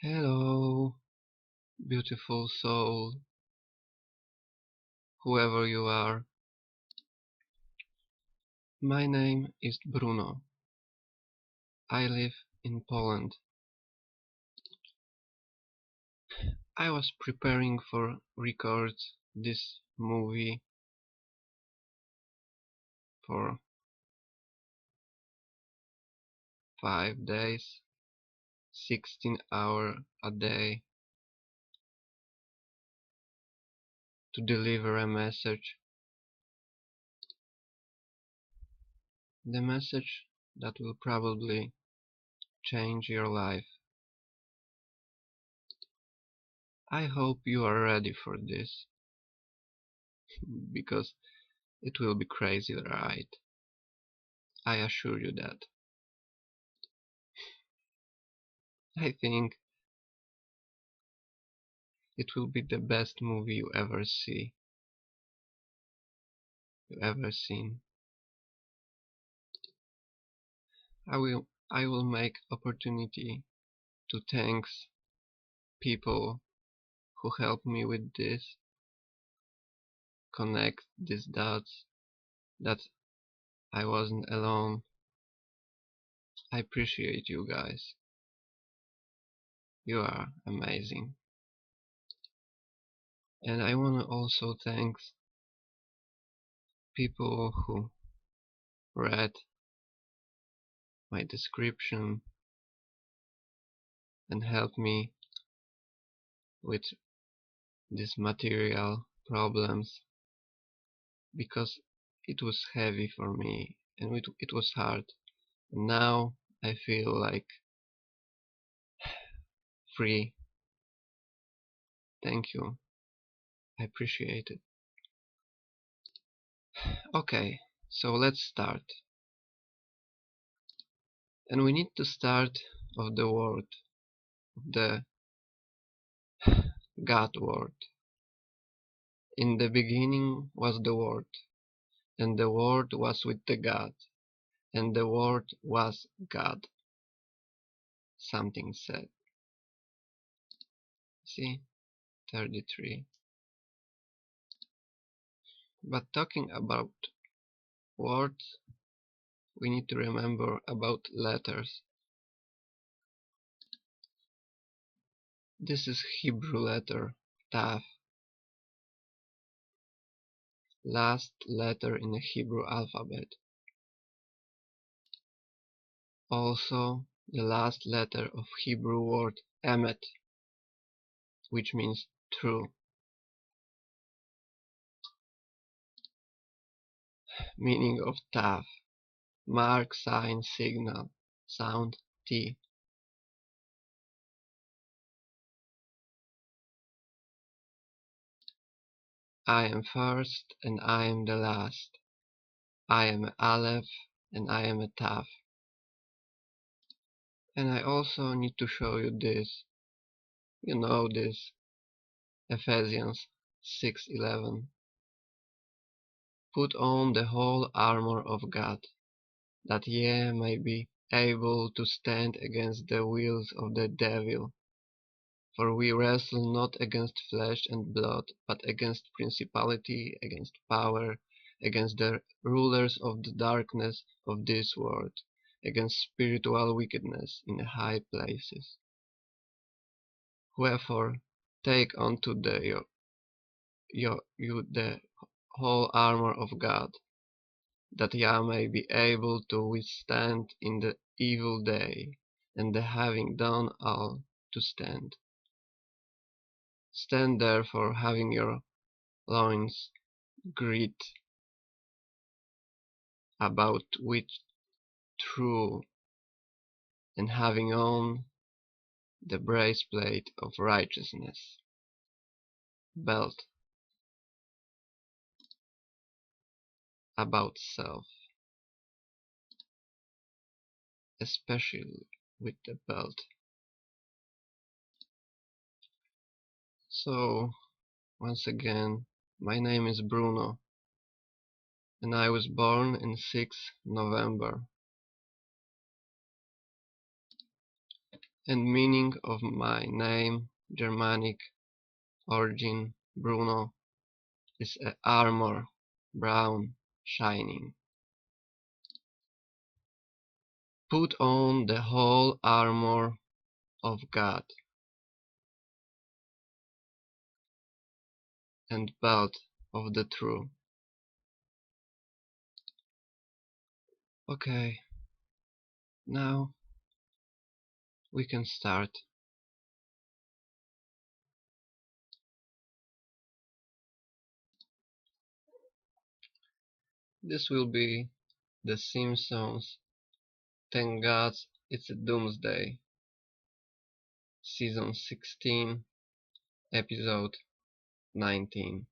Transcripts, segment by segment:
Hello, beautiful soul, whoever you are. My name is Bruno. I live in Poland. I was preparing for record this movie for 5 days, 16 hours a day to deliver a message. The message that will probably change your life. I hope you are ready for this, because it will be crazy, right? I assure you that. I think it will be the best movie you ever seen. I will make opportunity to thanks people who helped me with this, connect these dots, that I wasn't alone. I appreciate you guys. You are amazing. And I wanna also thank people who read my description and helped me with these material problems, because it was heavy for me and it was hard. And now I feel like free. Thank you. I appreciate it. Okay, so let's start. And we need to start of the word, the God word. In the beginning was the Word, and the Word was with the God, and the Word was God. Something said. See? 33. But talking about words, we need to remember about letters. This is Hebrew letter Tav, last letter in the Hebrew alphabet. Also the last letter of Hebrew word Emet, which means true. Meaning of Tav: mark, sign, signal, sound, T. I am first and I am the last. I am a Aleph and I am a Tav. And I also need to show you this. You know this. Ephesians 6:11. Put on the whole armor of God, that ye may be able to stand against the wiles of the devil. For we wrestle not against flesh and blood, but against principality, against power, against the rulers of the darkness of this world, against spiritual wickedness in high places. Wherefore take unto you the whole armor of God, that ye may be able to withstand in the evil day, and having done all, to stand. Stand therefore, having your loins girt about with truth, and having on the breastplate of righteousness. Belt about self, especially with the belt. So, once again, my name is Bruno, and I was born in 6 November. and meaning of my name, Germanic origin, Bruno, is a armor, brown, shining. Put on the whole armor of God, and belt of the true. Okay, now we can start. This will be The Simpsons. Thank God it's a Doomsday. Season 16, Episode 19.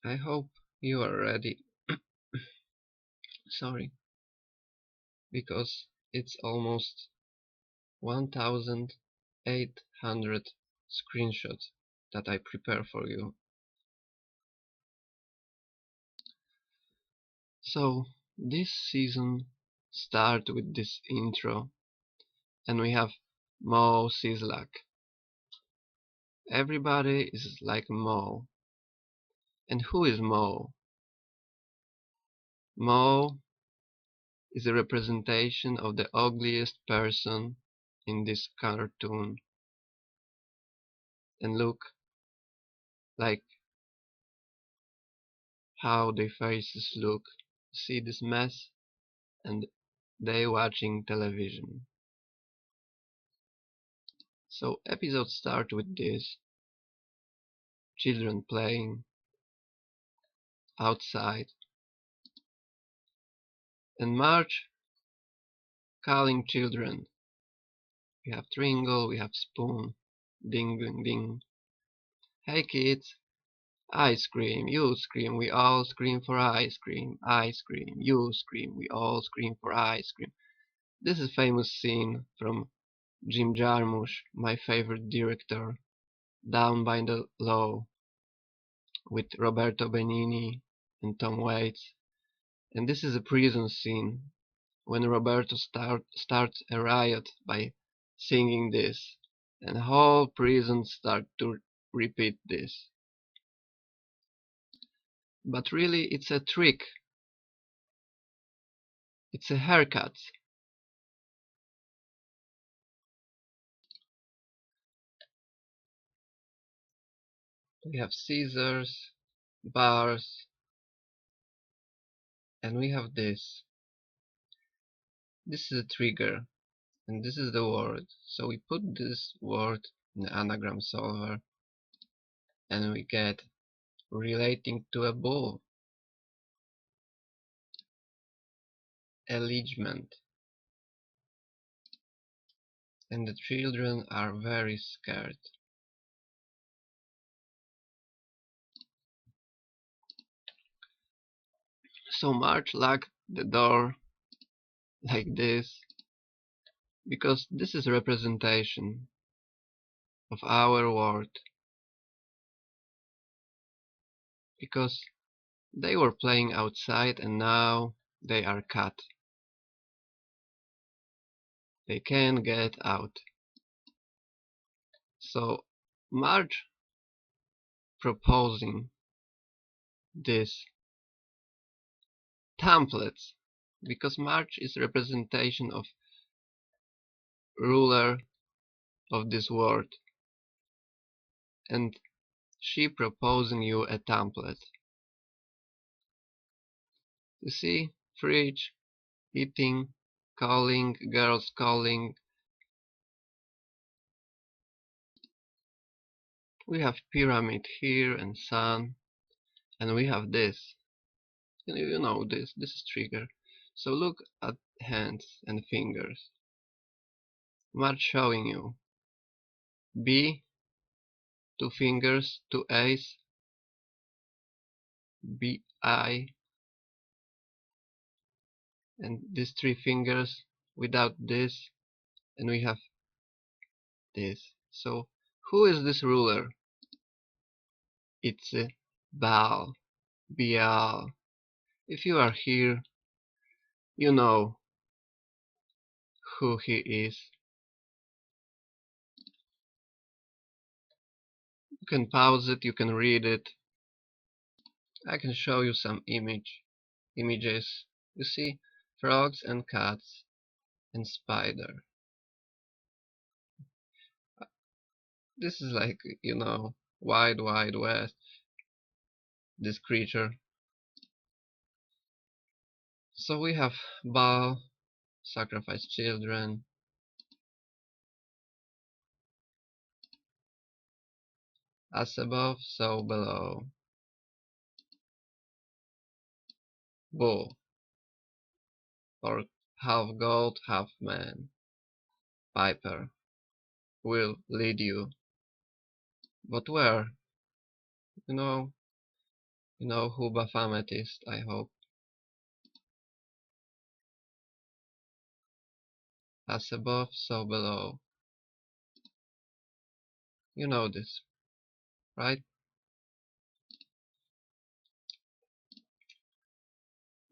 I hope you are ready. Sorry, because it's almost 1,800 screenshots that I prepare for you. So this season start with this intro, and we have Mo Sislak. Everybody is like Mo. And who is Mo? Mo is a representation of the ugliest person in this cartoon. And look, like how their faces look. See this mess? And they watching television. So episodes start with this. Children playing outside. And Marge calling children. We have Tringle, we have Spoon. Ding ding ding. Hey kids, ice cream, you scream, we all scream for ice cream. Ice cream, you scream, we all scream for ice cream. This is a famous scene from Jim Jarmusch, my favorite director, Down by the Law, with Roberto Benigni and Tom Waits. And this is a prison scene when Roberto starts a riot by singing this, and the whole prison starts to repeat this. But really it's a trick. It's a haircut. We have scissors, bars, and we have this. This is a trigger, and this is the word. So we put this word in the anagram solver, and we get relating to a bull. Allegement. And the children are very scared. So Marge locked the door like this, because this is a representation of our world. Because they were playing outside and now they are cut. They can't get out. So Marge proposing this templates, because Marge is representation of ruler of this world, and she proposing you a template. You see, fridge, eating, calling, girls calling. We have pyramid here and sun, and we have this. You know this is trigger. So look at hands and fingers. Marge showing you B, two fingers, two A's, B, I, and these three fingers without this, and we have this. So who is this ruler? It's Baal, Baal. If you are here, you know who he is. You can pause it, you can read it. I can show you some images. You see frogs and cats and spider. This is like, wide west, this creature. So we have Baal, sacrifice children. As above, so below. Bull, or half goat, half man. Piper, will lead you. But where? You know, you know who Baphomet is, I hope. As above, so below. You know this, right?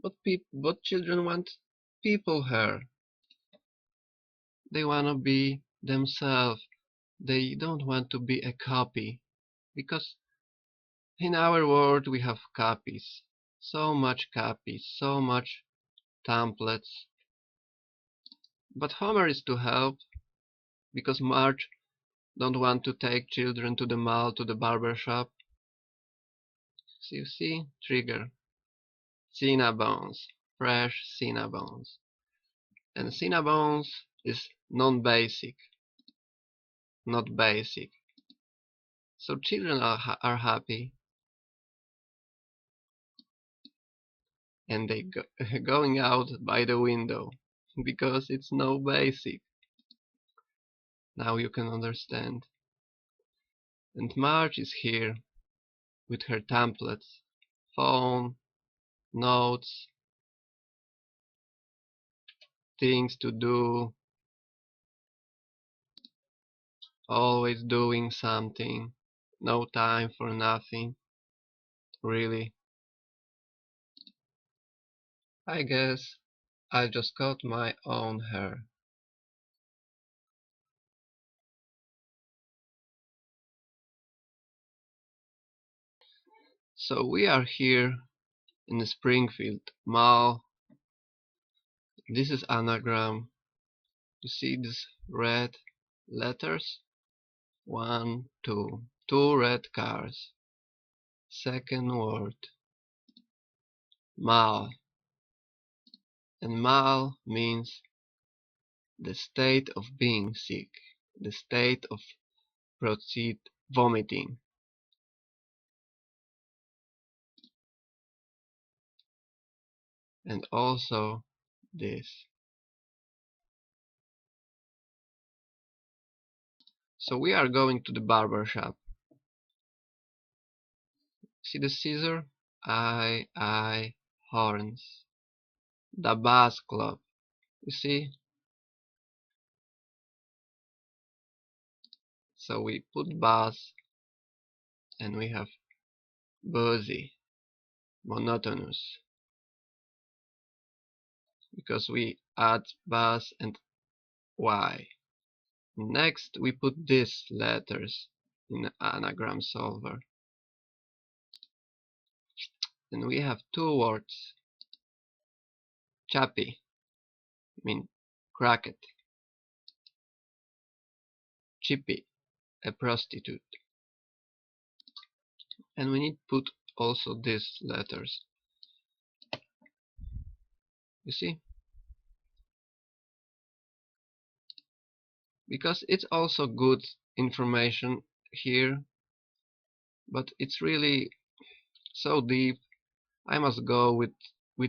But children want people here. They wanna be themselves. They don't want to be a copy. Because in our world we have copies. So much copies, so much templates. But Homer is to help, because Marge don't want to take children to the mall, to the barber shop. So you see, trigger. Cinnabones, fresh cinnabones. And cinnabones is non-basic, not basic. So children are happy, and they going out by the window because it's no basic. Now you can understand. And Marge is here with her templates, phone, notes, things to do, always doing something, no time for nothing, really. I guess I just cut my own hair. So we are here in the Springfield Mall. This is Anagram. You see these red letters? One, two. Two red cars. Second word. Mal. And mal means the state of being sick. The state of proceed vomiting. And also this. So we are going to the barber shop. See the scissor? I, horns. The bass club. You see? So we put bass and we have buzzy, monotonous. Because we add bass and y. Next we put these letters in the anagram solver. And we have two words. Chappy, mean cracked. Chippy, a prostitute. And we need to put also these letters. You see? Because it's also good information here, but it's really so deep. I must go with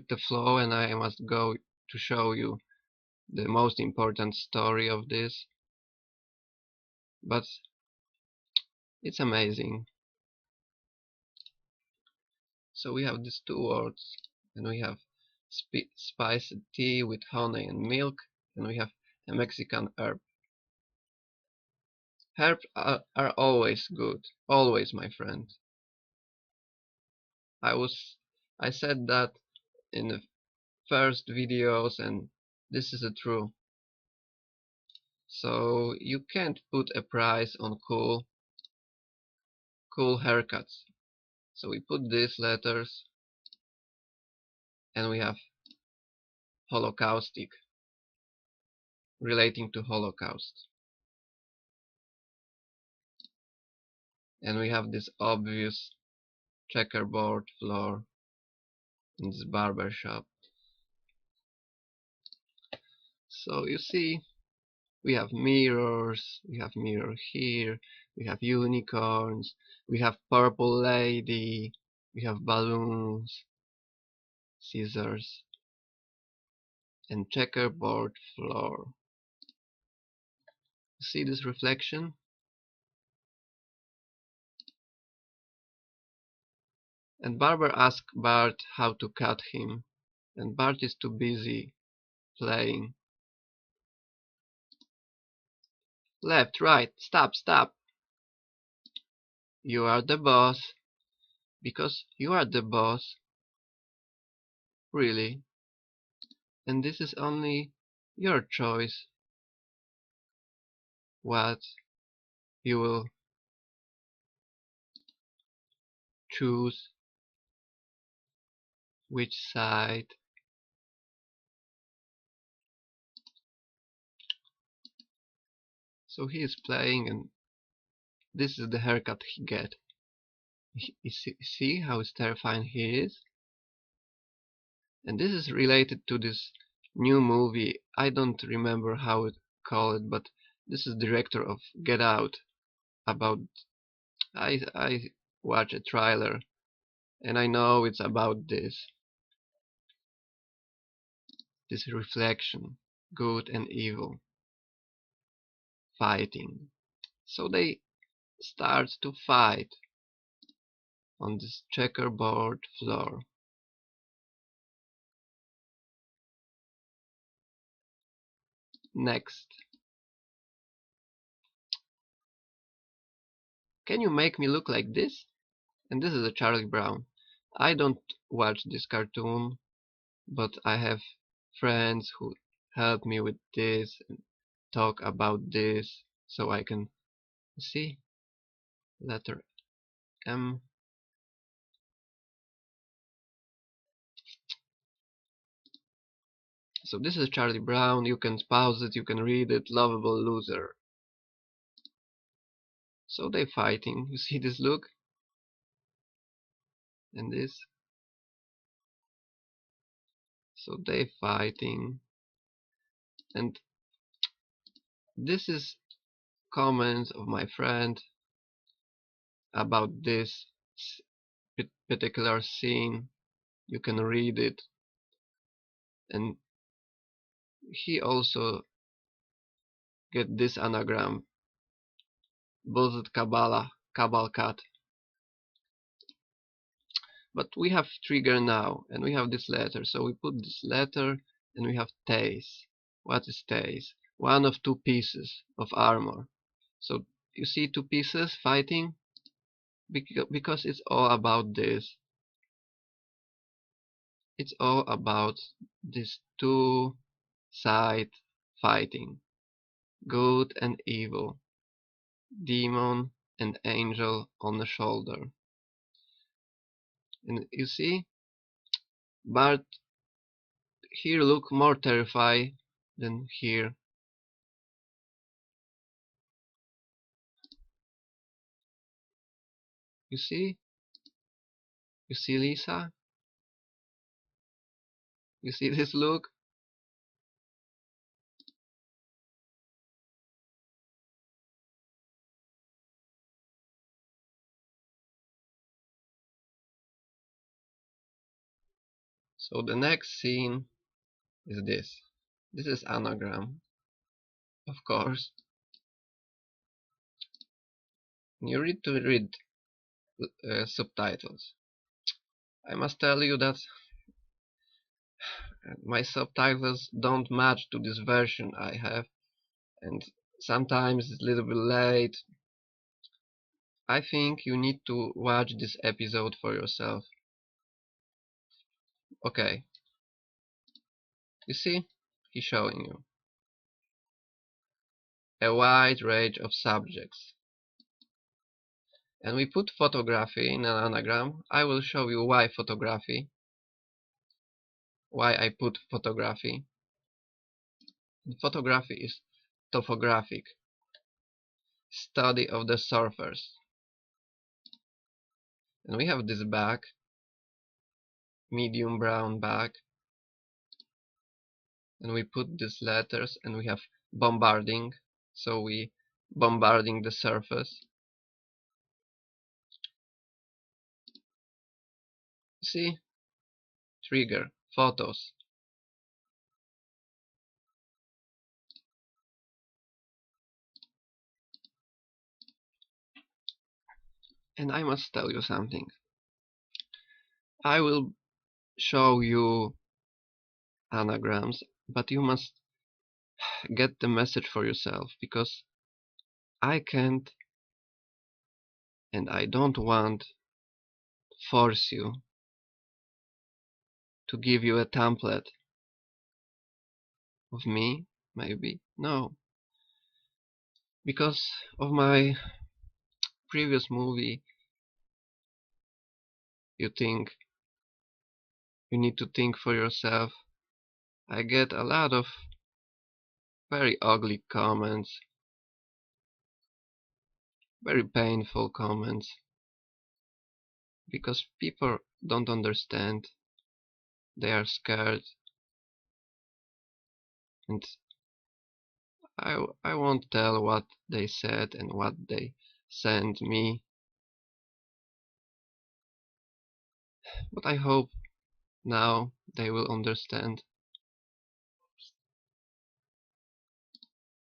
the flow, and I must go to show you the most important story of this. But it's amazing. So we have these two words, and we have spiced tea with honey and milk, and we have a Mexican herb. Herbs are always good, always, my friend. I said that in the first videos, and this is true. So you can't put a price on cool haircuts. So we put these letters, and we have holocaustic, relating to Holocaust. And we have this obvious checkerboard floor in this barber shop. So you see, we have mirrors, we have mirror here, we have unicorns, we have purple lady, we have balloons, scissors, and checkerboard floor. See this reflection? And Barber asked Bart how to cut him, and Bart is too busy playing. Left, right, stop, stop. You are the boss. Because you are the boss. Really. And this is only your choice what you will choose, which side. So he is playing, and this is the haircut he get. You see how terrifying he is? And this is related to this new movie. I don't remember how it called, but this is director of Get Out. About I watched a trailer, and I know it's about this reflection, good and evil, fighting. So they start to fight on this checkerboard floor. Next. Can you make me look like this? And this is a Charlie Brown. I don't watch this cartoon, but I have friends who help me with this and talk about this, so I can see letter M. So this is Charlie Brown. You can pause it, you can read it. Lovable loser. So they're fighting. You see this look? And this. So they're fighting. And this is comments of my friend about this particular scene. You can read it. And he also get this anagram. Buzzed Cabalcat. But we have trigger now, and we have this letter. So we put this letter, and we have Taze. What is Taze? One of two pieces of armor. So you see two pieces fighting? Because it's all about this. It's all about this two side fighting. Good and evil. Demon and angel on the shoulder. And you see, Bart here look more terrified than here. You see? You see Lisa? You see this look? So the next scene is this. This is Anagram, of course. You need to read subtitles. I must tell you that my subtitles don't match to this version I have, and sometimes it's a little bit late. I think you need to watch this episode for yourself. Okay, you see? He's showing you. a wide range of subjects. And we put photography in an anagram. I will show you why photography. Why I put photography. Photography is topographic, study of the surface. And we have this bag, medium brown bag. And we put these letters and we have bombarding. So we bombarding the surface. See? Trigger, photos. And I must tell you something. I will show you anagrams, but you must get the message for yourself, because I can't and I don't want to force you to give you a template of me, maybe. No. Because of my previous movie, you need to think for yourself. I get a lot of very ugly comments, very painful comments, because people don't understand. They are scared, and I won't tell what they said and what they sent me, but I hope now they will understand.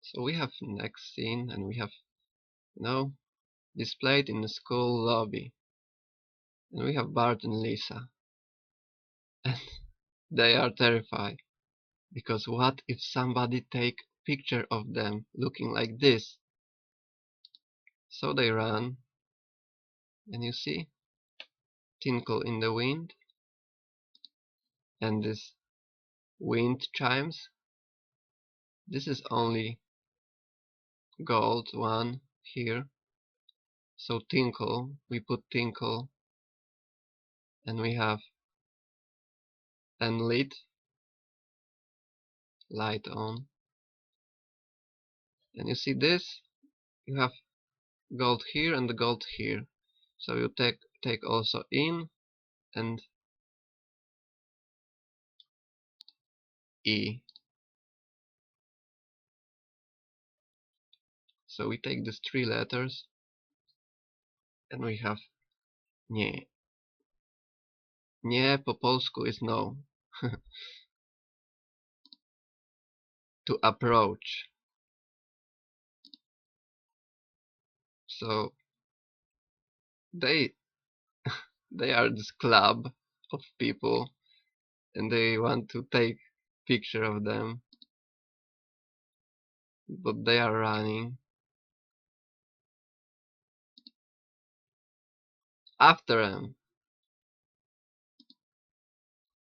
So we have next scene, and we have displayed in the school lobby, and we have Bart and Lisa, and they are terrified, because what if somebody take picture of them looking like this? So they run, and you see tinkle in the wind, and this wind chimes. This is only gold one here. So tinkle, we put tinkle, and we have and lit, light on. And you see this, you have gold here and the gold here. So you take also in and E. So we take these three letters and we have nie. Nie po polsku is no. To approach. So they are this club of people, and they want to take picture of them, but they are running after them.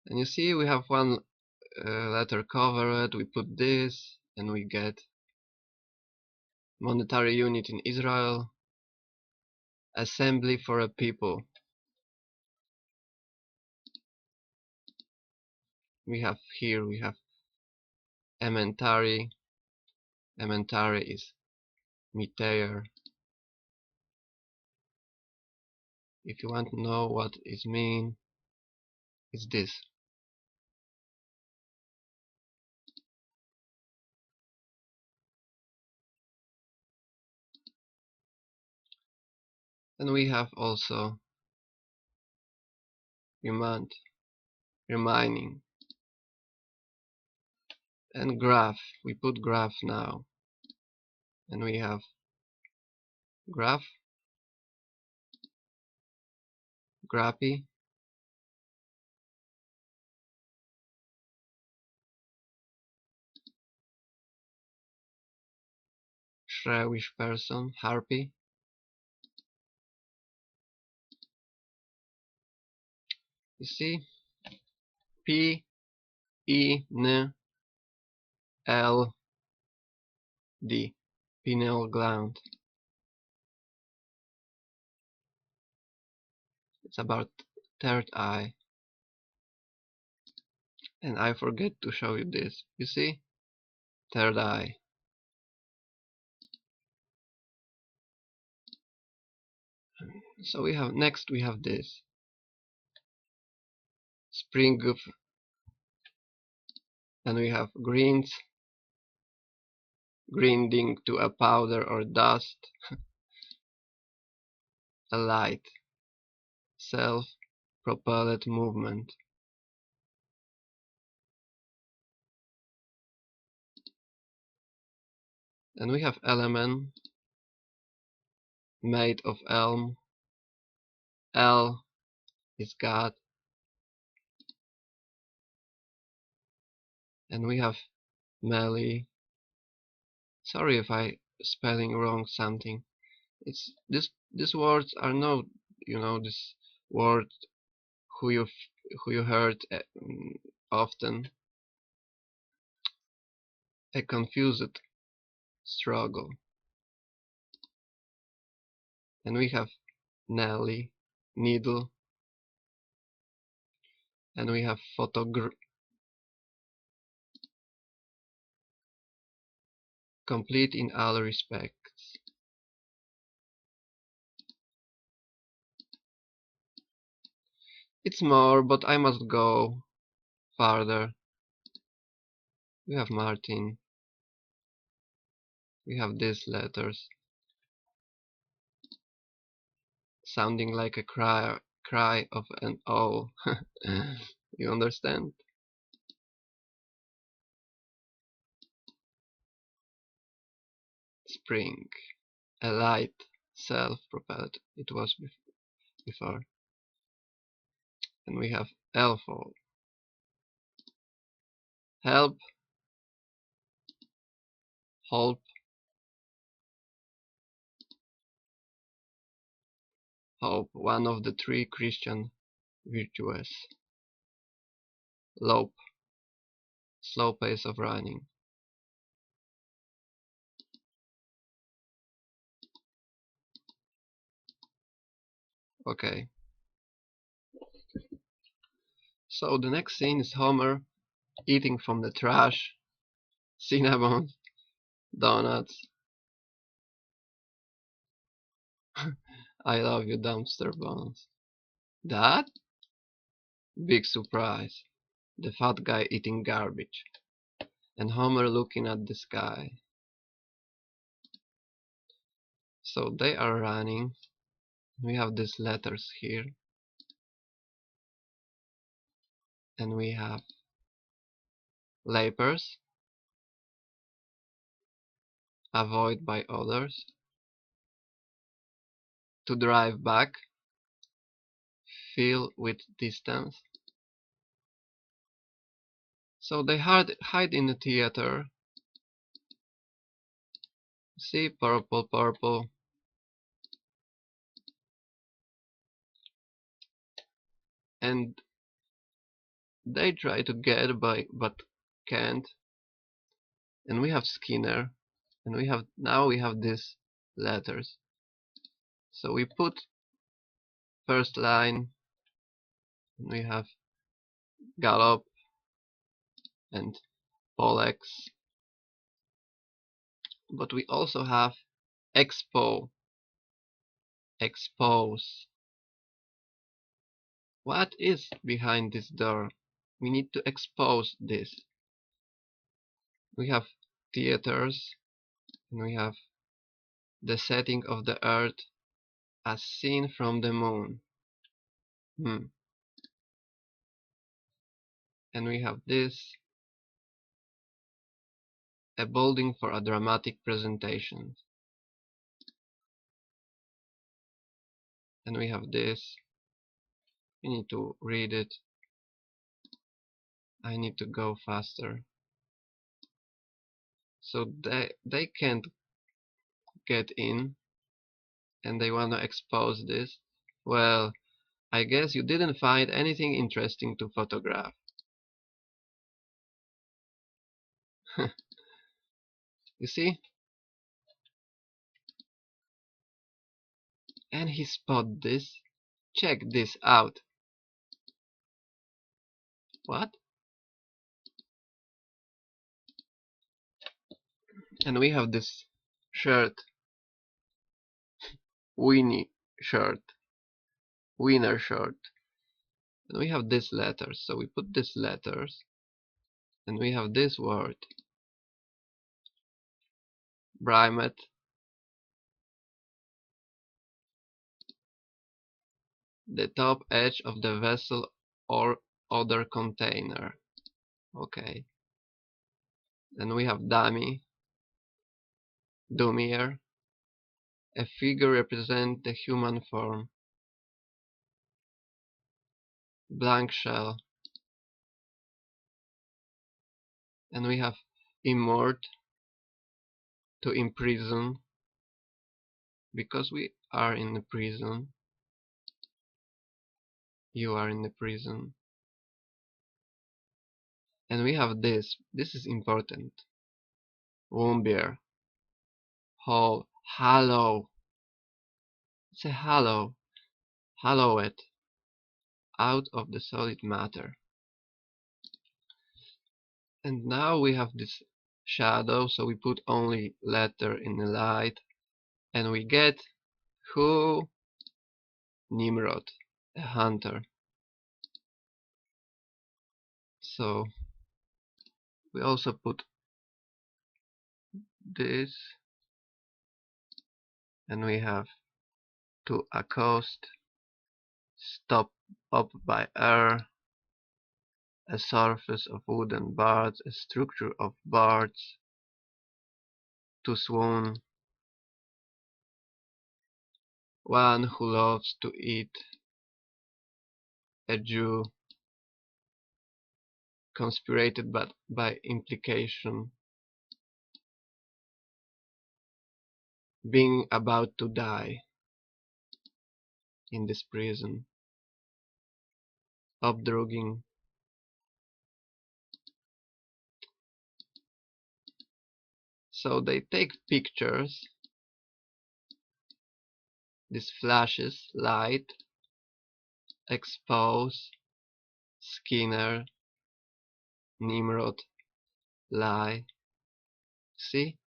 And you see we have one letter covered, we put this, and we get monetary unit in Israel, assembly for a people. We have Emmentary. Emmentary is meteor. If you want to know what it means, it's this. And we have also reminding, and graph. We put graph now, and we have graph, graphy, shrewish person, harpy. You see, P E N L D. pineal gland. It's about third eye. And I forget to show you this. You see? Third eye. So we have this spring goof, and we have grinding to a powder or dust, a light, self-propelled movement. And we have element made of elm. L is God. And we have melee. Sorry if I spelling wrong something. It's these words are not, this word who you heard often. A confused struggle. And we have Nelly, needle, and we have complete in all respects. It's more, but I must go farther. We have Martin. We have these letters, sounding like a cry of an owl. You understand? Spring, a light, self-propelled. It was before. And we have Elfo. Help, hope, one of the three Christian virtues. Lope, slow pace of running. Okay. So the next scene is Homer eating from the trash, cinnamon, donuts. I love you, dumpster bones. That? Big surprise. The fat guy eating garbage, and Homer looking at the sky. So they are running. We have these letters here. And we have lapers, avoid by others, to drive back, fill with distance. So they hide in the theater. See, purple, purple. And they try to get by, but can't. And we have Skinner. And now we have these letters. So we put first line. And we have Gallop and Polex. But we also have Expo. Expose. What is behind this door? We need to expose this. We have theaters, and we have the setting of the earth as seen from the moon. And we have this, a building for a dramatic presentation. And we have this. We need to read it. I need to go faster. So they can't get in, and they wanna expose this. Well, I guess you didn't find anything interesting to photograph. You see? and he spot this. Check this out. What? And we have this shirt, Winnie shirt, winner shirt. And we have these letters, so we put these letters, and we have this word, Brimet, the top edge of the vessel or other container. Okay. And we have dummy, Doomier, a figure represent the human form, blank shell, and we have immort, to imprison, because we are in the prison, you are in the prison. And we have this is important, Wombier, whole, hallow, it's a hallow, hallow it, out of the solid matter. And now we have this shadow, so we put only letter in the light, and we get who? Nimrod, a hunter. So we also put this, and we have to accost, stop up by air, a surface of wooden boards, a structure of boards, to swoon, one who loves to eat, a Jew, conspirated but by implication, being about to die in this prison, obdrugging. So they take pictures, these flashes, light, expose, Skinner, Nimrod, lie. See?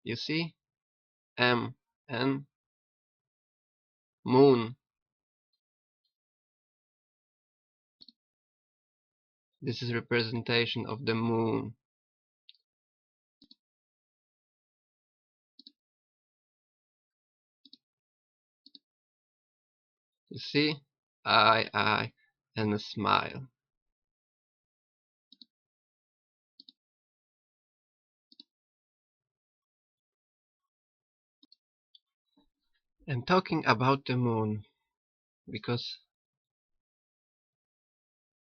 You see? M and moon. This is representation of the moon. You see? I, and a smile. And talking about the moon, because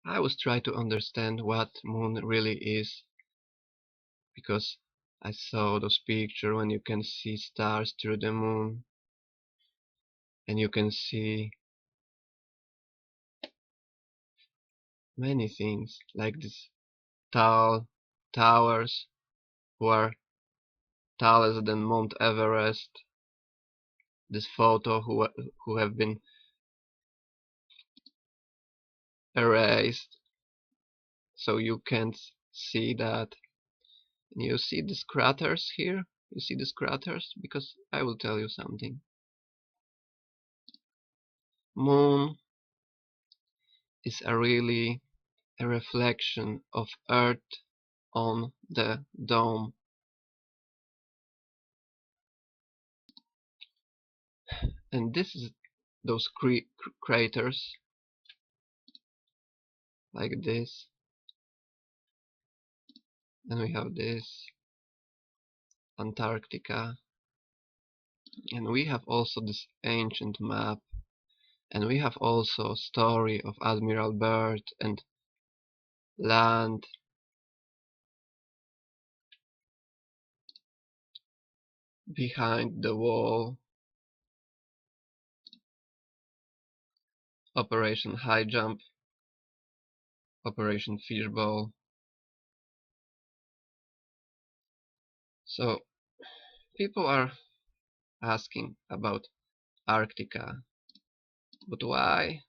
I was trying to understand what moon really is, because I saw those pictures when you can see stars through the moon, and you can see many things like these tall towers who are taller than Mount Everest. This photo who have been erased, so you can't see that. You see these craters here? You see these craters? Because I will tell you something. Moon is really a reflection of Earth on the dome. And this is those craters, like this. And we have this, Antarctica. And we have also this ancient map. And we have also a story of Admiral Byrd and land. Behind the wall, Operation High Jump, Operation Fishbowl. So People are asking about Arctica, but why?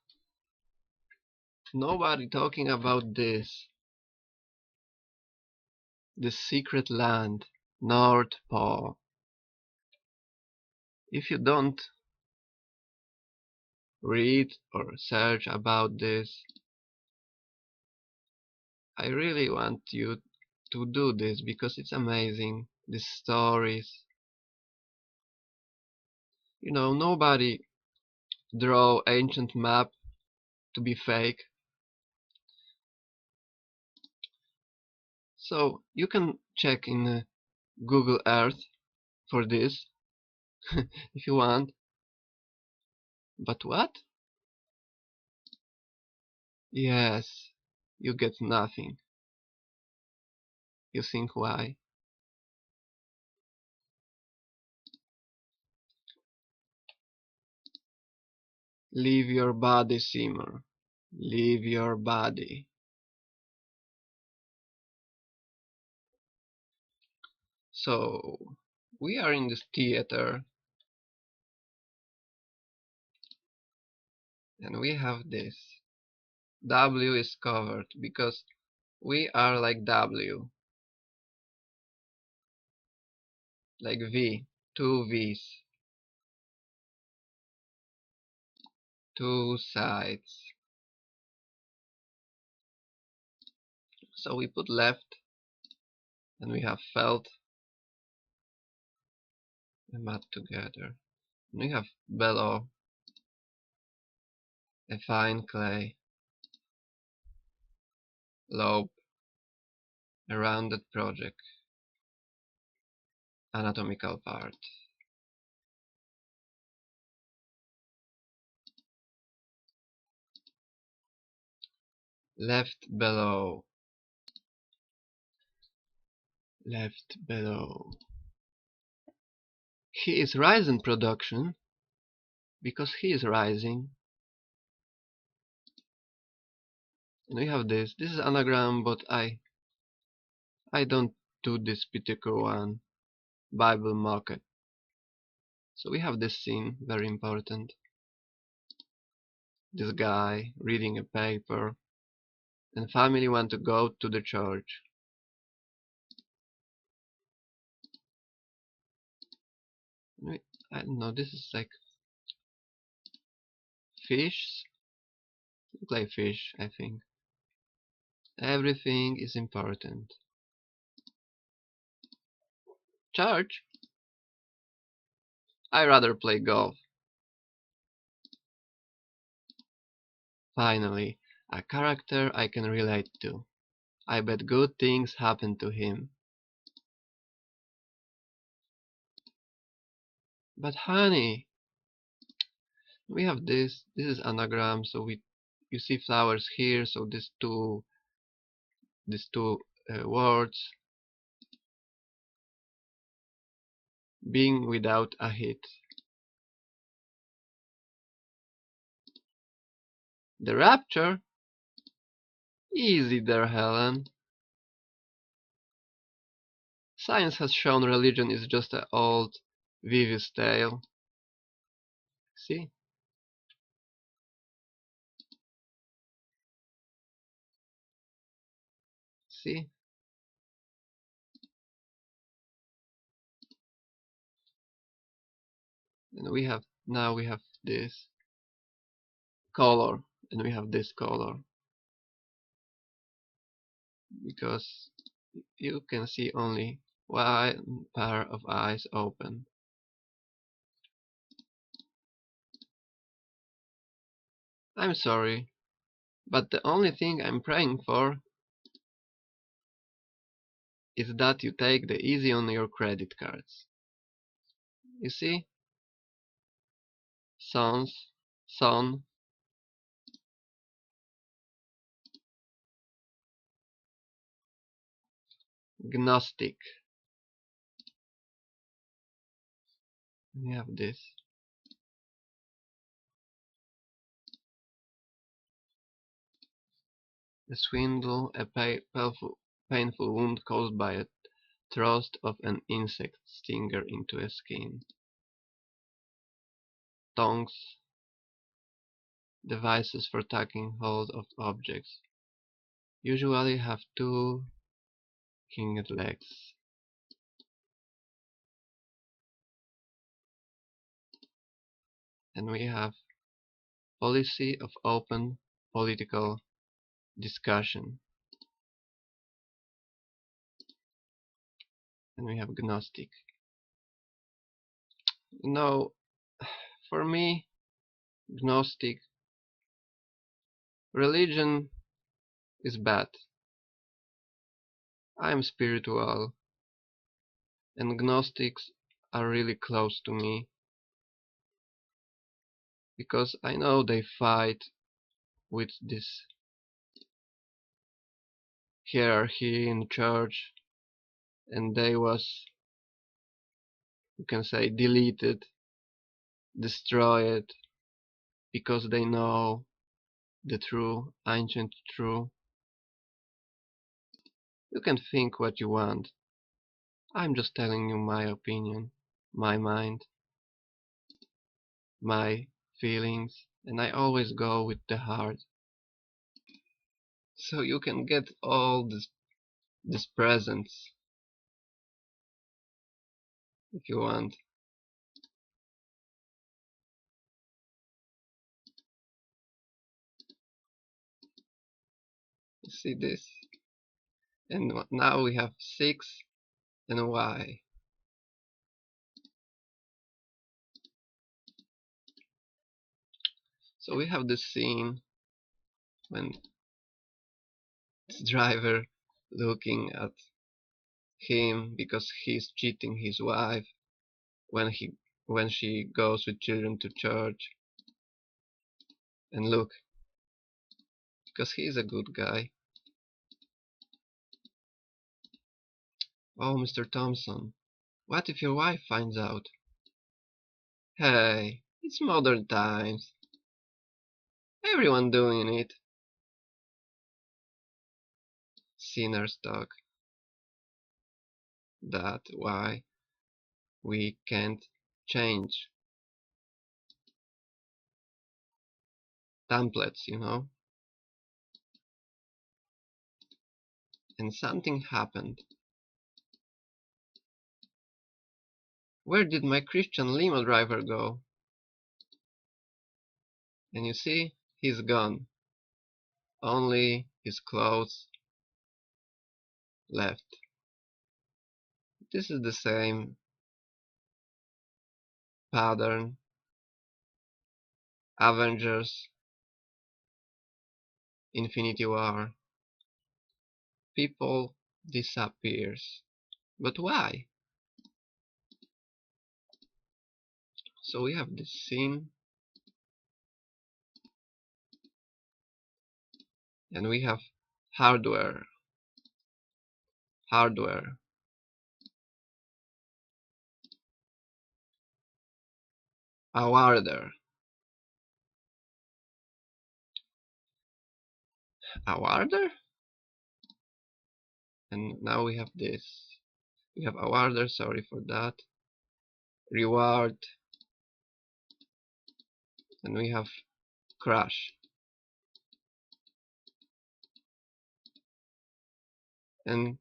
Nobody talking about this. The secret land, North Pole. If you don't read or search about this, I really want you to do this because it's amazing. These stories. You know, nobody draw ancient map to be fake. So you can check in Google Earth for this if you want. But what? Yes, you get nothing. You think why? Leave your body, Simmer. Leave your body. So we are in this theater and we have this. W is covered because we are like W, like V, two V's, two sides. So we put left and we have felt and mat together. And we have below a fine clay, lobe, a rounded project, anatomical part. Left below, left below. He is rising production because he is rising. And we have this. This is anagram, but I don't do this particular one. Bible market. So we have this scene, very important. This guy reading a paper, and family want to go to the church. I don't know. This is like fish. Look like fish, I think. Everything is important. Church? I rather play golf. Finally, a character I can relate to. I bet good things happen to him. But honey, we have this. This is anagram, so you see flowers here, so these two words being without a hit. The Rapture? Easy there, Helen. Science has shown religion is just an old Vivis tale. See? See? And now we have this color, and we have this color, because you can see only one pair of eyes open. I'm sorry, but the only thing I'm praying for is that you take the easy on your credit cards. You see? Sons, son, Gnostic. We have this. A swindle, a painful wound caused by a thrust of an insect stinger into a skin. Tongues, devices for taking hold of objects, usually have two hinged legs. And we have policy of open political discussion. And we have Gnostic. No, for me, Gnostic religion is bad. I am spiritual, and Gnostics are really close to me because I know they fight with this hierarchy in church, and they was, you can say, deleted, destroyed, because they know the true, ancient true. You can think what you want. I'm just telling you my opinion, my mind, my feelings, and I always go with the heart. So you can get all these presents if you want. You see this? And now we have 6 and Y. So we have this scene when this driver looking at him because he's cheating his wife when she goes with children to church. And look, because he's a good guy. Oh, Mr. Thompson, what if your wife finds out? Hey, it's modern times. Everyone doing it. Sinners talk. That's why we can't change templates, you know? And something happened. Where did my Christian limo driver go? And you see, he's gone. Only his clothes left. This is the same pattern. Avengers, Infinity War. People disappears. But why? So we have this scene, and we have hardware, hardware, awarder, awarder, and now we have this. We have awarder, sorry for that. Reward, and we have crash. And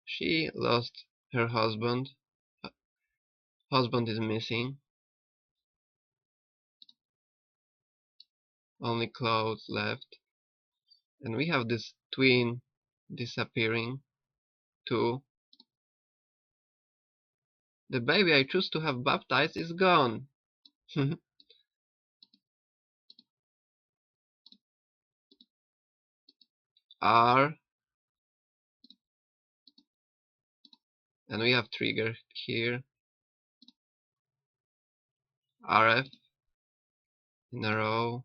she lost her husband. Husband is missing. Only clothes left. And we have this twin disappearing too. The baby I choose to have baptized is gone. R, and we have trigger here. RF in a row.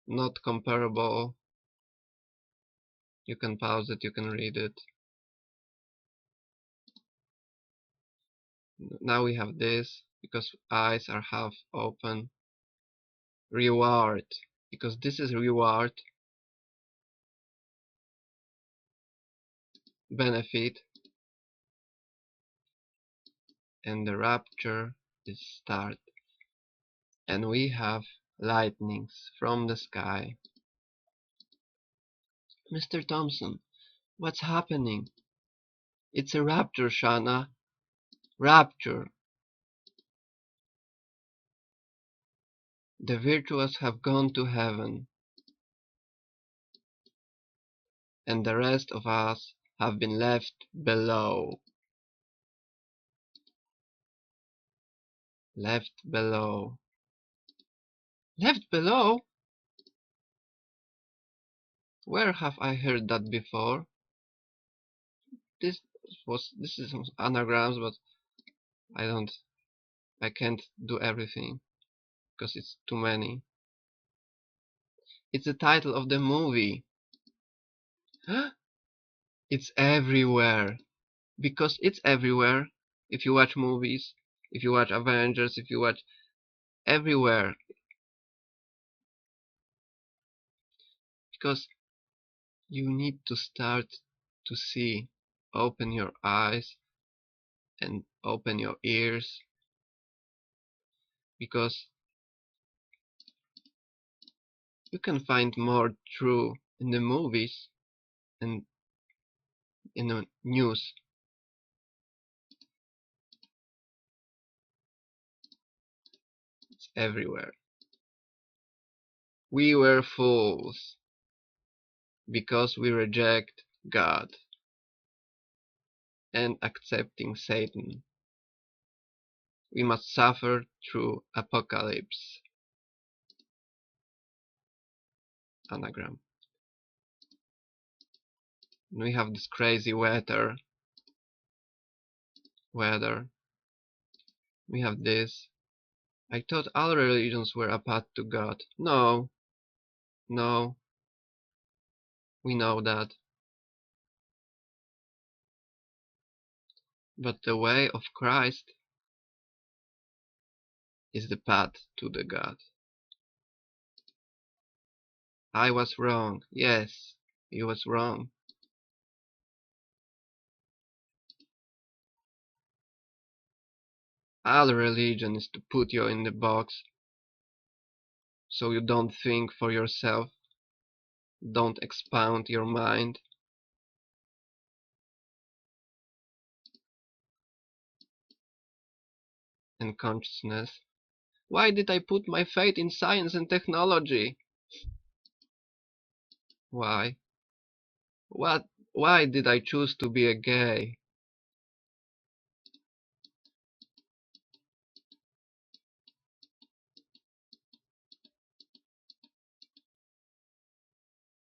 Not comparable. You can pause it, you can read it. Now we have this because eyes are half open. Reward, because this is reward. benefit, and the rapture is start, and we have lightnings from the sky. Mr. Thompson, what's happening? It's a rapture, Shana. Rapture. The virtuous have gone to heaven, and the rest of us have been left below. Left below. Left below? Where have I heard that before? This is some anagrams, but I can't do everything because it's too many. It's the title of the movie. It's everywhere. Because it's everywhere. If you watch movies, if you watch Avengers, if you watch everywhere. Because you need to start to see. Open your eyes and open your ears. Because you can find more true in the movies and in the news. It's everywhere. We were fools because we reject God and accepting Satan. We must suffer through apocalypse. Anagram. And we have this crazy weather. We have this. I thought all religions were a path to God. No, no, we know that. But the way of Christ is the path to the God. I was wrong. Yes, he was wrong. All religion is to put you in the box so you don't think for yourself, don't expound your mind. And consciousness. Why did I put my faith in science and technology? Why? What? Why did I choose to be a gay?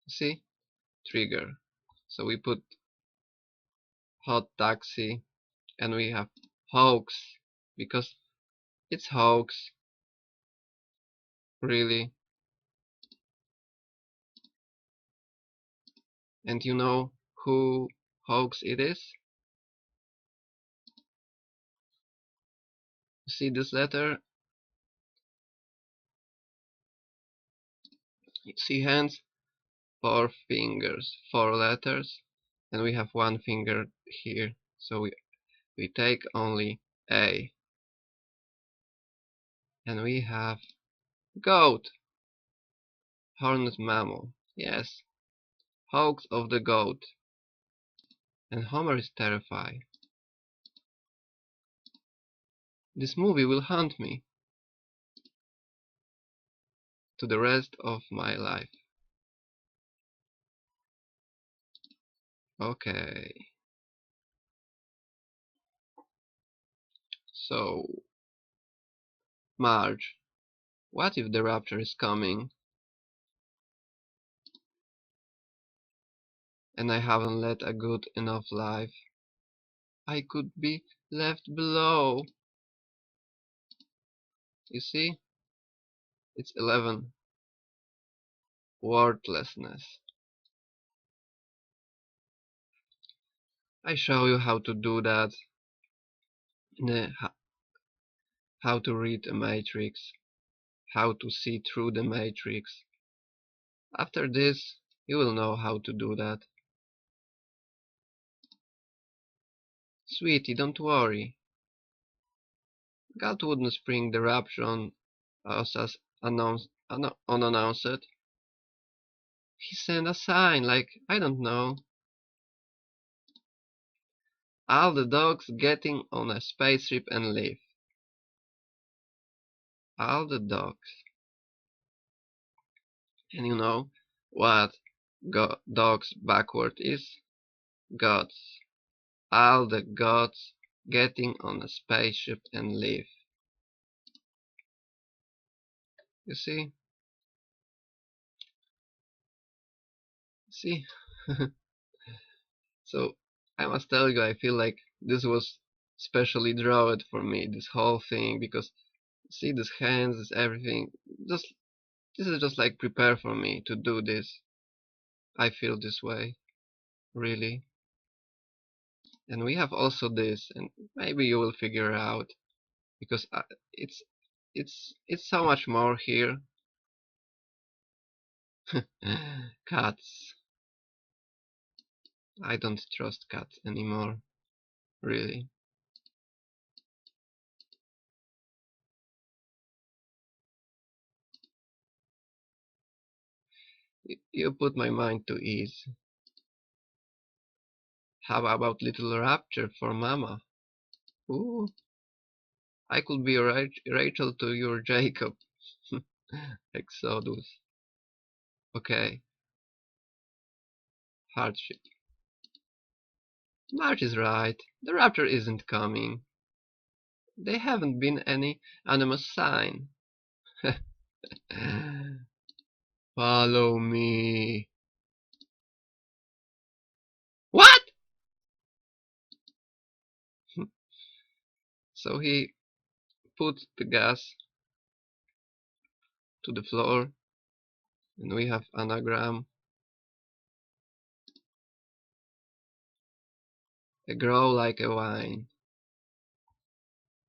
See? Trigger. So we put hot taxi and we have hoax because it's hoax. Really. And you know who hoax it is? See this letter? See hands? 4 fingers, 4 letters, and we have 1 finger here. So we take only A. And we have goat. Horned mammal. Yes. Hoax of the goat. And Homer is terrified. This movie will haunt me to the rest of my life. Okay. So, Marge, what if the rapture is coming and I haven't led a good enough life? I could be left below. You see? It's 11. Worthlessness. I show you how to do that in how to read a matrix, how to see through the matrix. After this, you will know how to do that. Sweetie, don't worry. God wouldn't spring the rapture on us as unannounced. He sent a sign like, I don't know, all the dogs getting on a spaceship and leave. All the dogs. And you know what dogs backward is? Gods. All the gods getting on a spaceship and leave. You see? See? So I must tell you, I feel like this was specially drawn for me, this whole thing, because see these hands, this everything. Just this is just like prepare for me to do this. I feel this way, really. And we have also this, and maybe you will figure out because it's it's so much more here. Cats. I don't trust cats anymore, really. You put my mind to ease. How about little Rapture for Mama? Ooh, I could be Rachel to your Jacob. Exodus. Okay, hardship. Marge is right. The Rapture isn't coming. They haven't been any anonymous sign. Follow me. What? So he put the gas to the floor, and we have anagram. A grow like a wine.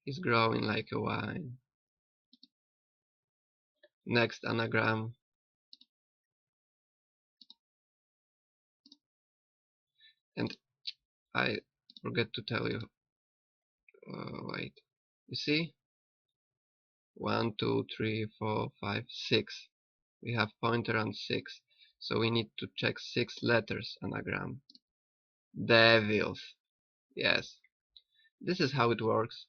He's growing like a wine. Next anagram. And I forget to tell you. Wait. You see? 1, 2, 3, 4, 5, 6. We have pointer on 6. So we need to check 6 letters anagram. Devils. Yes. This is how it works.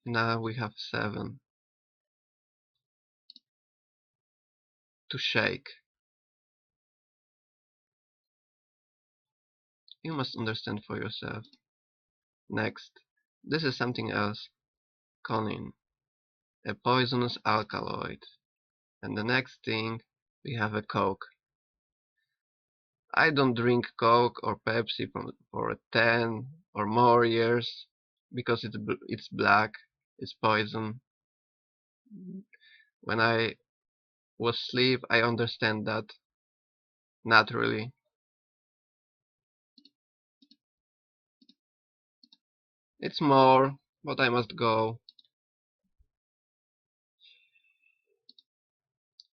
Now we have 7. To shake. You must understand for yourself. Next. This is something else. Conin. A poisonous alkaloid. And the next thing, we have a Coke. I don't drink Coke or Pepsi for 10 or more years because it's black, it's poison. When I was asleep, I understand that naturally. It's more, but I must go.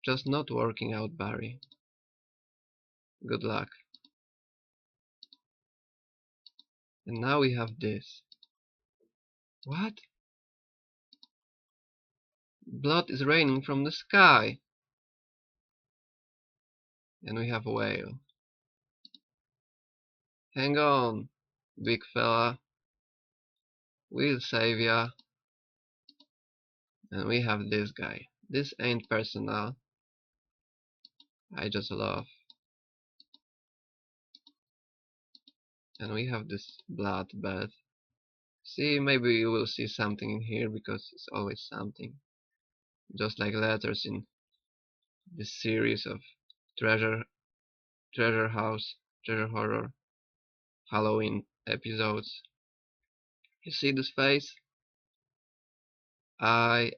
Just not working out, Barry. Good luck. And now we have this. What? Blood is raining from the sky. And we have a whale. Hang on, big fella. We'll save ya. And we have this guy. This ain't personal. I just laugh. And we have this blood bed. See, maybe you will see something in here because it's always something. Just like letters in this series of treasure treasure house, treasure horror, Halloween episodes. You see this face? Eye,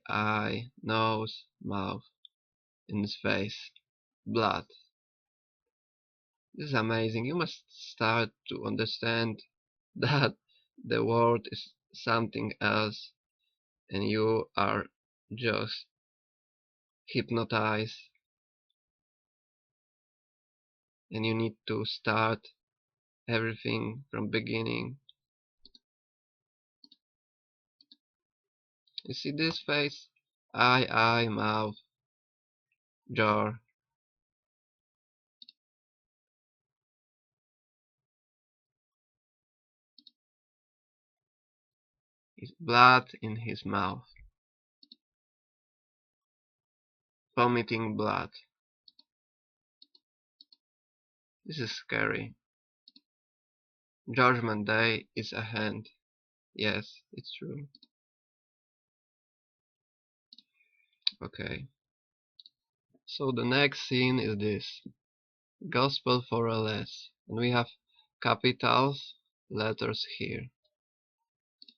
nose, mouth. In this face. Blood. This is amazing. You must start to understand that the world is something else and you are just hypnotized. and you need to start everything from beginning. You see this face? Eye, mouth, jaw. His blood in his mouth. Vomiting blood. This is scary. Judgment Day is a hand. Yes, it's true. Okay. So the next scene is this. Gospel for a less. And we have capitals letters here.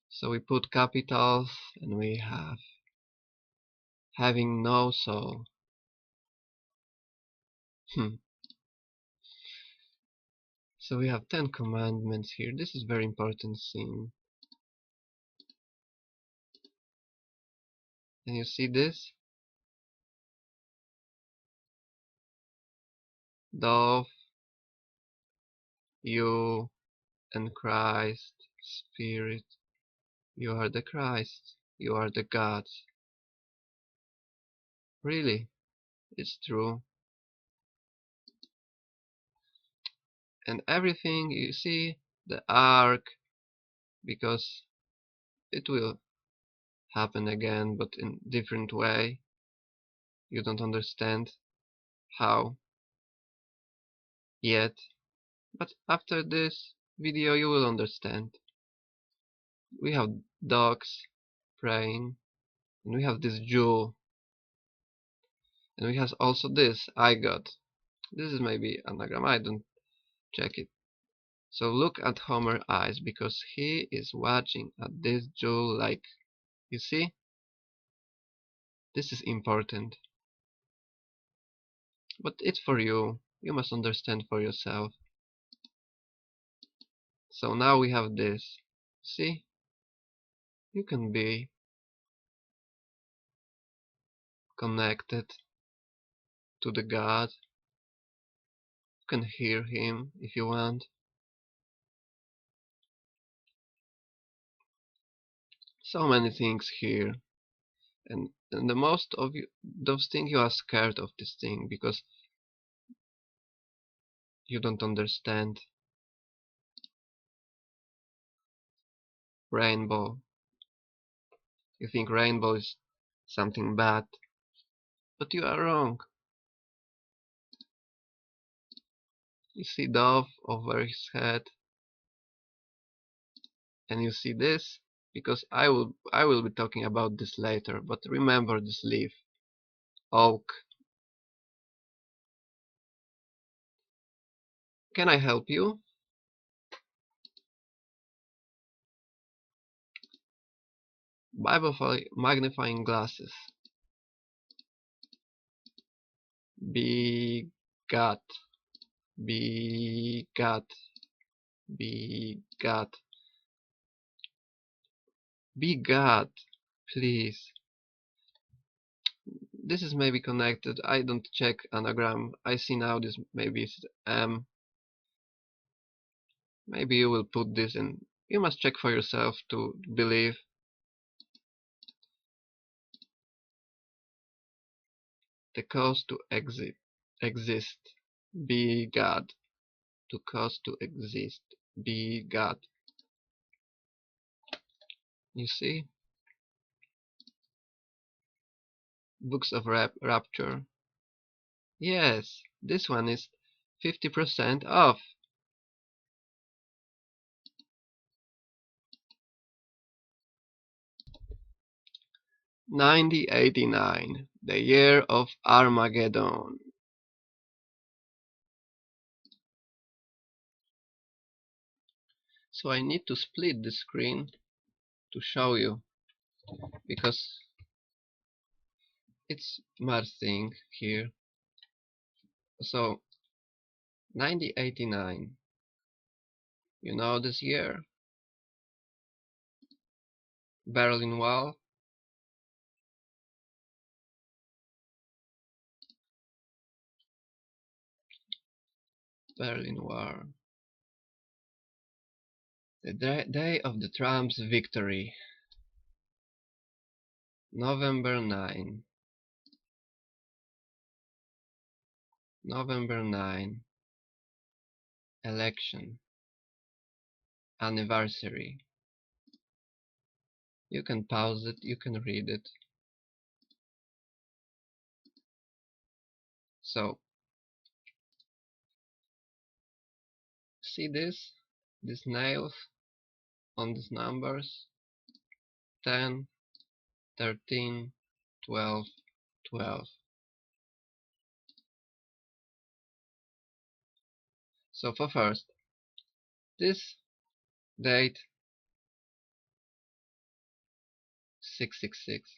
So we put capitals and we have having no soul. So we have 10 commandments here. This is very important scene. And you see this? Dove, you and Christ, Spirit. You are the Christ. You are the God. Really, it's true. And everything you see, the ark, because it will happen again, but in different way. You don't understand how yet, but after this video you will understand. We have dogs praying, and we have this jewel, and we have also this I got. This is maybe anagram, I don't check it. So look at Homer's eyes, because he is watching at this jewel like, you see? This is important. But it's for you. You must understand for yourself. So now we have this. See? You can be connected to the God. You can hear him if you want. So many things here. And the most of you, those things, you are scared of this thing because you don't understand. Rainbow. You think rainbow is something bad, but you are wrong. You see dove over his head, and you see this, because I will be talking about this later, but remember this leaf. Oak. Can I help you? Bible magnifying glasses. Be God. Be God. Be God. Be God. Please. This is maybe connected. I don't check anagram. I see now this maybe is M. Maybe you will put this in. You must check for yourself to believe. The cause to exist. Be God. To cause to exist. Be God. You see? Books of Rapture. Yes, this one is 50% off. $90.89, the year of Armageddon. So I need to split the screen to show you, because it's mad thing here. So 9089, you know this year? Berlin Wall. Berlin War. The day of the Trump's victory. November 9. November 9. Election. Anniversary. You can pause it, you can read it. So, see this? These nails on these numbers? 10, 13, 12, 12. So for first, this date 666.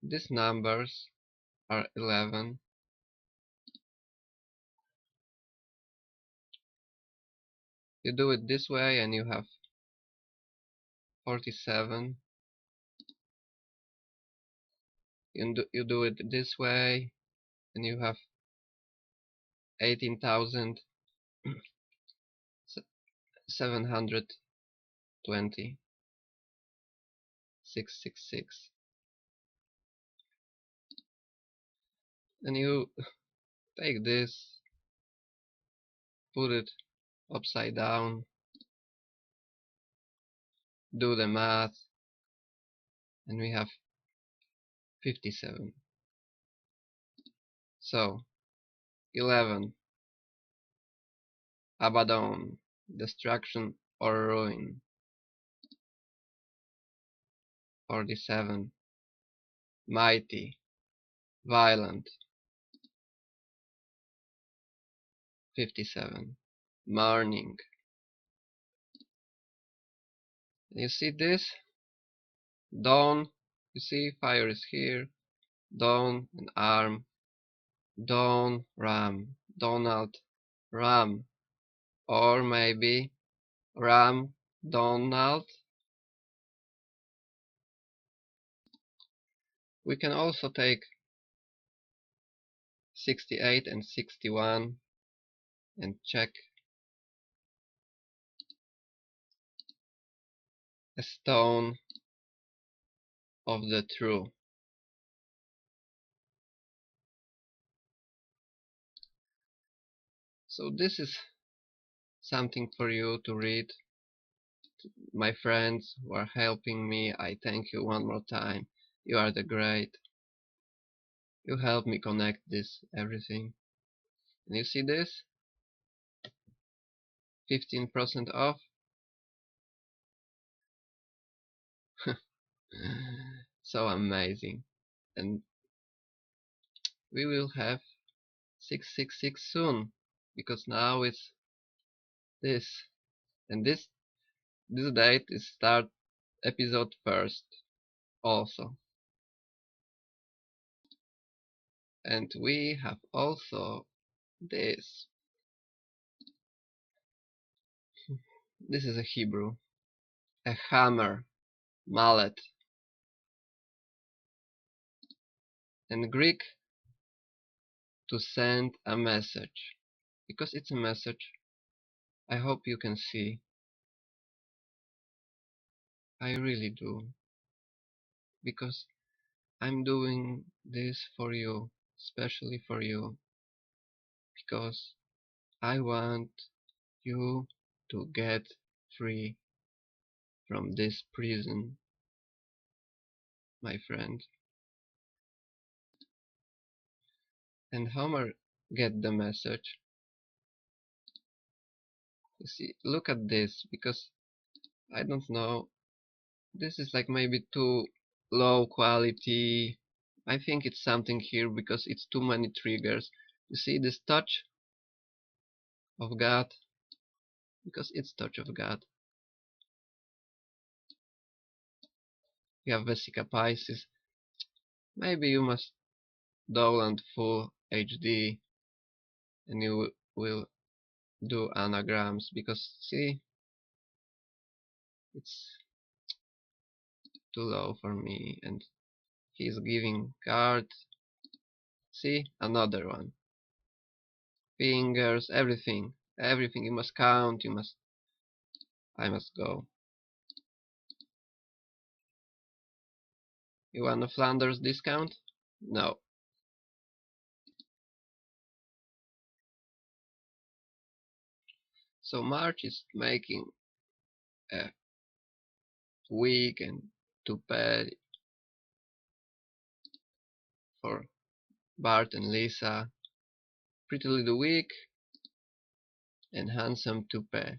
These numbers are 11. You do it this way and you have 47. You do it this way and you have 18,720. 666. And you take this, put it upside down, do the math, and we have 57. So 11, Abaddon, destruction or ruin. 47, mighty, violent. 57, mourning. You see this? Dawn, you see fire is here. Dawn and arm. Dawn, ram. Donald, ram. Or maybe ram, Donald. We can also take 68 and 61 and check a stone of the true. So this is something for you to read. My friends who are helping me, I thank you one more time. You are the great. You help me connect this everything. And you see this? 15% off. So amazing. And we will have 666 soon, because now it's this. And this date is start episode first also. And we have also this. This is a Hebrew. A hammer, mallet. And Greek, to send a message. Because it's a message, I hope you can see. I really do. Because I'm doing this for you, especially for you. Because I want you to get free from this prison, my friend. And Homer get the message. You see, look at this, because I don't know, this is like maybe too low quality. I think it's something here because it's too many triggers. You see this touch of God, because it's touch of God. You have Vesica Pisces. Maybe you must download full HD and you will do anagrams, because see, it's too low for me, and he's giving cards. See, another one. Fingers, everything. Everything you must count, I must go. You want a Flanders discount? No. So March is making a wig and toupee for Bart and Lisa. Pretty little wig and handsome toupee.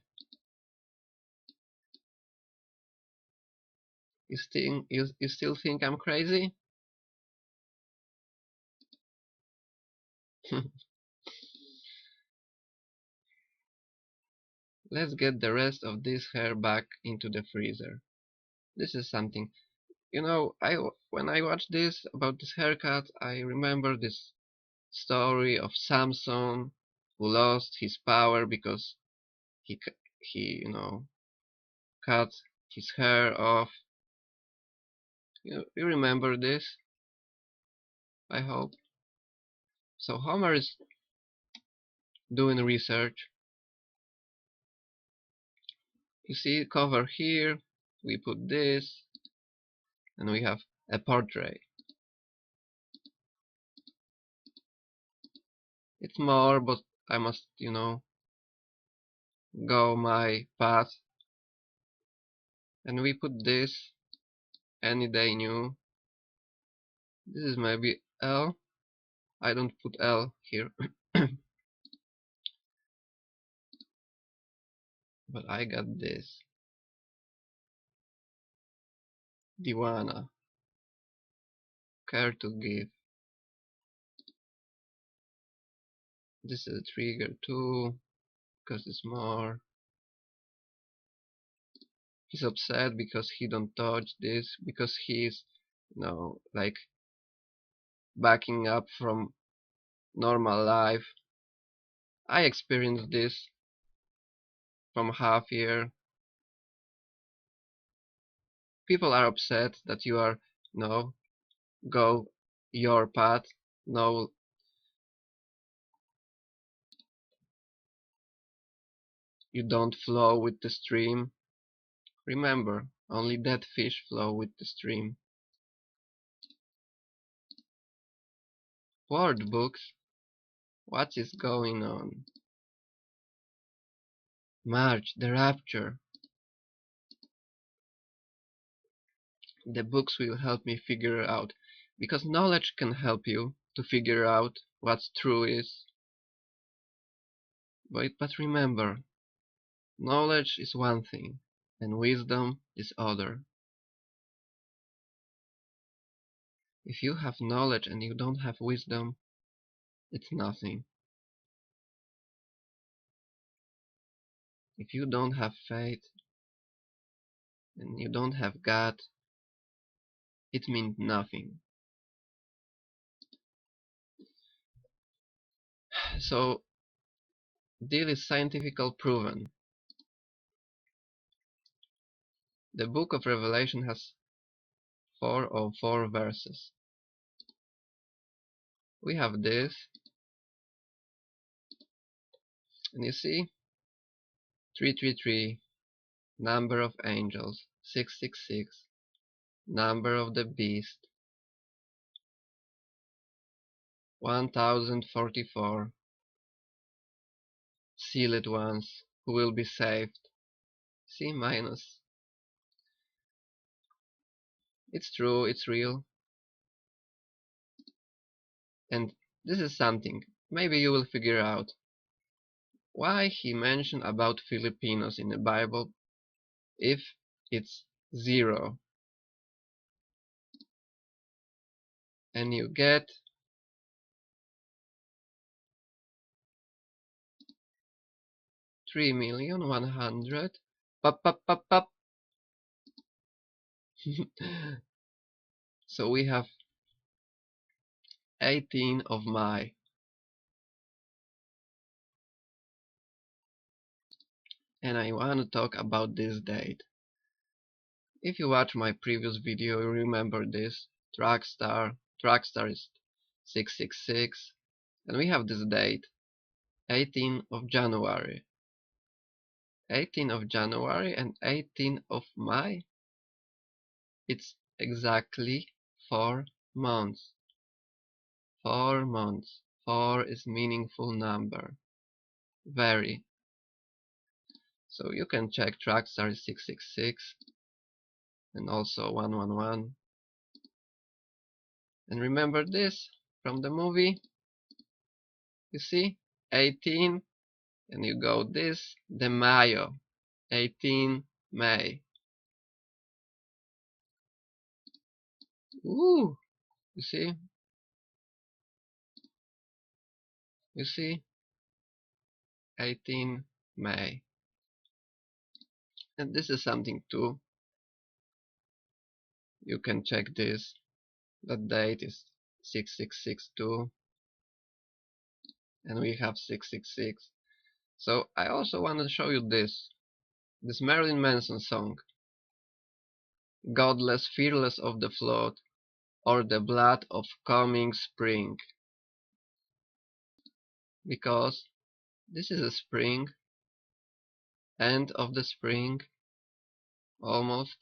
You still think I'm crazy? Let's get the rest of this hair back into the freezer. This is something. You know, when I watched this about this haircut, I remember this story of Samson who lost his power because he cut his hair off. You remember this? I hope. So Homer is doing research. You see cover here, we put this, and we have a portrait. It's more, but I must, go my path. And we put this, any day new. This is maybe L. I don't put L here. But I got this. Diwana. Care to give. This is a trigger too, because it's more. He's upset because he don't touch this, because he's, like backing up from normal life. I experienced this from half year. People are upset that you are, go your path. No, you don't flow with the stream. Remember, only dead fish flow with the stream. Word books? What is going on? March, the Rapture. The books will help me figure out, because knowledge can help you to figure out what true is. But remember, knowledge is one thing, and wisdom is other. If you have knowledge and you don't have wisdom, it's nothing. If you don't have faith and you don't have God, it means nothing. So, this is scientifically proven. The book of Revelation has 404 verses. We have this, and you see, 333, number of angels, 666, number of the beast, 1044, sealed ones who will be saved, C minus. It's true, it's real. And this is something, maybe you will figure out why he mentioned about Filipinos in the Bible if it's 0. And you get 3,100,000. Pop, pop, pop, pop. So we have 18 of May. And I want to talk about this date. If you watch my previous video, you remember this. Trackstar is 666, and we have this date, 18th of January. 18th of January and 18th of May. It's exactly 4 months. 4 months. 4 is meaningful number. Very. So you can check Trackstar is 666 and also 111. And remember this from the movie. You see? 18 and you go this, de Mayo. 18 May. Ooh! You see? You see? 18 May. And this is something too. You can check this. The date is 6662 and we have 666. So I also want to show you this Marilyn Manson song, Godless, fearless of the flood, or the blood of coming spring. Because this is a spring, end of the spring, almost.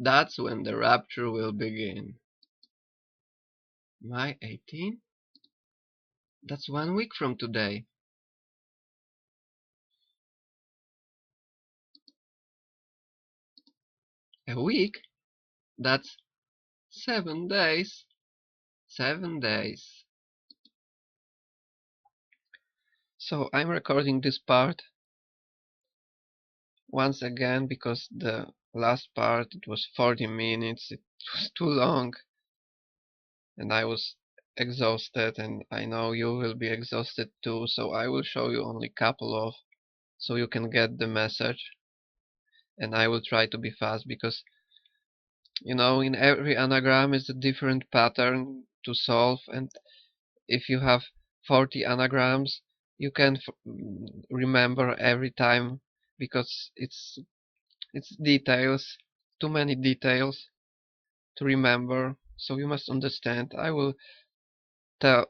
That's when the rapture will begin. May 18? That's 1 week from today. A week? That's 7 days. 7 days. So I'm recording this part once again because the last part, it was 40 minutes. It was too long and I was exhausted, and I know you will be exhausted too, so I will show you only couple of, so you can get the message. And I will try to be fast because, you know, in every anagram is a different pattern to solve, and if you have 40 anagrams you can remember every time, because it's details, too many details to remember, so you must understand. I will tell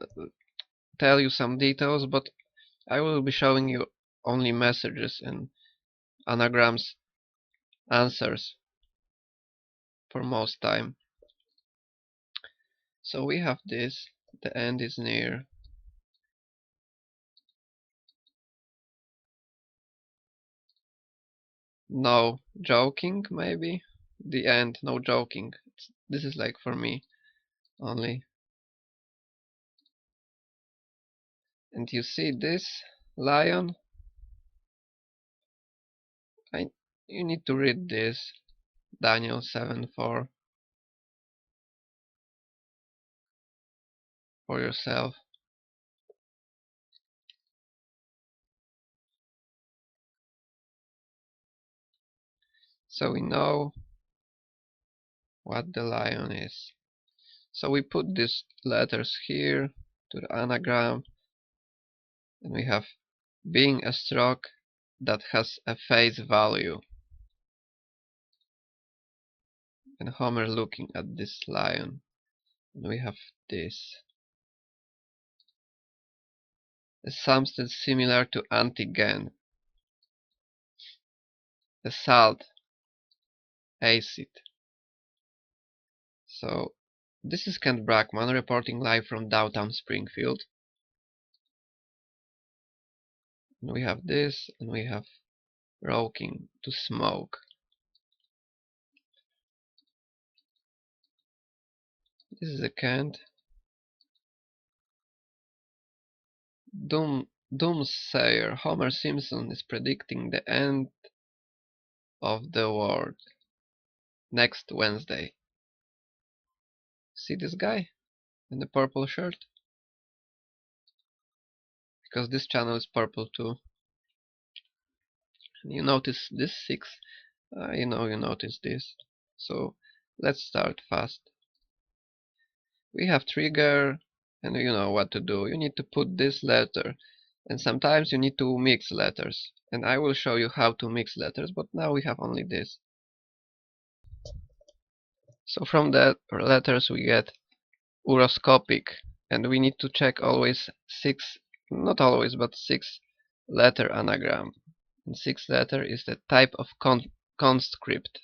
you some details, but I will be showing you only messages and anagrams answers for most time. So we have this, the end is near. No joking, maybe? The end, no joking. This is like for me only. And you see this lion? You need to read this, Daniel 7:4, for yourself. So we know what the lion is. So we put these letters here to the anagram, and we have being a stroke that has a face value. And Homer looking at this lion. And we have this. Something similar to antigen. A salt, acid. So this is Kent Brackman reporting live from downtown Springfield. And we have this, and we have roking, to smoke. This is a Kent. Doomsayer Homer Simpson is predicting the end of the world next Wednesday. See this guy in the purple shirt? Because this channel is purple too. And you notice this 6. You notice this. So let's start fast. We have trigger, and you know what to do. You need to put this letter And sometimes you need to mix letters, and I will show you how to mix letters, but now we have only this. So from that letters we get uroscopic, and we need to check always six, not always, but 6-letter anagram. And 6 letter is the type of conscript.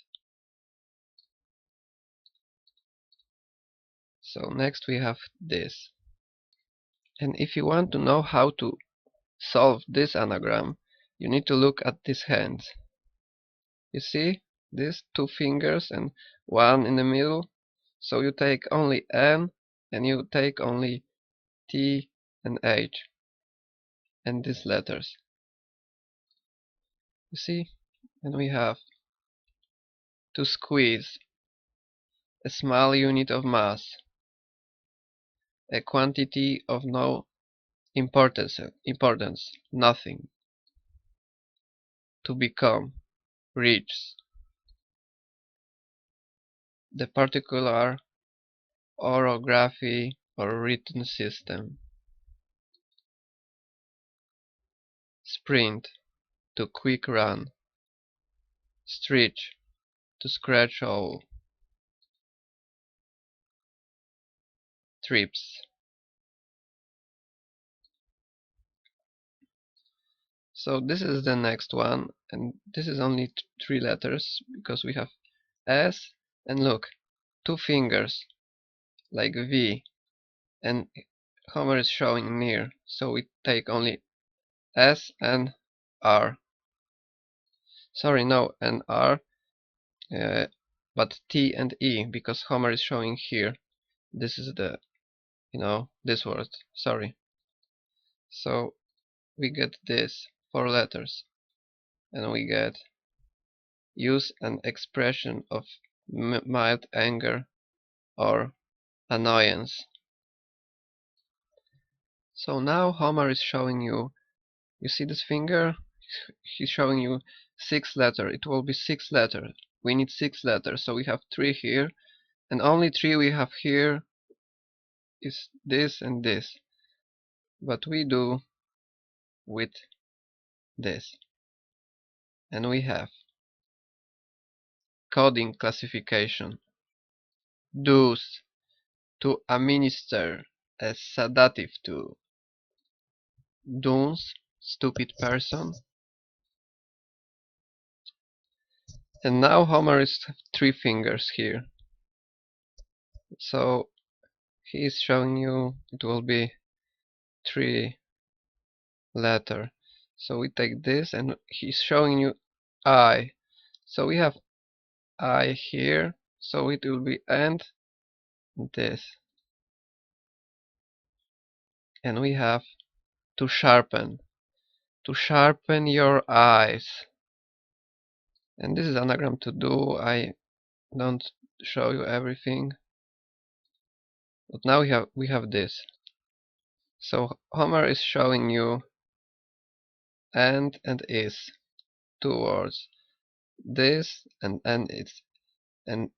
So next we have this. And if you want to know how to solve this anagram, you need to look at these hands. You see these 2 fingers and 1 in the middle? So you take only N and you take only T and H and these letters. You see? And we have to squeeze a small unit of mass, a quantity of no importance, nothing, to become, reach, the particular orography or written system, sprint, to quick run, stretch, to scratch all, trips. So this is the next one, and this is only 3 letters because we have S, and look, 2 fingers like V, and Homer is showing near, so we take only S and R. Sorry, no, and R, but T and E because Homer is showing here. This is the, this word. Sorry. So we get this 4 letters, and we get use an expression of mild anger or annoyance. So now Homer is showing you. You see this finger? He's showing you 6 letter. It will be 6 letter. We need 6 letters, so we have 3 here, and only 3 we have here is this and this. But we do with this, and we have coding classification. Dose, to administer, a sedative to. Duns, stupid person. And now Homer is 3 fingers here. So he is showing you it will be 3 letter. So we take this and he's showing you I. So we have I here. So it will be and this. And we have to sharpen. To sharpen your eyes. And this is anagram to do. I don't show you everything. But now we have this. So Homer is showing you and is, 2 words. This and it's, and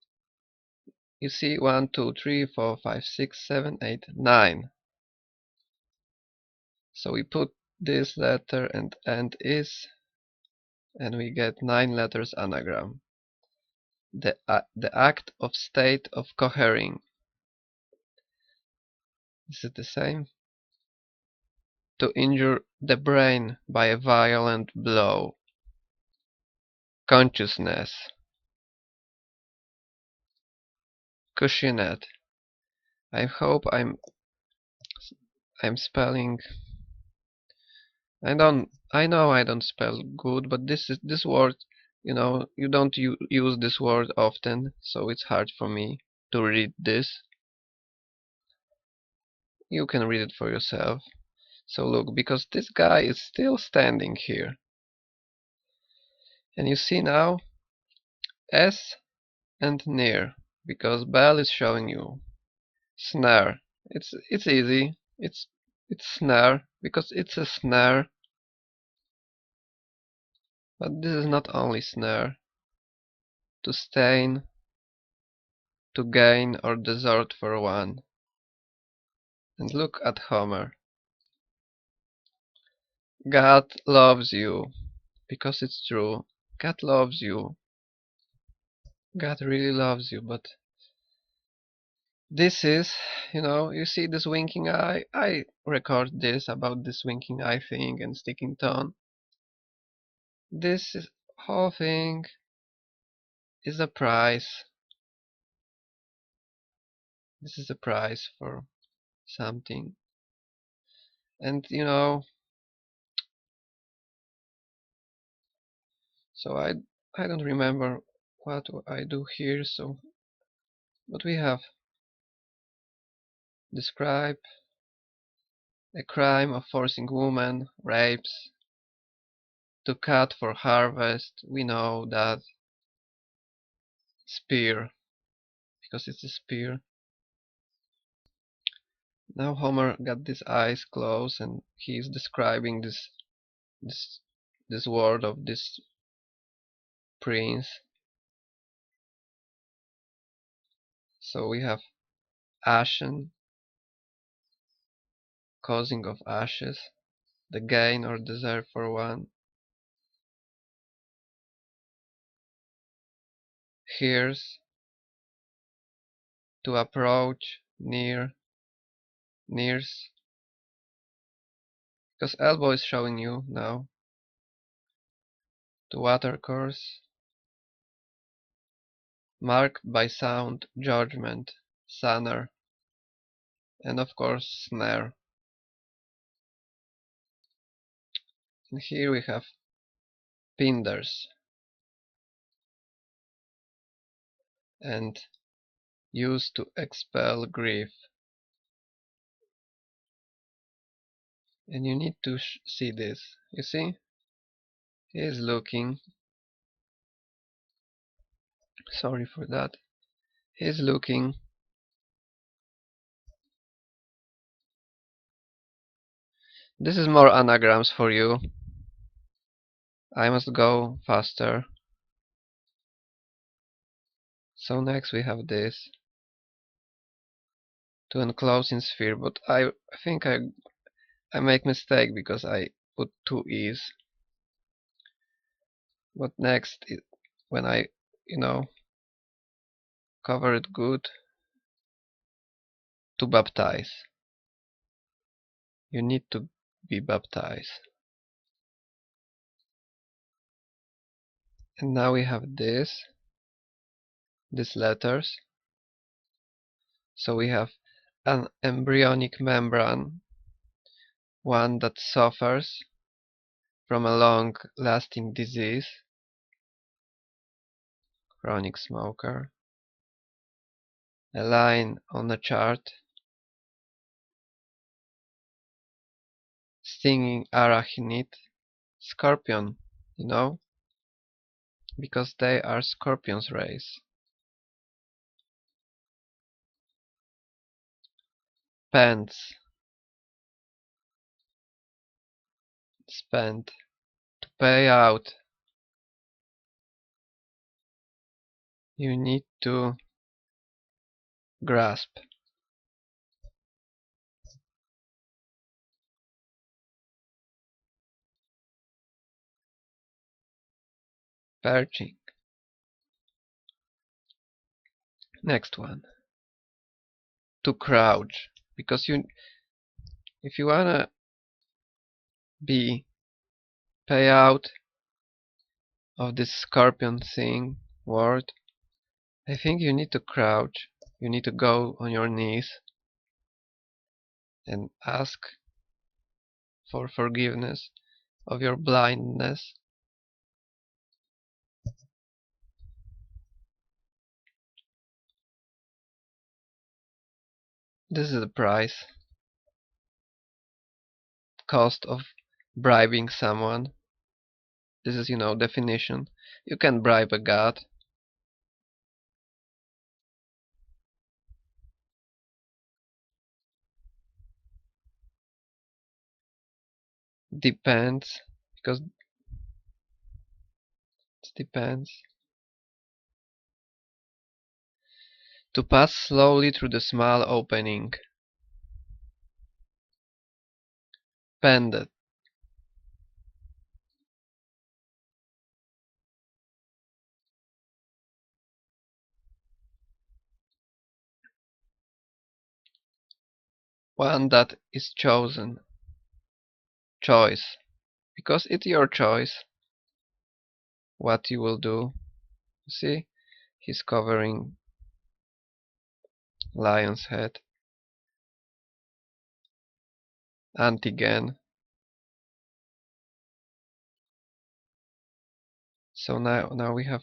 you see 1, 2, 3, 4, 5, 6, 7, 8, 9. So we put this letter and is, and we get 9 letters anagram. The act of state of cohering. Is it the same? To injure the brain by a violent blow. Consciousness. Cushinet. I hope I'm spelling. I know I don't spell good, but this word, you don't use this word often, so it's hard for me to read this. You can read it for yourself. So look, because this guy is still standing here. And you see now S and near, because Bell is showing you snare. It's easy. It's snare because it's a snare. But this is not only snare. To stain, to gain or desert for one. And look at Homer. God loves you, because it's true. God loves you. God really loves you, but this is, you see this winking eye? I record this about this winking eye thing and sticking tone. Whole thing is a price. This is a price for something. And so I don't remember what I do here, so but we have describe a crime of forcing women, rapes, to cut for harvest. We know that spear, because it's a spear. Now Homer got his eyes closed and he's describing this this word of this prince. So we have ashen, causing of ashes, the gain or desire for one. Here's, to approach, nears, because elbow is showing you now. To watercourse, marked by sound, judgment, sunner, and of course snare. And here we have pinders and used to expel grief. And you need to see this. You see? He is looking. Sorry for that. He is looking. This is more anagrams for you. I must go faster. So next we have this. To enclose in sphere, but I think I make mistake because I put two e's. But next, when I, cover it good, to baptize. You need to be baptized. And now we have these letters. So we have an embryonic membrane, one that suffers from a long-lasting disease, chronic smoker, a line on a chart, stinging arachnid, scorpion, because they are scorpion's race. Pence, spend, to pay out. You need to grasp. Perching. Next one. To crouch. Because if you wanna be pay out of this scorpion thing word, I think you need to crouch. You need to go on your knees and ask for forgiveness of your blindness. This is the price, cost of bribing someone. This is, definition. You can bribe a god. Depends, because it depends. To pass slowly through the small opening. Pendant. one that is chosen. Choice. Because it's your choice what you will do. See? He's covering lion's head. Antigen. So now we have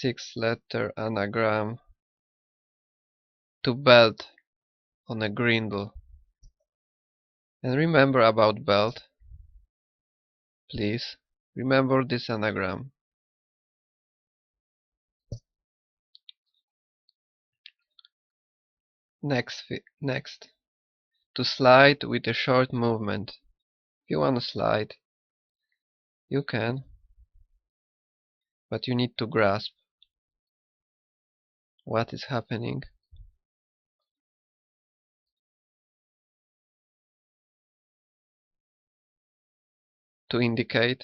6-letter anagram to belt on a grindle. And remember about belt. Please remember this anagram. Next. To slide with a short movement. If you want to slide, you can. But you need to grasp what is happening. To indicate.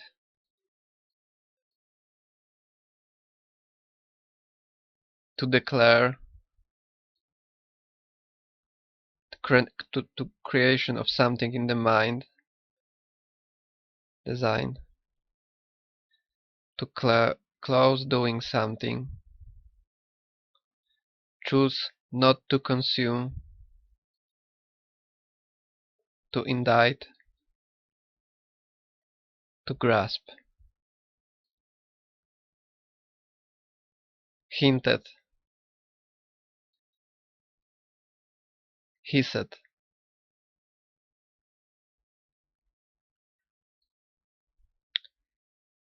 To declare. To creation of something in the mind. Design. To close doing something. Choose not to consume. To indict. To grasp. Hinted. Hissed.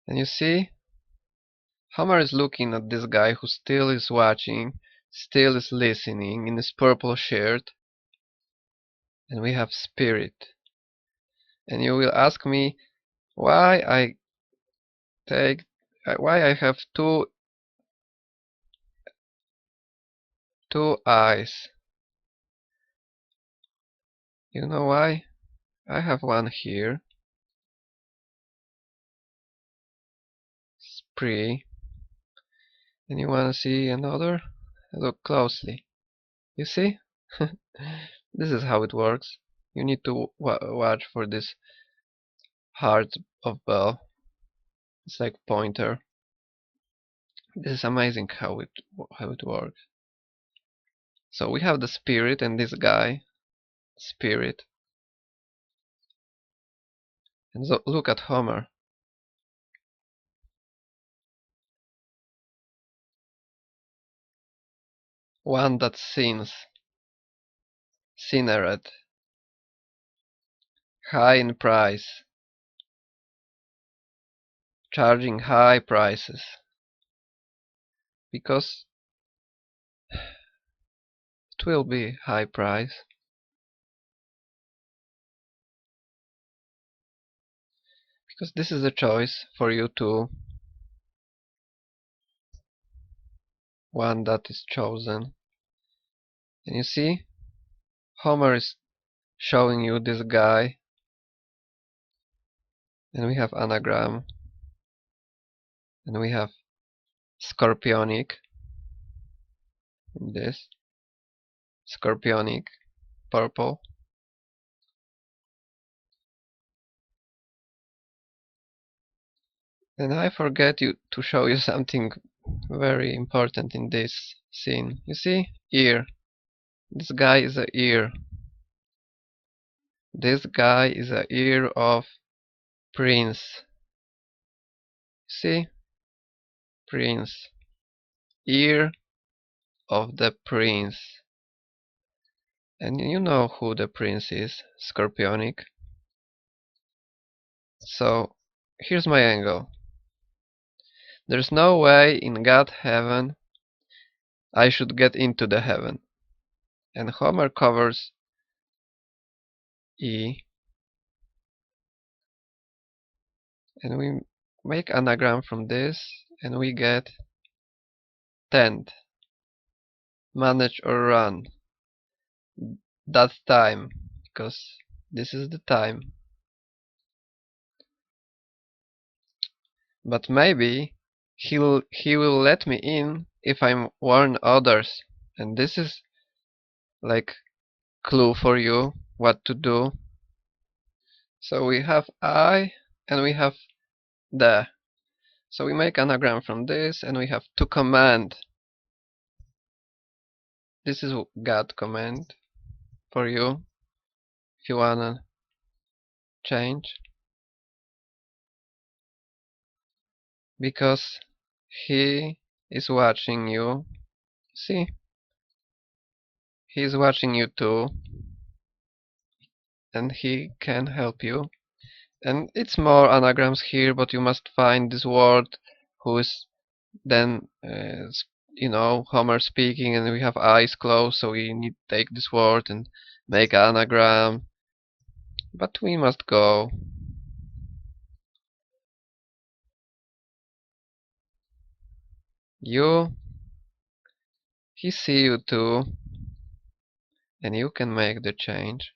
And you see, Homer is looking at this guy who still is watching, still is listening in his purple shirt. And we have spirit. And you will ask me why I have two eyes. You know why? I have one here. Spree. And you wanna see another? Look closely. You see? This is how it works. You need to watch for this heart of bell. It's like pointer. This is amazing how it works. So we have the spirit and this guy, spirit. And so look at Homer. One that sins, sinneret, high in price, charging high prices, because it will be high price. Because this is a choice for you to one that is chosen. And you see, Homer is showing you this guy, and we have anagram, and we have scorpionic, this scorpionic, purple. And I forget to show you something very important in this scene. You see, ear. This guy is a ear. This guy is a ear of Prince. See? Prince. Ear of the Prince. And you know who the Prince is, Scorpionic. So, here's my angle. There's no way in God heaven I should get into the heaven. And Homer covers E. And we make anagram from this, and we get tent. Manage or run. That's time, because this is the time. But maybe he will let me in if I warn others. And this is like clue for you. what to do. So we have I and we have the. So we make anagram from this and we have to command. This is God command for you if you wanna change, because he is watching you. See, he is watching you too, and he can help you. And it's more anagrams here, but you must find this word who is then Homer speaking, and we have eyes closed, so we need to take this word and make anagram. But we must go. You, he see you too, and you can make the change,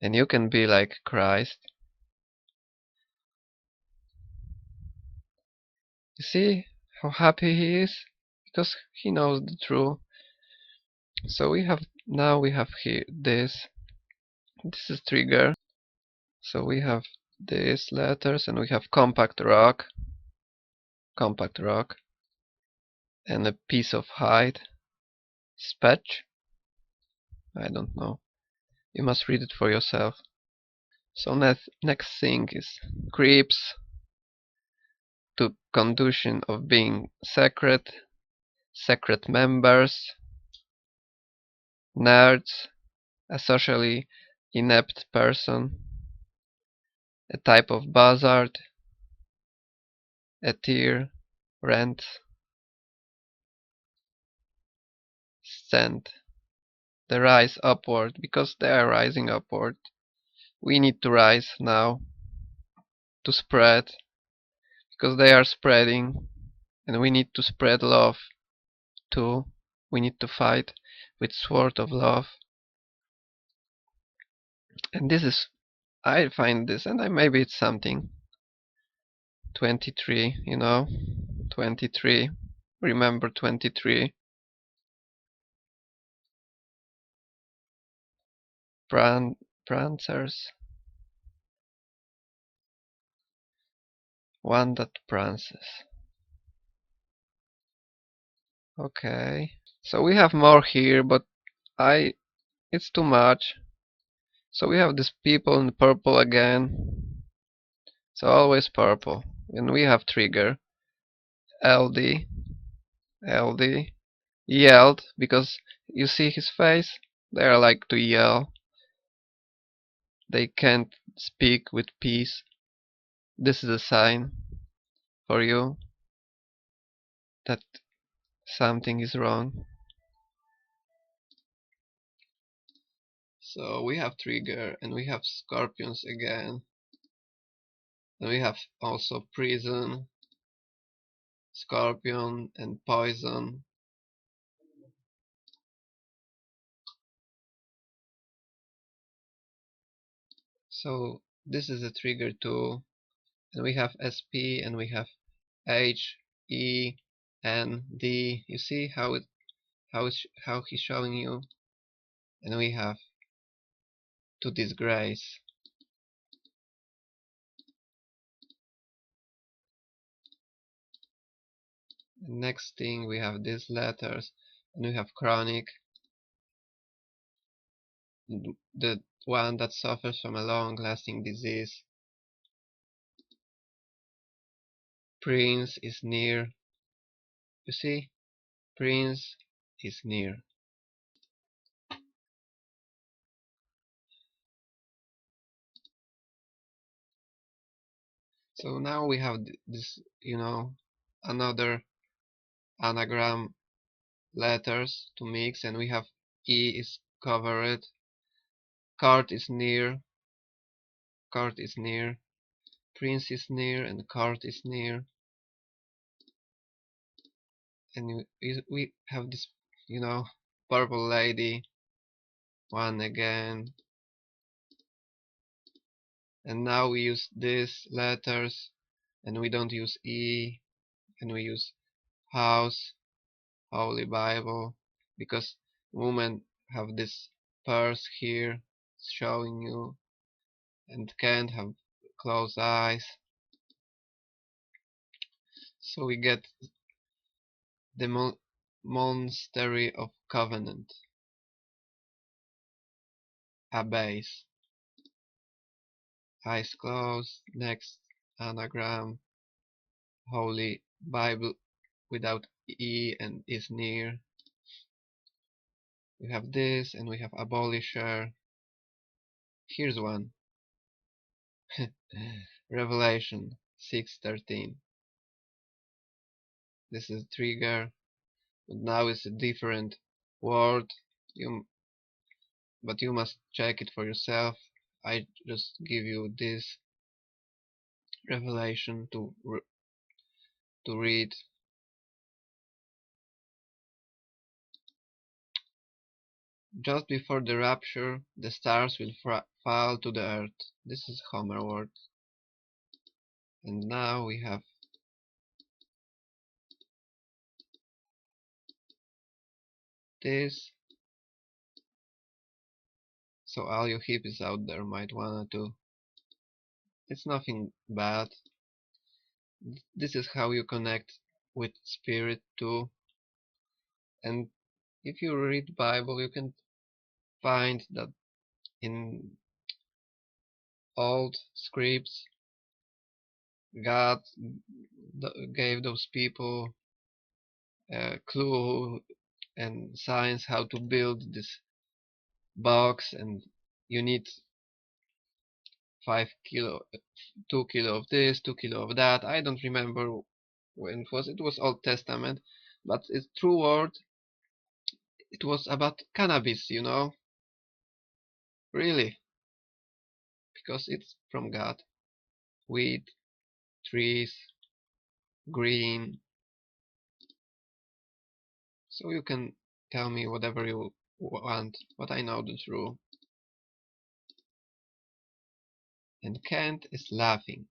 and you can be like Christ. You see how happy he is because he knows the truth. So we have here this. This is trigger. So we have these letters, and we have compact rock, and a piece of hide. Spetch. I don't know. You must read it for yourself. So next thing is creeps, to condition of being secret members, nerds, a socially inept person, a type of buzzard, a tear, rent, send. The rise upward, because they are rising upward. We need to rise now to spread, because they are spreading, and we need to spread love too. We need to fight with sword of love. And this is, I find this, and maybe it's something. 23, 23. Remember 23. Prancers. One that prances. Okay. So we have more here, but it's too much. So we have these people in purple again. So always purple. And we have trigger. LD. LD. Yelled, because you see his face? They are like to yell. They can't speak with peace. This is a sign for you that something is wrong. So we have trigger, and we have scorpions again. And we have also prison, scorpion, and poison. So this is a trigger too. And we have SP, and we have H, E, N, D. You see how he's showing you? And we have to disgrace. And next thing we have these letters, and we have chronic, the one that suffers from a long-lasting disease. Prince is near. You see? Prince is near. So now we have this, another anagram letters to mix, and we have E is covered, card is near, prince is near, and card is near. And we have this, purple lady, one again. And now we use these letters, and we don't use E, and we use house, Holy Bible, because women have this purse here, showing you, and can't have closed eyes. So we get the Monastery of Covenant, a base. Eyes closed. Next anagram, Holy Bible without E and is near. We have this, and we have abolisher. Here's one. Revelation 6:13. This is trigger, but now it's a different word. But you must check it for yourself. I just give you this revelation to read. Just before the rapture, the stars will fall to the earth. This is Homer word. And now we have this. So all you hippies out there might wanna to. It's nothing bad. This is how you connect with spirit too. And if you read Bible, you can find that in old scripts, God gave those people a clue and signs how to build this box, and you need 5 kilo, 2 kilo of this, 2 kilo of that. I don't remember when it was. It was Old Testament, but it's true word. It was about cannabis, you know, really, because it's from God. Weed, trees, green. So you can tell me whatever you want, but I know the truth. And Kent is laughing.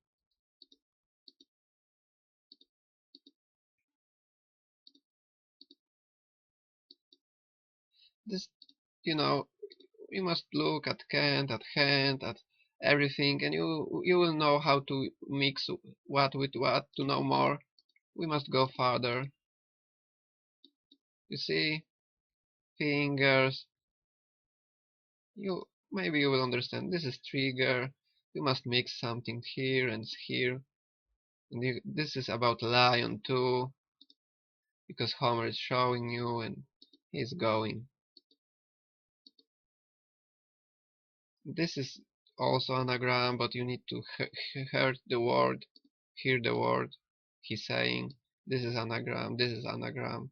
This, you know, you must look at Kent, at hand, at everything, and you will know how to mix what with what to know more. We must go further. You see, fingers. Maybe you will understand. This is trigger. You must mix something here and here. And this is about lion too, because Homer is showing you and he's going. This is also anagram, but you need to hear the word he's saying. This is anagram, this is anagram.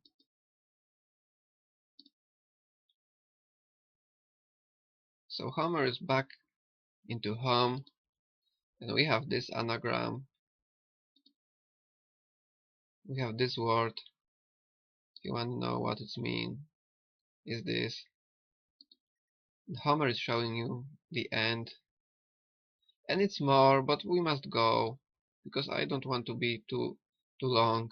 So Homer is back into home, and we have this anagram. We have this word. If you want to know what it means, is this. And Homer is showing you the end. And it's more, but we must go, because I don't want to be too long.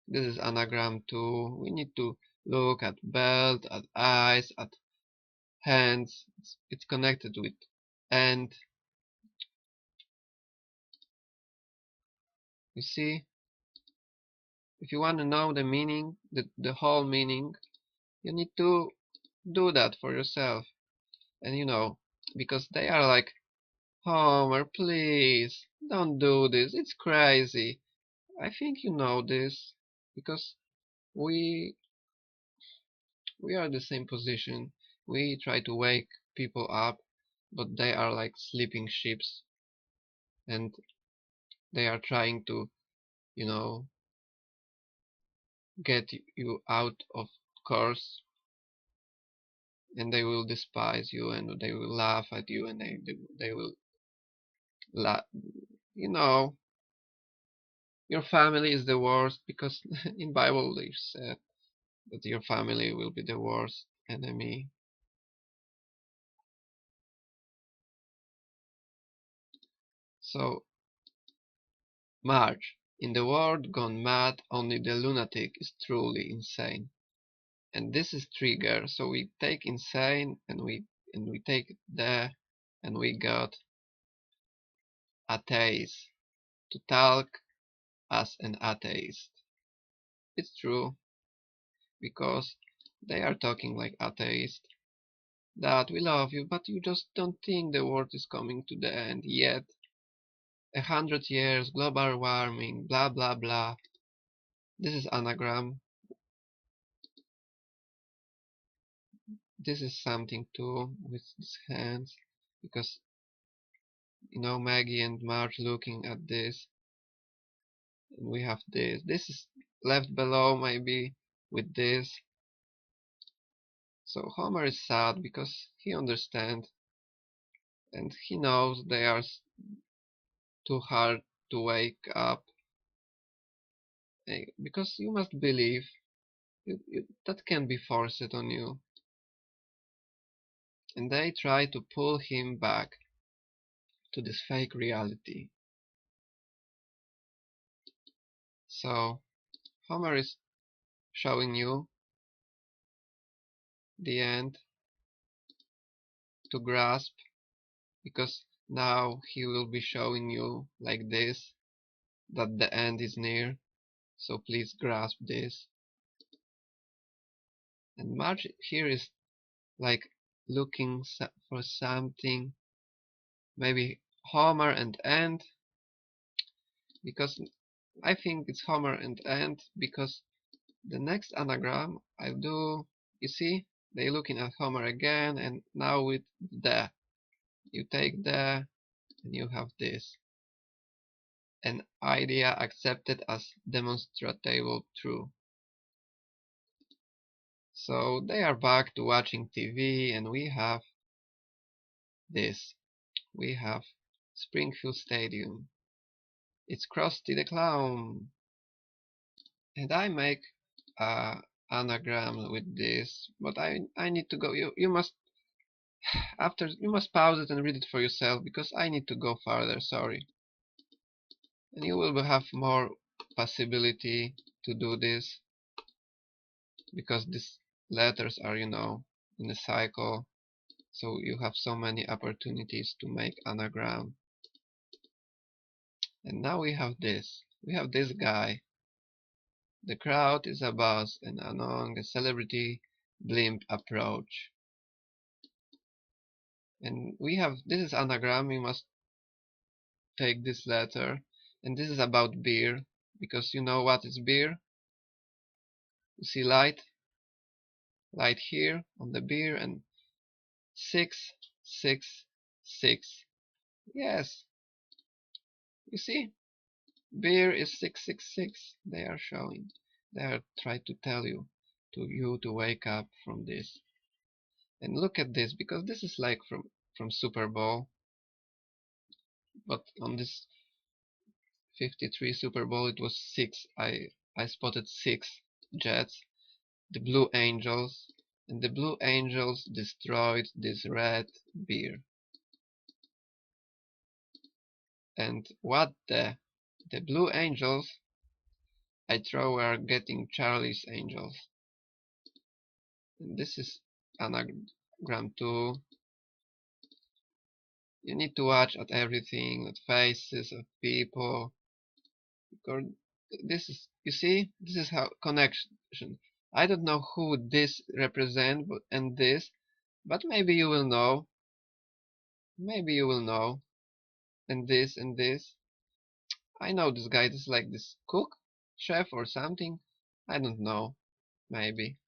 This is anagram too. We need to look at belt, at eyes, at hands. It's connected with end. You see, if you want to know the meaning, the whole meaning, you need to do that for yourself. And you know, because they are like, Homer, please don't do this, it's crazy. I think you know this, because we are the same position. We try to wake people up, but they are like sleeping ships, and they are trying to, you know, get you out of course, and they will despise you, and they will laugh at you, and they will laugh. You know, your family is the worst, because in Bible they said that your family will be the worst enemy. So Marge, in the world gone mad, only the lunatic is truly insane. And this is trigger, so we take insane and we and we take the, and we got atheist, to talk as an atheist. It's true, because they are talking like atheists. That we love you, but you just don't think the world is coming to the end yet. 100 years, global warming, blah blah blah. This is anagram. This is something too with these hands, because Maggie and Marge looking at this, and we have this. This is left below maybe with this. So Homer is sad because he understands, and he knows they are too hard to wake up. Because you must believe that can be forced on you. And they try to pull him back to this fake reality. So Homer is showing you the end to grasp, because now he will be showing you like this, that the end is near. So please grasp this. And Marge here is like looking for something, maybe Homer and end, because I think it's Homer and end, because the next anagram I do, you see, they looking at Homer again, and now with the, you take the, and you have this, an idea accepted as demonstrable true. So they are back to watching TV, and we have this. We have Springfield Stadium. It's Krusty the Clown. And I make anagram with this, but I need to go. You must, after, you must pause it and read it for yourself, because I need to go further, sorry. And you will have more possibility to do this, because these letters are, in a cycle, so you have so many opportunities to make anagram. And now we have this. We have this guy. The crowd is abuzz, and anon a celebrity blimp approach. And we have, this is anagram, we must take this letter, and this is about beer, because you know what is beer? You see light here on the beer, and 666. Yes, you see, beer is 666. They are showing, they are trying to tell you to wake up from this. And look at this, because this is like from Super Bowl, but on this 53 Super Bowl it was 6. I spotted 6 jets, the Blue Angels, and the Blue Angels destroyed this red beer. And what the Blue Angels, I thought were getting Charlie's Angels. And this is anagram 2. You need to watch at everything, at faces of people, because this is, you see, this is how connection. I don't know who this represent, and this, but maybe you will know. Maybe you will know. And this and this. I know this guy. This is like this cook, chef or something. I don't know. Maybe.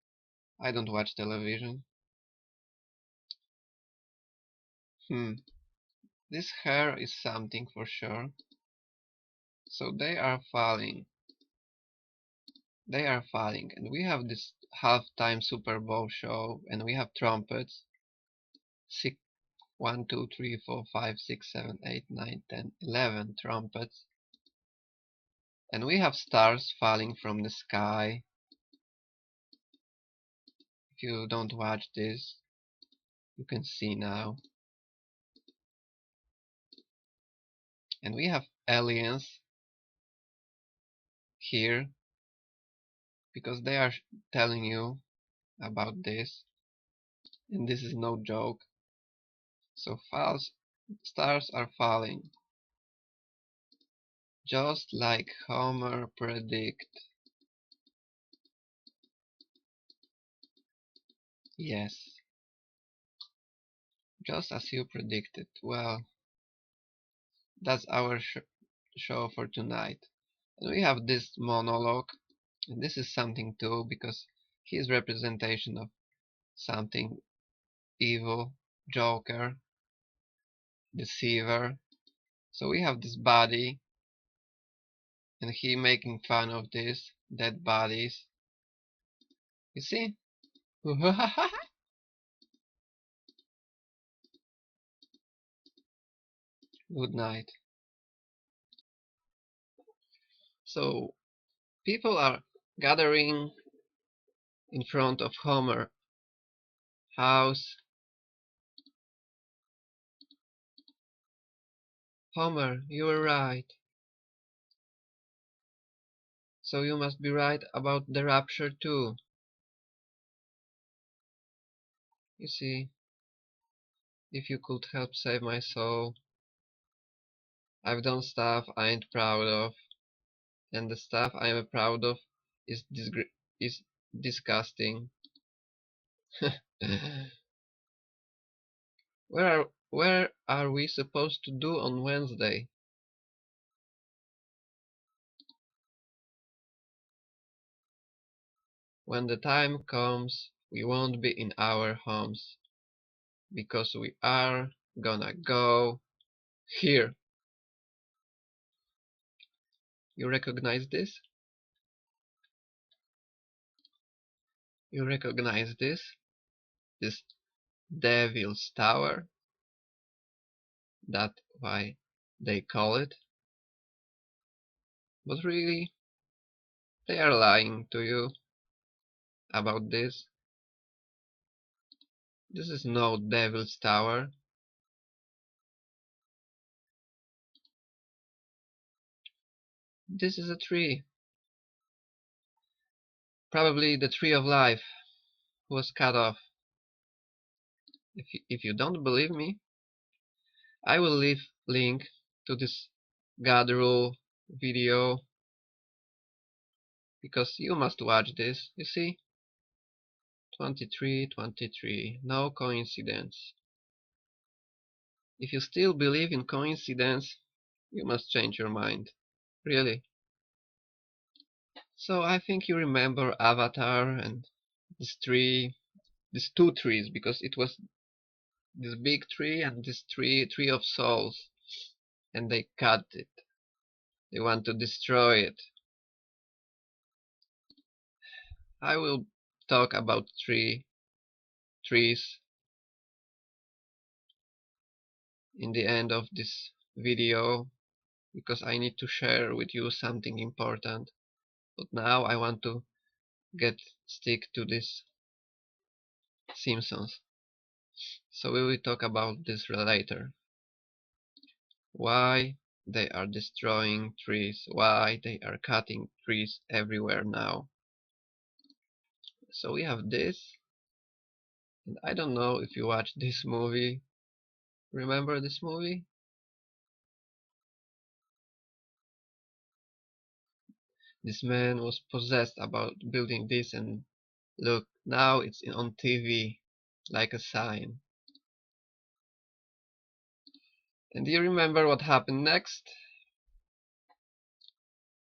I don't watch television. This hair is something for sure. So they are falling. They are falling, and we have this halftime Super Bowl show, and we have trumpets. 1, 2, 3, 4, 5, 6, 7, 8, 9, 10, 11 trumpets. And we have stars falling from the sky. If you don't watch this, you can see now. And we have aliens here, because they are telling you about this. And this is no joke. So false stars are falling, just like Homer predict. Yes, just as you predicted. Well, that's our show for tonight. And we have this monologue, and this is something too, because he is representation of something evil, Joker, deceiver. So we have this body, and he making fun of this dead bodies. You see? Good night. So people are gathering in front of Homer house. Homer, you were right. So you must be right about the rapture too. You see, if you could help save my soul. I've done stuff I ain't proud of, and the stuff I'm proud of is is disgusting. Where are we supposed to do on Wednesday? When the time comes, we won't be in our homes, because we are gonna go here. You recognize this? You recognize this? This Devil's Tower? That's why they call it. But really, they are lying to you about this. This is no Devil's Tower. This is a tree. Probably the tree of life was cut off. If you don't believe me, I will leave link to this GADRULE video, because you must watch this. You see? 23, no coincidence. If you still believe in coincidence, you must change your mind. Really. So I think you remember Avatar and this tree, these two trees, because it was this big tree and this tree of souls, and they cut it. They want to destroy it. I will talk about trees in the end of this video, because I need to share with you something important. But now I want to stick to this Simpsons. So we will talk about this later. Why they are destroying trees, why they are cutting trees everywhere now. So we have this, and I don't know if you watched this movie. Remember this movie? This man was possessed about building this, and look, now it's on TV, like a sign. And do you remember what happened next?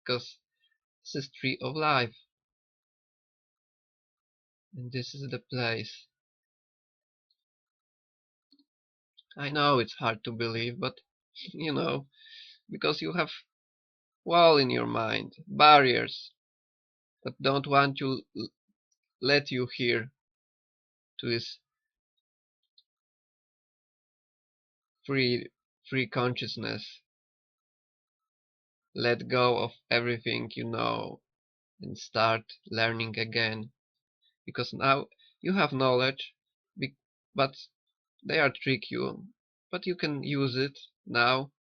Because this is Tree of Life, and this is the place. I know it's hard to believe, but you know, because you have wall in your mind, barriers that don't want to let you here to this free free consciousness. Let go of everything you know and start learning again, because now you have knowledge, but they are trick you, but you can use it now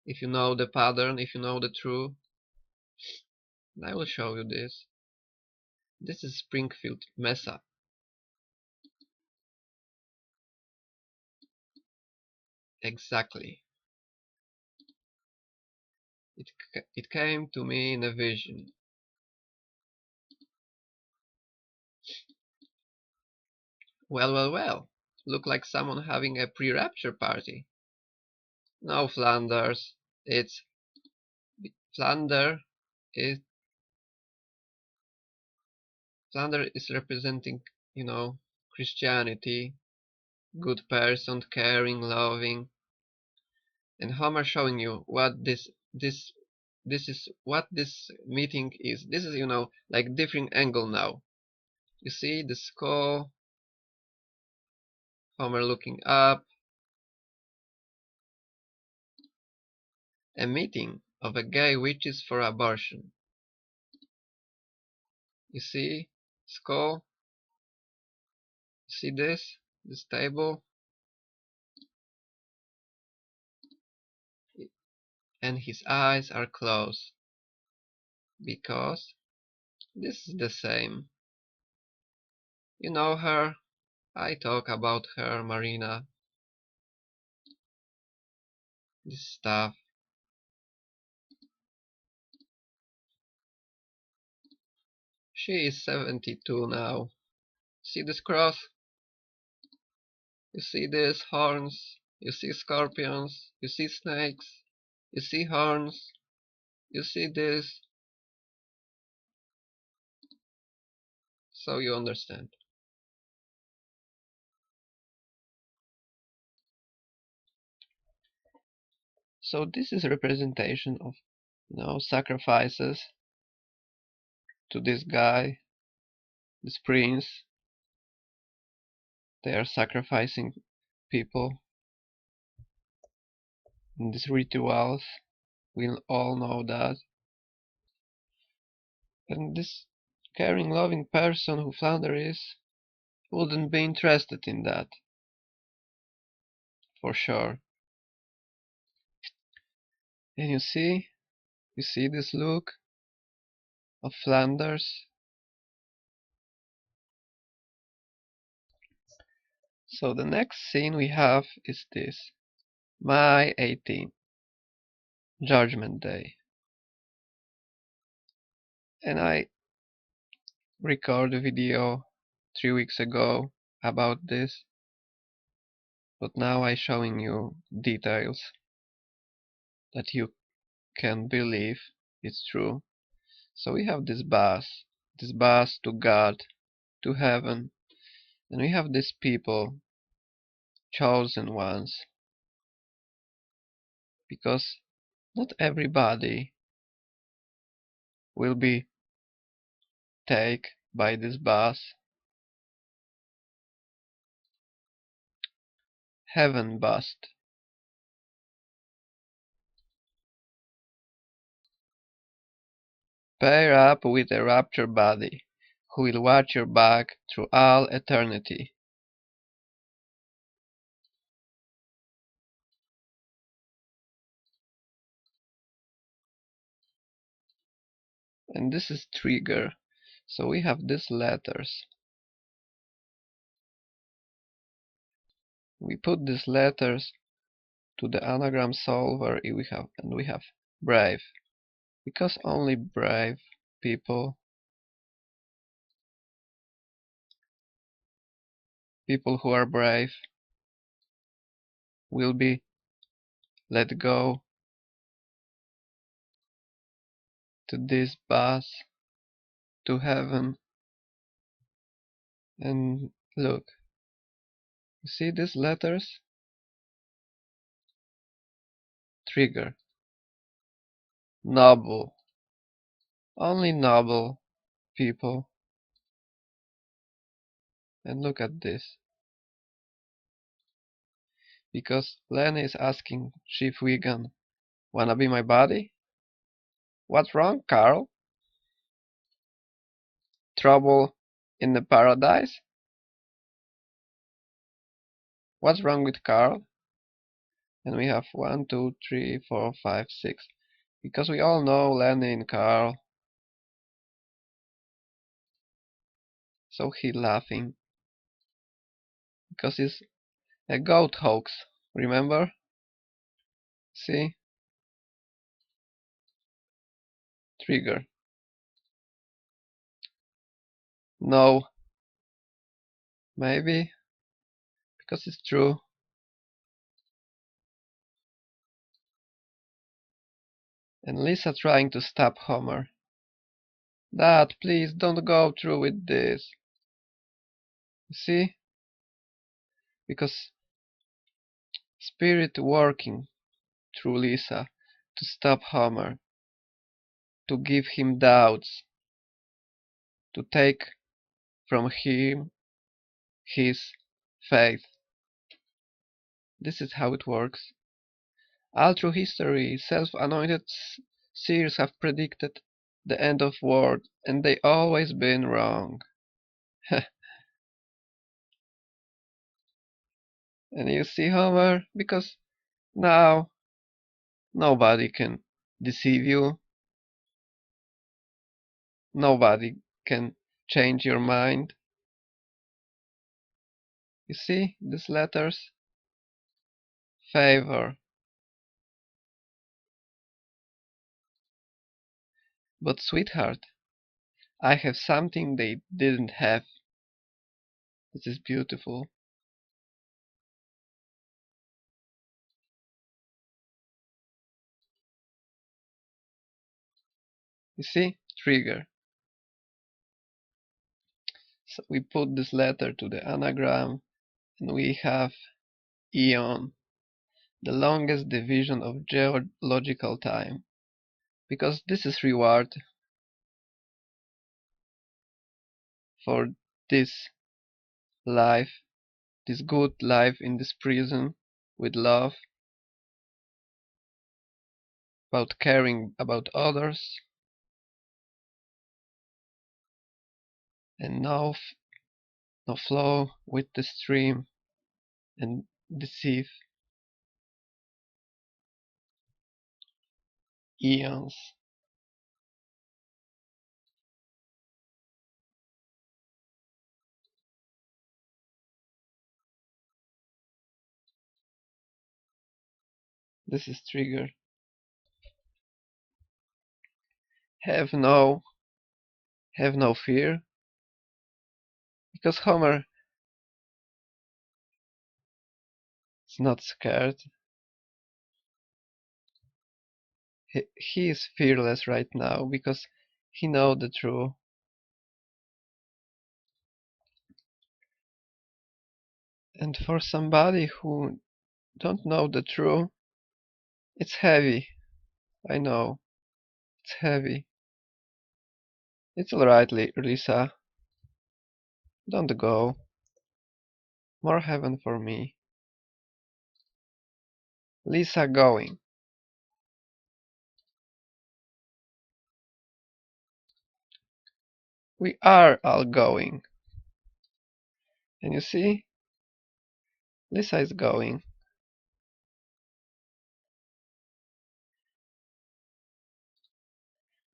if you know the pattern, if you know the truth. And I will show you this. This is Springfield Mesa. Exactly. It came to me in a vision. Well, well, well. Look like someone having a pre-rapture party. No, Flanders. It's Flander is Flander is representing, Christianity, good person, caring, loving, and Homer showing you what this is what this meeting is. This is like different angle now. You see the skull, Homer looking up, a meeting of a gay witches for abortion. You see skull, you see this table, and his eyes are closed because this is the same. You know her, I talk about her, Marina, this stuff. She is 72 now. See this cross? You see these horns? You see scorpions? You see snakes? You see horns? You see this? So you understand. So this is a representation of sacrifices to this guy, this prince. They are sacrificing people in these rituals. We all know that. And this caring, loving person who Flounder is wouldn't be interested in that, for sure. And you see this look of Flanders. So the next scene we have is this. May 18th, Judgment Day. And I recorded a video 3 weeks ago about this, but now I'm showing you details that you can believe it's true. So we have this bus to God, to heaven, and we have these people, chosen ones, because not everybody will be taken by this bus, heaven bus. Pair up with a rapture body, who will watch your back through all eternity. And this is trigger. So we have these letters. We put these letters to the anagram solver and we have brave. Because only brave people who are brave will be let go to this bus to heaven. And look, you see these letters? Trigger. Noble. Only noble people. And look at this. Because Lenny is asking Chief Wiggum, wanna be my buddy? What's wrong, Carl? Trouble in the paradise? What's wrong with Carl? And we have 1, 2, 3, 4, 5, 6. Because we all know Lenny and Carl. So he laughing. Because it's a goat hoax, remember? See? Trigger. No. Maybe. Because it's true. And Lisa trying to stop Homer. Dad, please don't go through with this. You see? Because Spirit working through Lisa to stop Homer, to give him doubts, to take from him his faith. This is how it works. All through history, self-anointed seers have predicted the end of world, and they always been wrong. And you see, Homer, because now nobody can deceive you, nobody can change your mind. You see these letters? Favor. But sweetheart, I have something they didn't have. This is beautiful. You see? Trigger. So we put this letter to the anagram, and we have Eon, the longest division of geological time. Because this is reward for this life, this good life in this prison, with love, about caring about others, and no flow with the stream and deceive eons. This is trigger. Have no fear, because Homer is not scared. He is fearless right now because he knows the truth. And for somebody who don't know the truth, it's heavy. I know, it's heavy. It's alright, Lisa. Don't go. More heaven for me. Lisa going. We are all going. And you see, Lisa is going.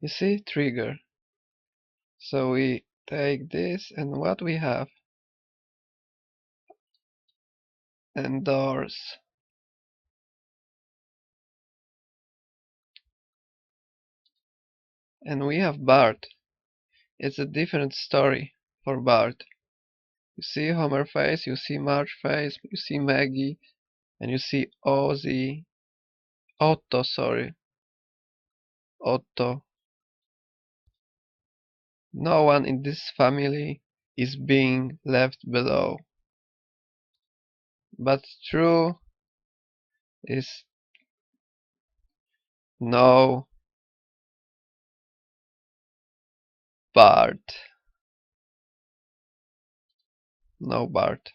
You see, trigger. So we take this, and what we have? Endorse. And we have Bart. It's a different story for Bart. You see Homer face, you see Marge face, you see Maggie, and you see Ozzy. Otto, sorry. Otto. No one in this family is being left below. But true is no Bart. No Bart.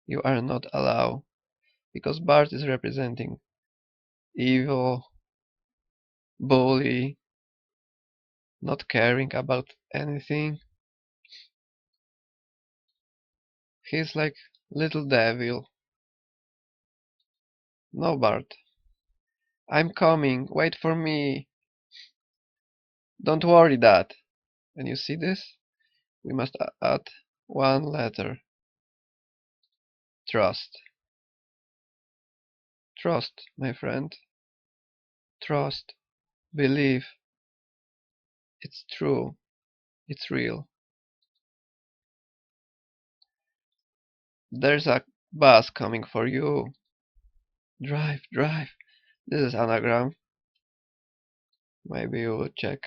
You are not allowed. Because Bart is representing evil, bully, not caring about anything. He's like little devil. No Bart. I'm coming, wait for me. Don't worry, Dad. And you see this? We must add one letter. Trust. Trust, my friend. Trust. Believe. It's true. It's real. There's a bus coming for you. Drive, drive. This is Anagram. Maybe you will check.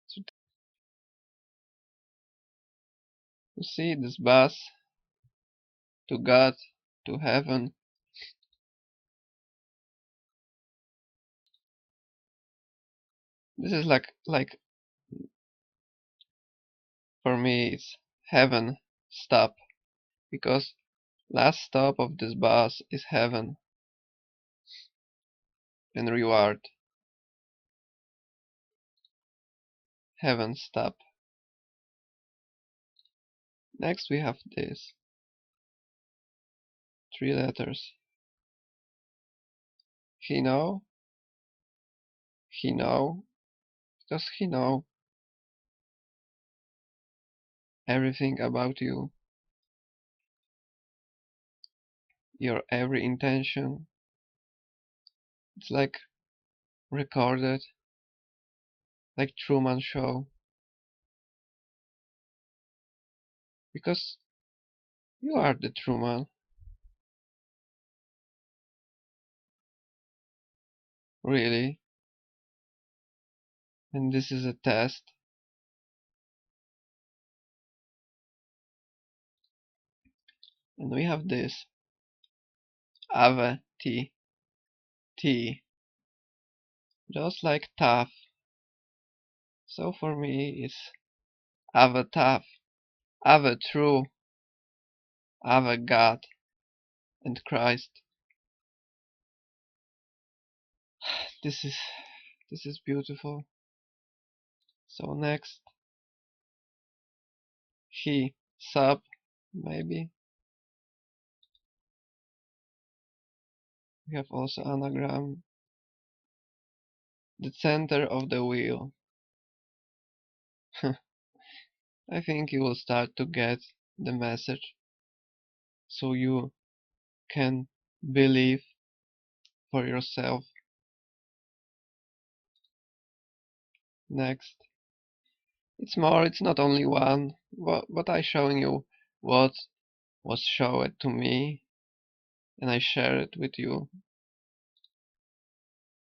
So you see this bus to God, to heaven. This is like for me it's heaven stop, because last stop of this bus is heaven and reward. Heaven stop. Next we have this. 3 letters. He know. He know. Does he know everything about you? Your every intention. It's like recorded, like Truman Show. Because you are the Truman. Really. And this is a test. And we have this. Ave T. T. Just like tough. So for me it's Ave tough. Ave true. Ave God and Christ. This is beautiful. So next, he sub maybe. We have also anagram. The center of the wheel. I think you will start to get the message, so you can believe for yourself. Next, it's more. It's not only one. But I showing you what was shown to me, and I share it with you.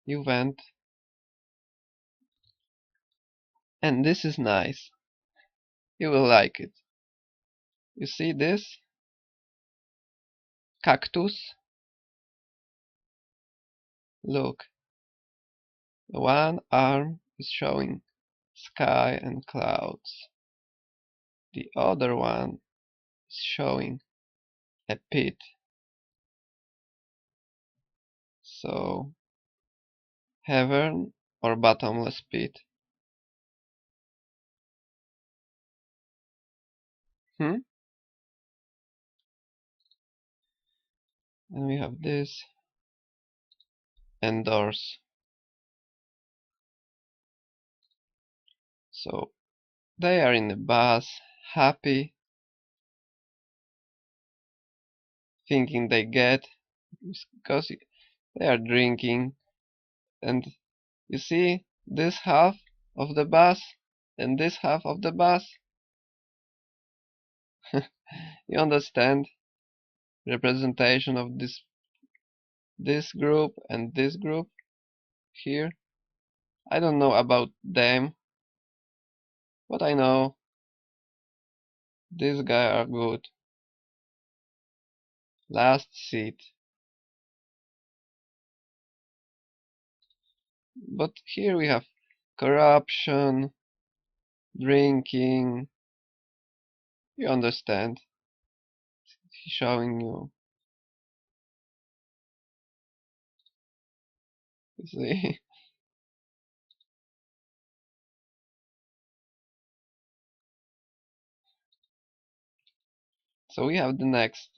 You went, and this is nice. You will like it. You see this cactus? Look, one arm is showing sky and clouds. The other one is showing a pit. So, heaven or bottomless pit? Hmm? And we have this. Endorse. So, they are in the bus, happy, thinking they get, because they are drinking. And you see this half of the bus and this half of the bus? You understand? Representation of this group and this group here. I don't know about them, but I know these guys are good. Last seat. But here we have corruption, drinking. You understand? He's showing you. You see? So we have the next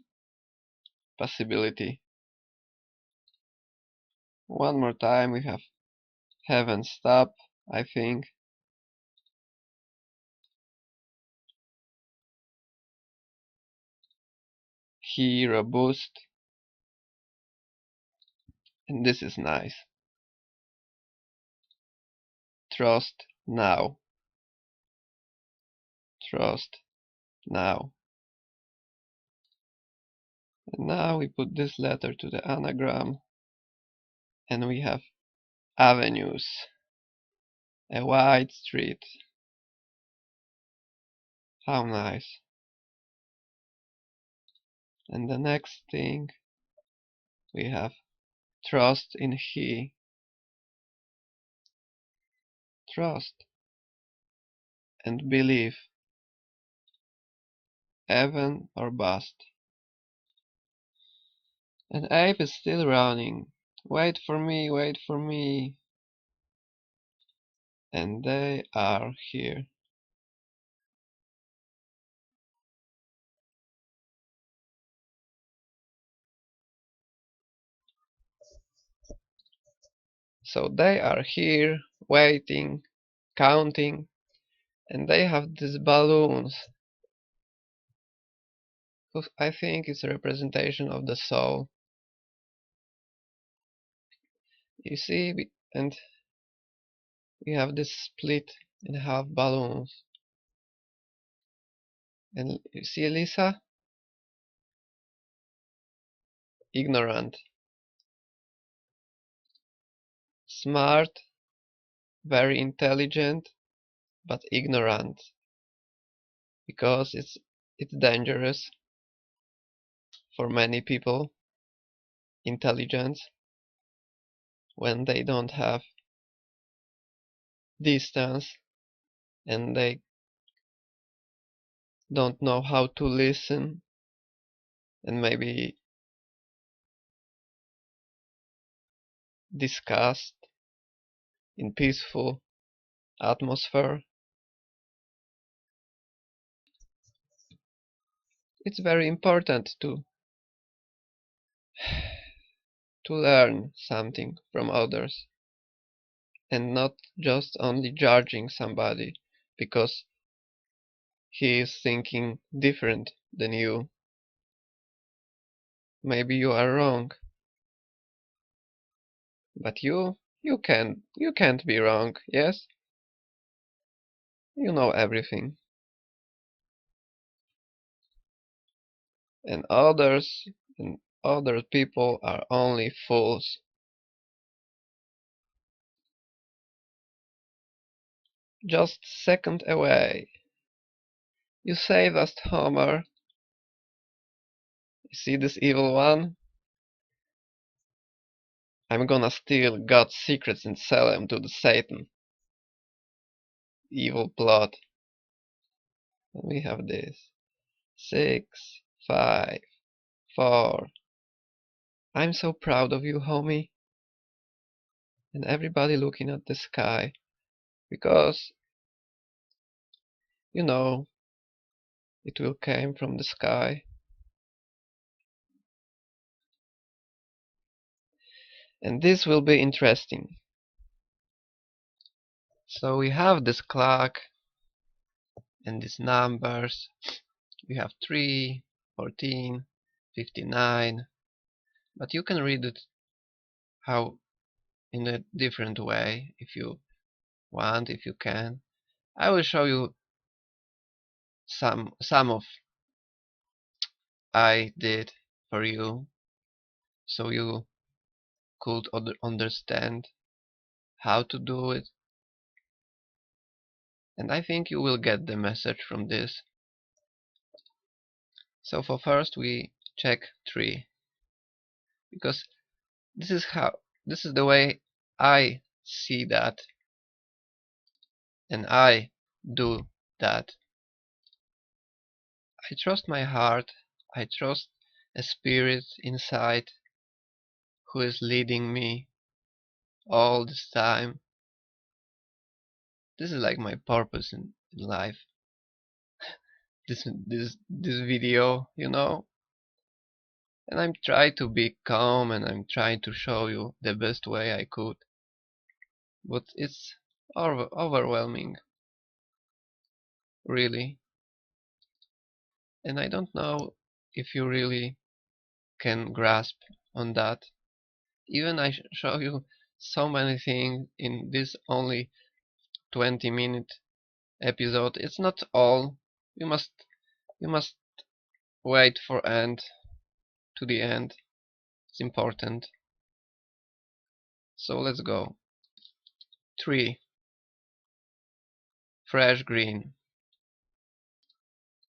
possibility. One more time we have heaven stop, I think. He robust. And this is nice. Trust now. Trust now. And now we put this letter to the anagram, and we have avenues, a wide street. How nice. And the next thing we have trust in he. Trust and believe, even or bust. And Ape is still running. Wait for me, wait for me. And they are here. So they are here, waiting, counting, and they have these balloons, who I think is a representation of the soul. You see, and we have this split in half balloons. And you see Lisa? Ignorant. Smart, very intelligent, but ignorant. Because it's dangerous for many people, intelligence, when they don't have distance and they don't know how to listen and maybe discuss in peaceful atmosphere. It's very important to learn something from others and not just only judging somebody because he is thinking different than you. Maybe you are wrong, but you can't be wrong, yes? You know everything. And other people are only fools. Just second away. You saved us, Homer. You see this evil one? I'm gonna steal God's secrets and sell them to the Satan. Evil plot. And we have this. 6, 5, 4. I'm so proud of you, homie. And everybody looking at the sky. Because, you know, it will came from the sky. And this will be interesting. So we have this clock and these numbers. We have 3, 14, 59. But you can read it how in a different way if you want, if you can. I will show you some of I did for you so you could understand how to do it, and I think you will get the message from this. So for first we check 3 because this is the way I see that and I do that. I trust my heart, I trust a spirit inside who is leading me all this time. This is like my purpose in life. This video, you know. And I'm trying to be calm and I'm trying to show you the best way I could. But it's overwhelming, really. And I don't know if you really can grasp on that. Even I show you so many things in this only 20-minute episode. It's not all. You must wait for end to the end. It's important. So let's go. 3. Fresh green.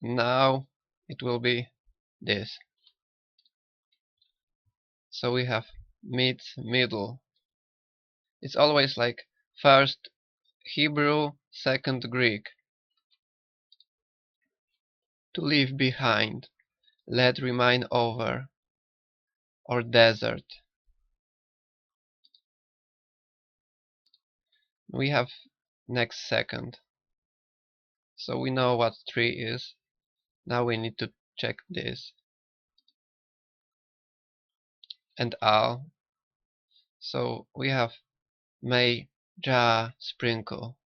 Now it will be this. So we have middle. It's always like first Hebrew, second Greek. To leave behind, let remain over, or desert. We have next second. So we know what 3 is. Now we need to check this. And al. So we have may, ja, sprinkle.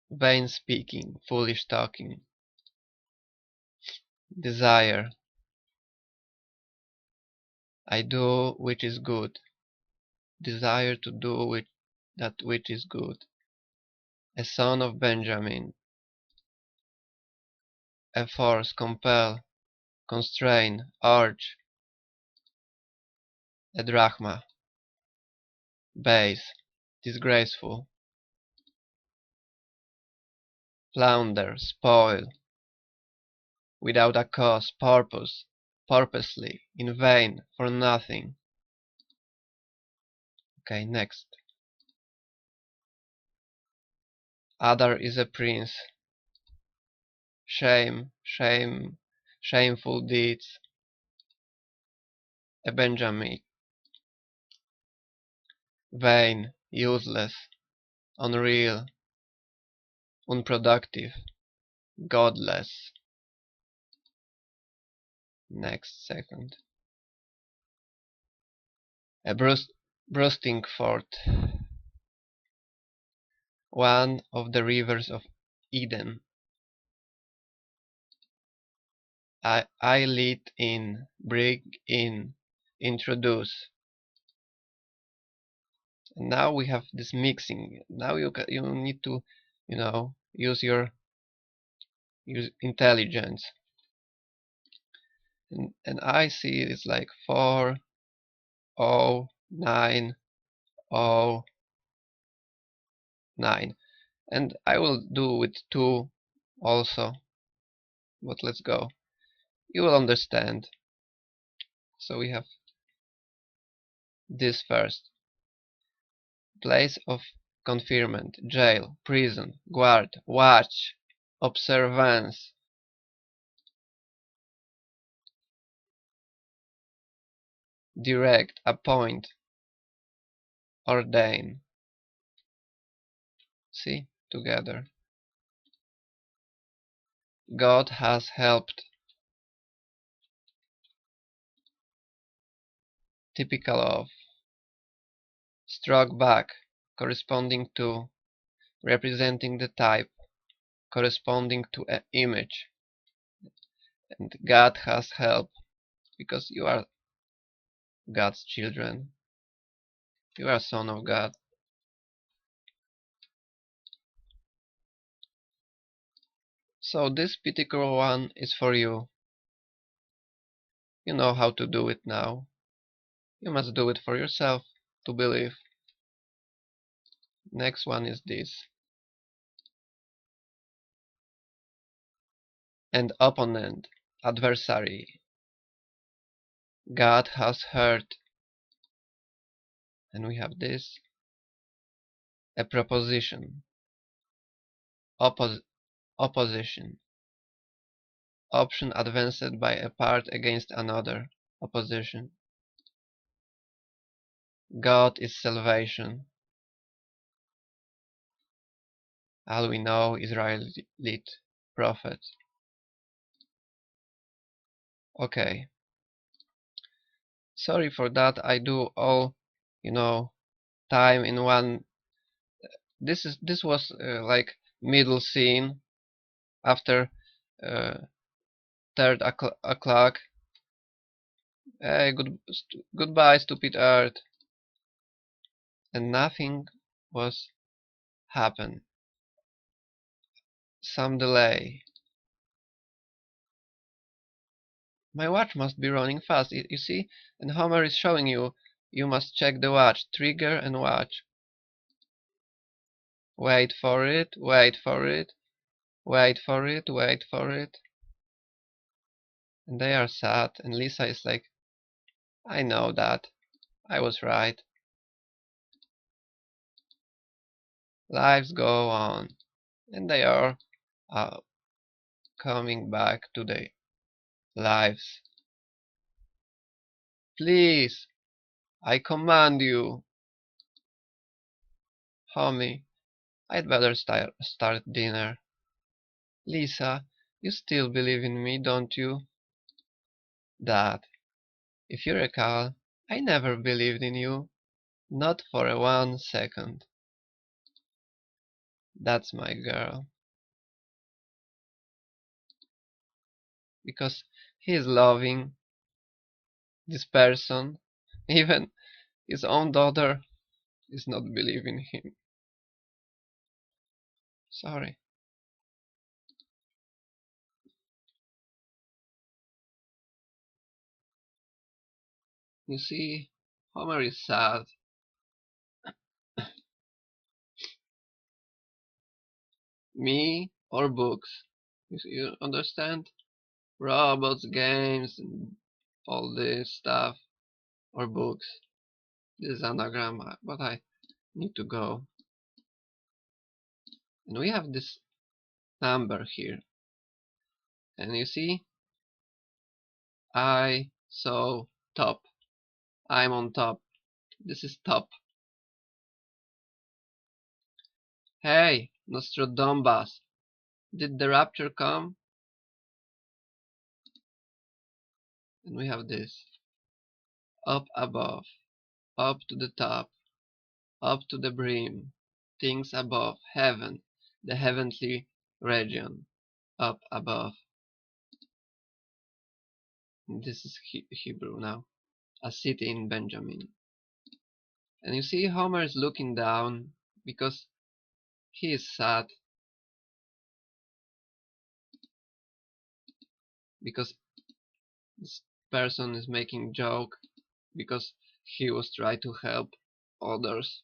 Vain speaking, foolish talking. Desire. I do which is good. Desire to do that which is good. A son of Benjamin. A force, compel, constrain, urge. A drachma. Base, disgraceful. Plunder, spoil. Without a cause, purpose, purposely, in vain, for nothing. Okay, next. Other is a prince. Shame, shameful deeds. A Benjamin. Vain, useless, unreal, unproductive, godless. Next second. A bursting forth. One of the rivers of Eden. I lead in, bring in, introduce. And now we have this mixing. Now you need to, use your intelligence. And I see it's like 4, 0, 9, 0, 9. And I will do with 2 also. But let's go. You will understand. So we have this first. Place of confinement, jail, prison, guard, watch, observance. Direct, appoint, ordain. See, together. God has helped. Typical of. Struck back, corresponding to, representing the type, corresponding to an image. And God has helped, because you are God's children. You are a son of God. So this particular one is for you. You know how to do it now. You must do it for yourself to believe. Next one is this. And opponent, adversary. God has heard. And we have this. A proposition. Opposition. Option advanced by a part against another. Opposition. God is salvation. All we know, Israelite prophet. Okay. Sorry for that. I do all, time in one. This was like middle scene after 3 o'clock. Hey, goodbye, stupid Earth. And nothing was happen. Some delay. My watch must be running fast, you see? And Homer is showing you. You must check the watch. Trigger and watch. Wait for it, wait for it, wait for it, wait for it. And they are sad, and Lisa is like, I know that. I was right. Lives go on. And they are uh, coming back to their lives. Please, I command you. Homie, I'd better start dinner. Lisa, you still believe in me, don't you? Dad, if you recall, I never believed in you. Not for 1 second. That's my girl. Because he's loving this person. Even his own daughter is not believing him. Sorry. You see, Homer is sad. Me or books. You understand? Robots, games, and all this stuff. Or books. This is anagram, but I need to go. And we have this number here. And you see, I saw top. I'm on top. This is top. Hey, Nostradamus, did the rapture come? And we have this. Up above, up to the top, up to the brim, things above, heaven, the heavenly region, up above. And this is Hebrew now. A city in Benjamin. And you see Homer is looking down because he is sad. Because this person is making joke. Because he was trying to help others.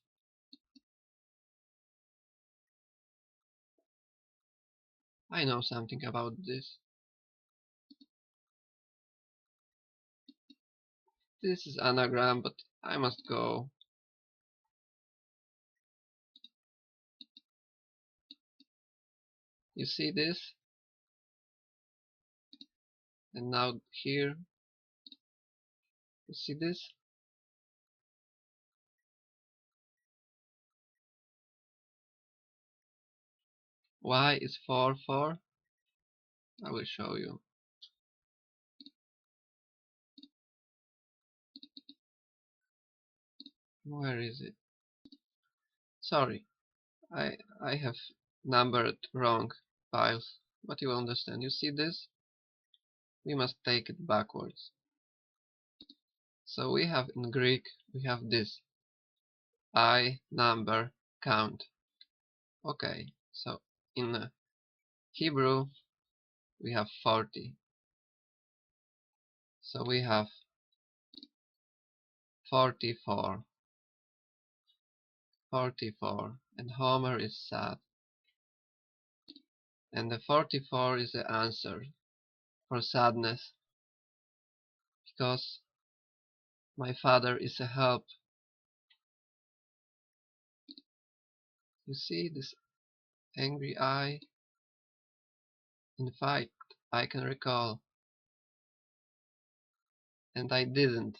I know something about this. This is anagram, but I must go. You see this? And now here, you see this? Y is 4, 4. I will show you. Where is it? Sorry, I have numbered wrong files, but you will understand. You see this? We must take it backwards. So we have in Greek, we have this. I, number, count. Okay, so in Hebrew, we have 40. So we have 44. 44. And Homer is sad. And the 44 is the answer for sadness. Because my father is a help. You see this angry eye? In fact, I can recall. And I didn't.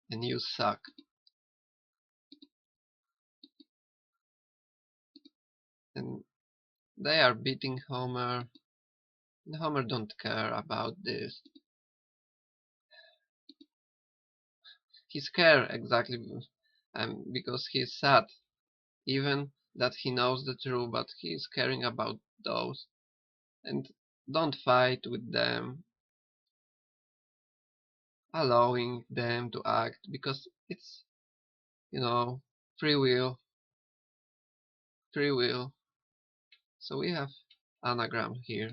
And you suck. And they are beating Homer. And Homer don't care about this. He's scared exactly because he's sad. Even that he knows the truth, but he's caring about those. And don't fight with them. allowing them to act, because it's, you know, free will, free will. So we have anagram here: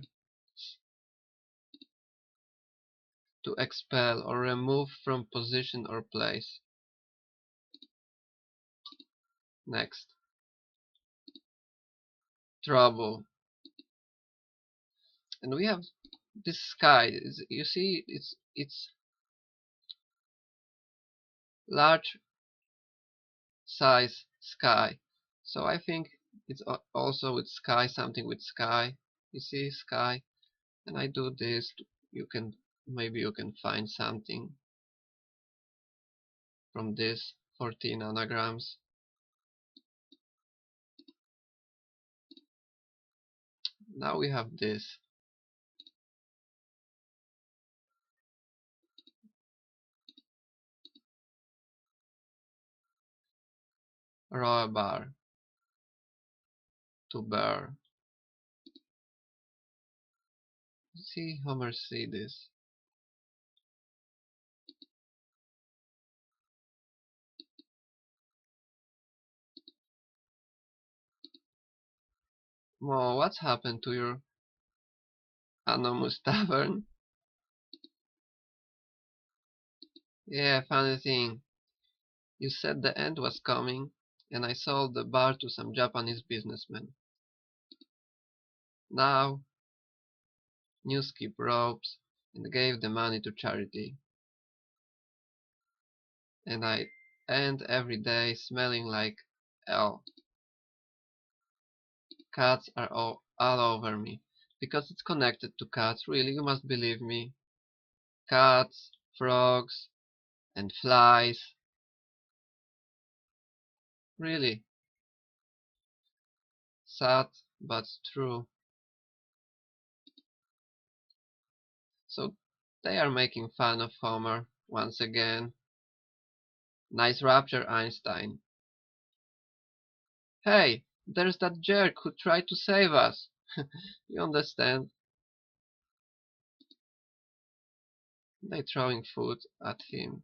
to expel or remove from position or place. Next, trouble. And we have this sky. You see, it's large size sky. So I think it's also with sky, something with sky. You see sky, and I do this. You can, maybe you can find something from this 14 anagrams. Now we have this. Raw bar, to bear. See, Homer see this. Mo, what's happened to your Anonymous Tavern? Yeah, funny thing. You said the end was coming, and I sold the bar to some Japanese businessman. Now, Newskip ropes and gave the money to charity. And I end every day smelling like hell. Cats are all over me. Because it's connected to cats, really, you must believe me. Cats, frogs, and flies. Really. Sad, but true. So they are making fun of Homer once again. Nice Rapture, Einstein. Hey, there's that jerk who tried to save us. You understand? They throwing food at him.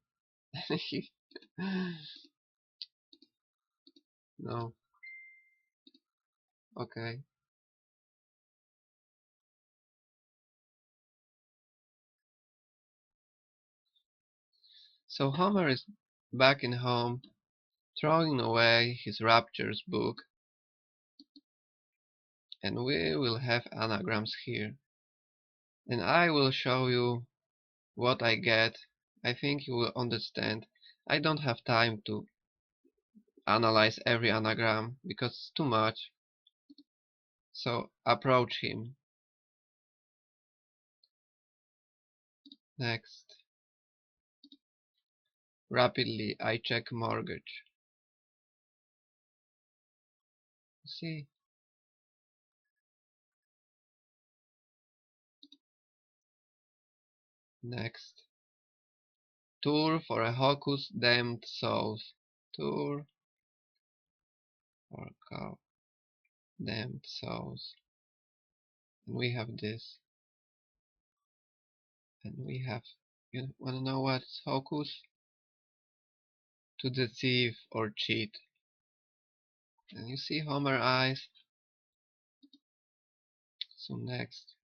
No, okay. So Homer is back in home, throwing away his Raptures book, and we will have anagrams here. And I will show you what I get. I think you will understand. I don't have time to analyze every anagram because it's too much. So approach him. Next. Rapidly I check mortgage. See? Next. Tour for a hocus damned souls. Tour for cow damned souls. And we have this. And we have, you wanna know what's hocus? To deceive or cheat. And you see Homer eyes. So next.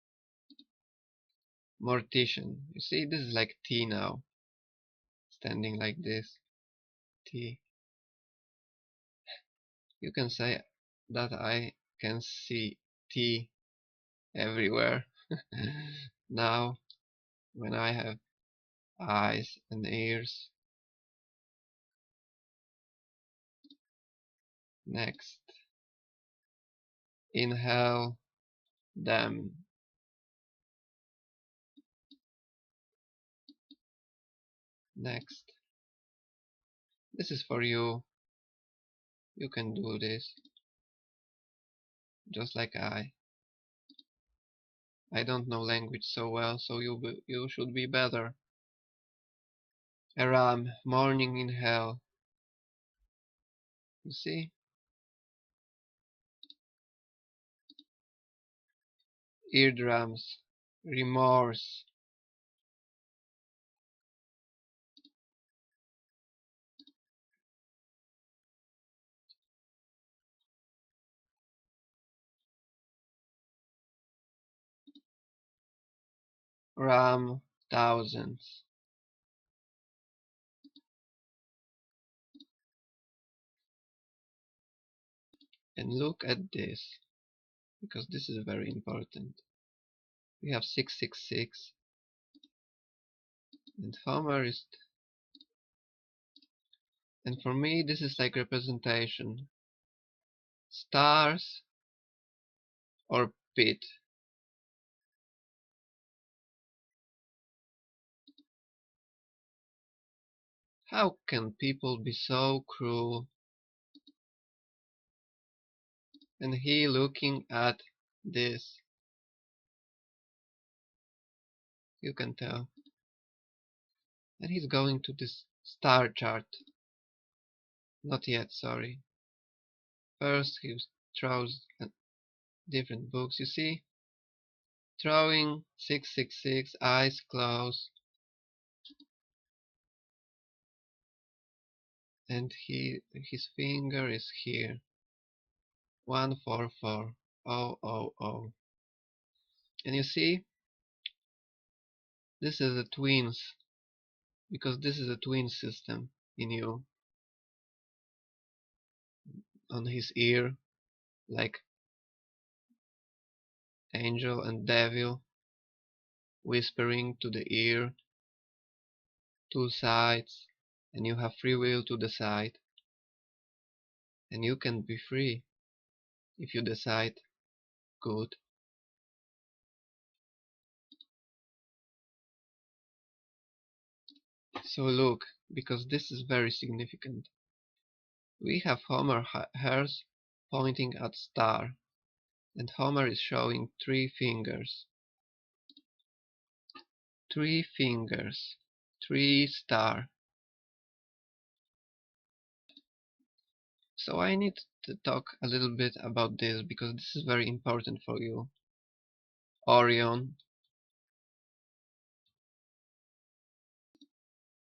Mortician. You see this is like T now. Standing like this. T. You can say that I can see T everywhere. Now, when I have eyes and ears. Next. Inhale them. Next. This is for you. You can do this. Just like I. I don't know language so well, so you should be better. Aram, morning in hell. You see? Eardrums. Remorse. RAM thousands. And look at this, because this is very important. We have 666, and Homer is, and for me this is like representation. Stars or pit. How can people be so cruel? And he looking at this, you can tell. And he's going to this star chart. Not yet, sorry. First he throws different books, you see? Throwing 666, eyes closed. And his finger is here. 144000. And you see, this is a twins, because this is a twin system in you. On his ear, like angel and devil whispering to the ear, two sides, and you have free will to decide. And you can be free if you decide good. So look, because this is very significant. We have Homer hairs pointing at star, and Homer is showing three fingers. Three fingers. Three star. So I need to talk a little bit about this because this is very important for you. Orion.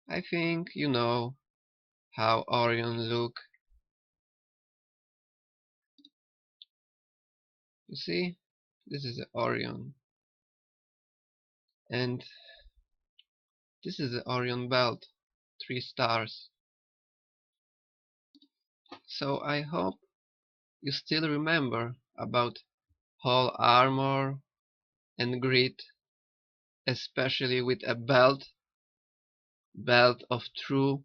I think you know how Orion look. You see? This is the Orion. And this is the Orion belt. 3 stars. So I hope you still remember about whole armor and grit, especially with a belt of true,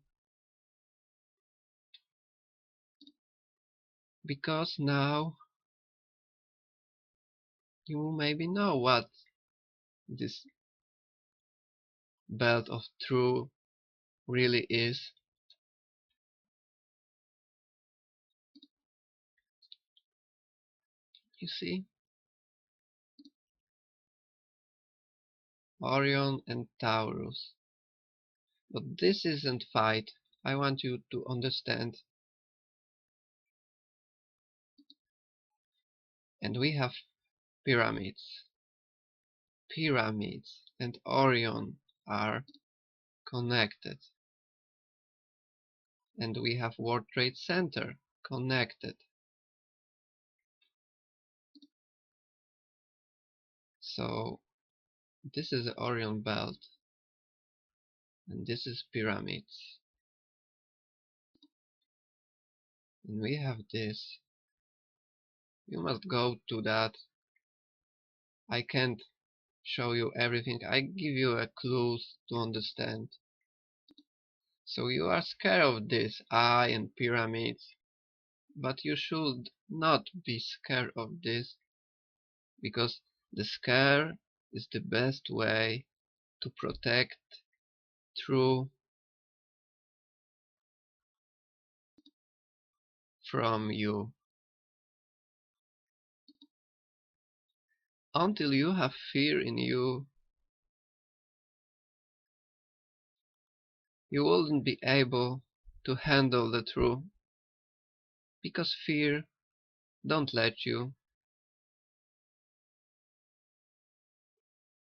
because now you maybe know what this belt of true really is. You see? Orion and Taurus. But this isn't fight. I want you to understand. And we have pyramids. Pyramids and Orion are connected. And we have World Trade Center connected. So this is the Orion belt. And this is pyramids. And we have this. You must go to that. I can't show you everything. I give you a clues to understand. So you are scared of this eye and pyramids, but you should not be scared of this, because the scare is the best way to protect truth from you. Until you have fear in you, you wouldn't be able to handle the truth, because fear don't let you.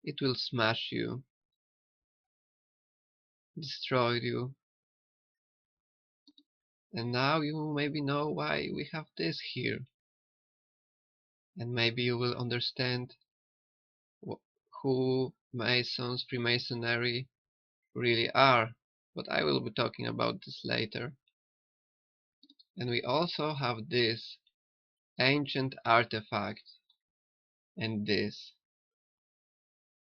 It will smash you, destroy you. And now you maybe know why we have this here. And maybe you will understand who Masons, Freemasonry really are, but I will be talking about this later. And we also have this ancient artifact, and this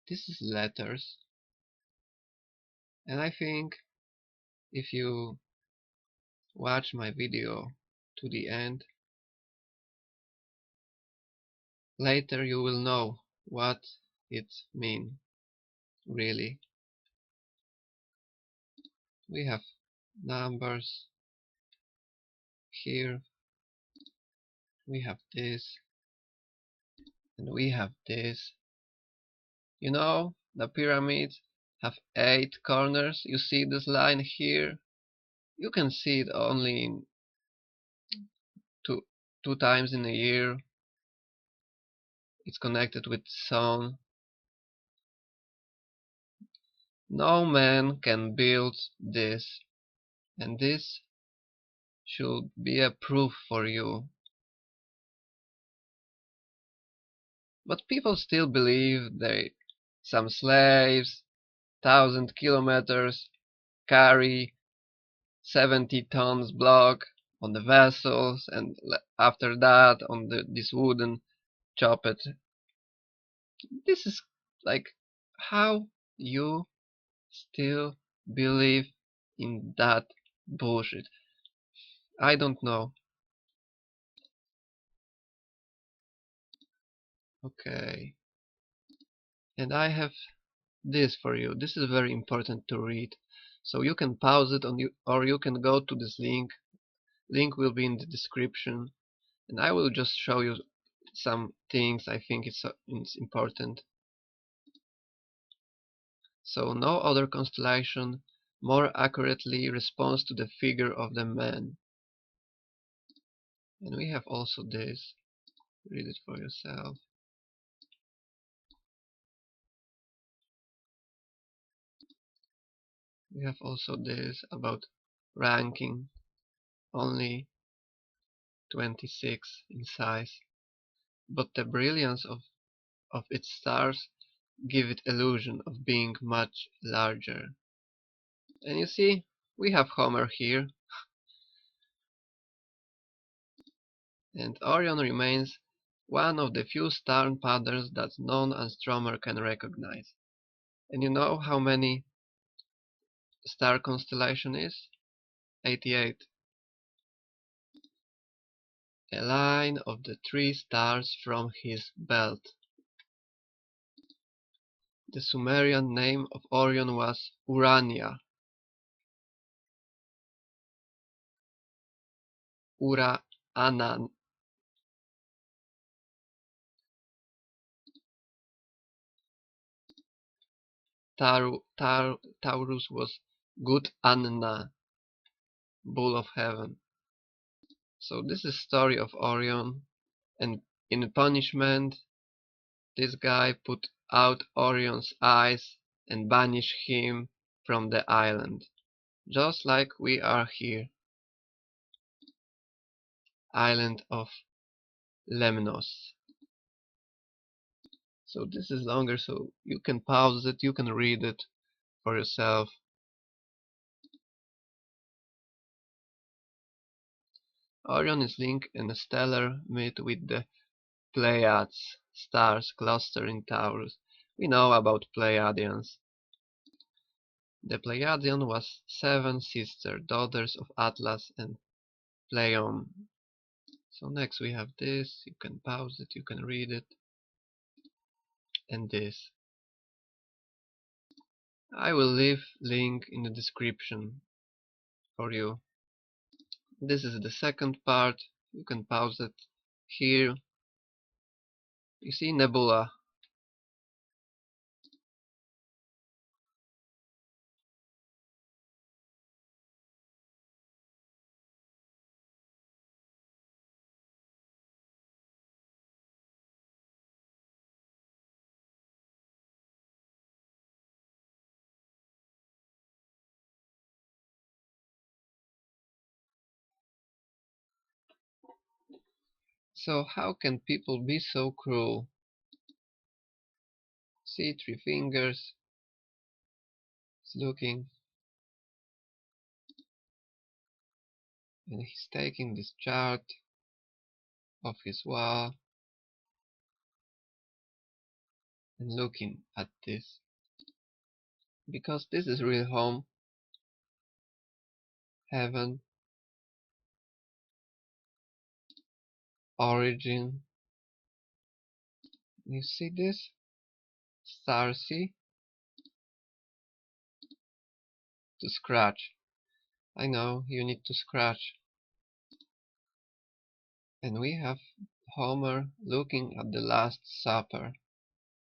is letters. And I think if you watch my video to the end, later you will know what it means really. We have numbers here, we have this, and we have this. You know, the pyramids have 8 corners. You see this line here? You can see it only in two times in a year. It's connected with the sun. No man can build this, and this should be a proof for you. But people still believe some slaves 1,000 kilometers carry 70 tons block on the vessels, and after that on this wooden chopped. This is like, how you still believe in that bullshit? I don't know. Okay, and I have this for you. This is very important to read, so you can pause it on you, or you can go to this link. Link will be in the description, and I will just show you some things I think it's important. So no other constellation more accurately responds to the figure of the man. And we have also this. Read it for yourself. We have also this about ranking, only 26 in size, but the brilliance of its stars give it illusion of being much larger. And you see, we have Homer here, and Orion remains one of the few star patterns that non-astronomer can recognize. And you know how many star constellation is? 88. A line of the 3 stars from his belt. The Sumerian name of Orion was Urania. Ura-Anan. Taurus was Good Anna, bull of heaven. So this is story of Orion, and in punishment this guy put out Orion's eyes and banished him from the island, just like we are here, island of Lemnos. So this is longer, so you can pause it, you can read it for yourself. Orion is linked in a stellar myth with the Pleiades, stars cluster in Taurus. We know about Pleiadians. The Pleiadian was 7 sister daughters of Atlas and Pleione. So next we have this, you can pause it, you can read it, and this. I will leave link in the description for you. This is the second part, you can pause it here. You see nebula. So how can people be so cruel? See, 3 fingers. He's looking. And he's taking this chart off his wall and looking at this. Because this is real home. Heaven. Origin. You see this? Star C. To scratch. I know, you need to scratch. And we have Homer looking at the Last Supper.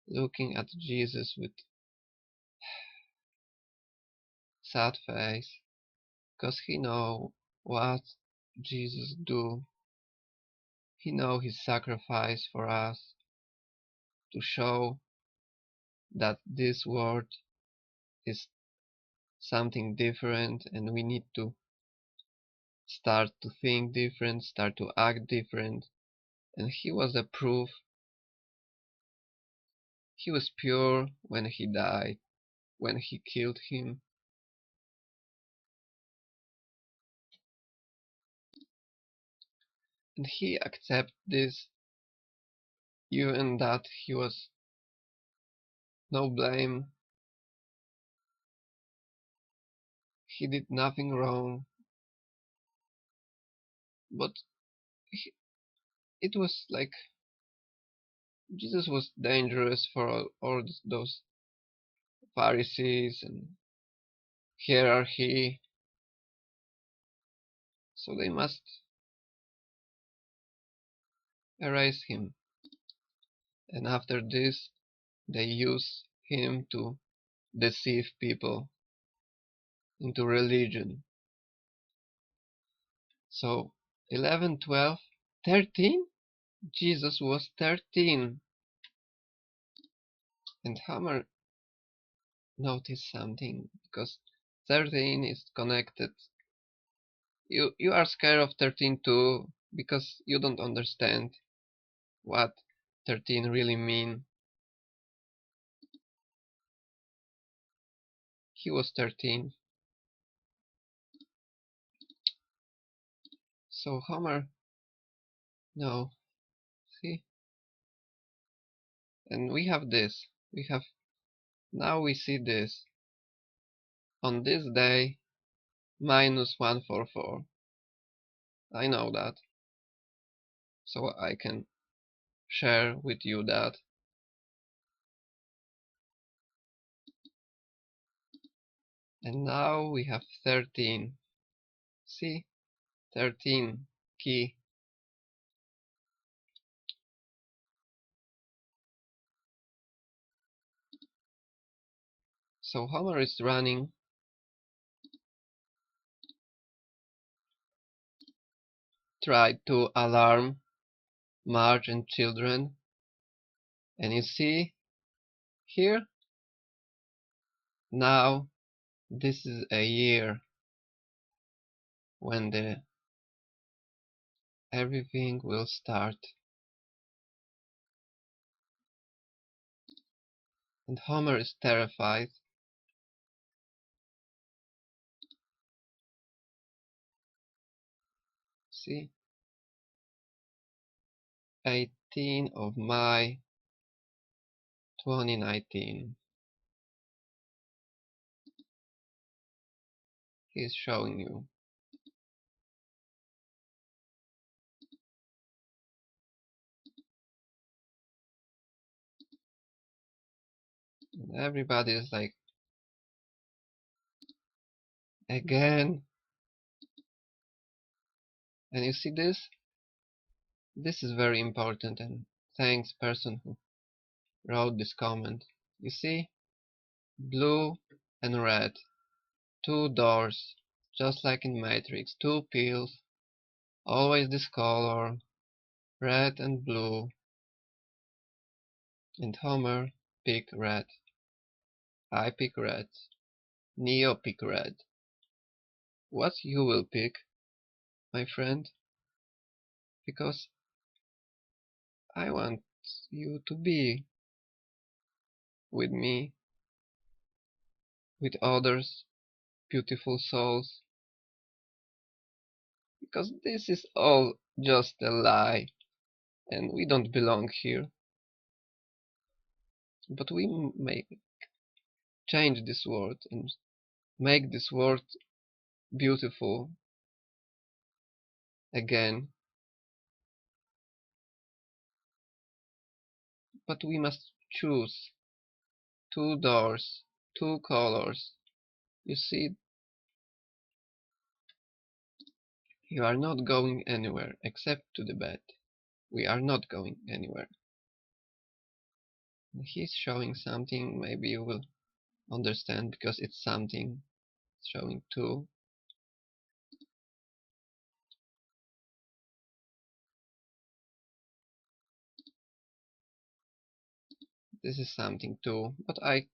Looking at Jesus with sad face. Because he know what Jesus do. He know his sacrifice for us. To show that this world is something different and we need to start to think different, start to act different. And he was the proof. He was pure when he died, when he killed him. And he accepted this, even that he was no blame. He did nothing wrong. But it was like Jesus was dangerous for all those Pharisees and hierarchy. So they must erase him. And after this, they use him to deceive people into religion. So 11, 12, 13? Jesus was 13. And Hammer noticed something, because 13 is connected. You are scared of 13 too, because you don't understand what 13 really mean. He was 13. So Homer, no, see? And we have this. Now we see this. On this day, minus 144. I know that. So I can share with you that. And now we have 13. See? 13 key. So Homer is running. Tried to alarm Marge and children. And you see here? Now this is a year when everything will start. And Homer is terrified. See? 18 of May 2019. He's showing you. And everybody is like, again. And you see this? This is very important, and thanks person who wrote this comment. You see? Blue and red. 2 doors. Just like in Matrix. 2 pills. Always this color. Red and blue. And Homer pick red. I pick red. Neo pick red. What you will pick, my friend? Because I want you to be with me, with others, beautiful souls, because this is all just a lie and we don't belong here. But we may change this world and make this world beautiful again. But we must choose two doors, two colors. You see, you are not going anywhere except to the bed. We are not going anywhere. He's showing something, maybe you will understand because it's something showing two. This is something too, but I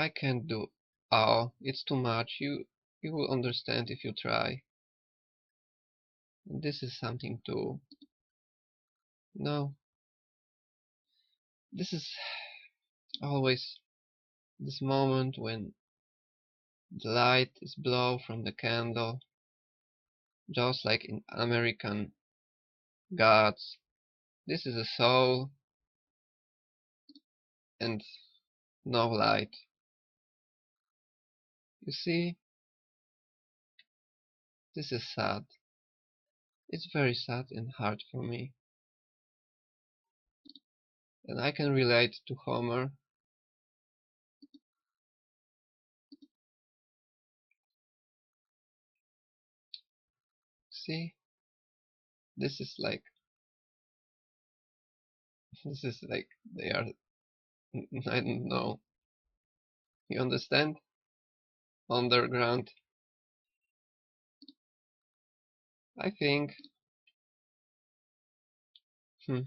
can't do all. It's too much. You will understand if you try. This is something too. No, this is always this moment when the light is blown from the candle, just like in American gods. This is a soul and no light. You see, this is sad. It's very sad and hard for me. And I can relate to Homer. See, this is like they are. I don't know. You understand? Underground. I think. Hmm,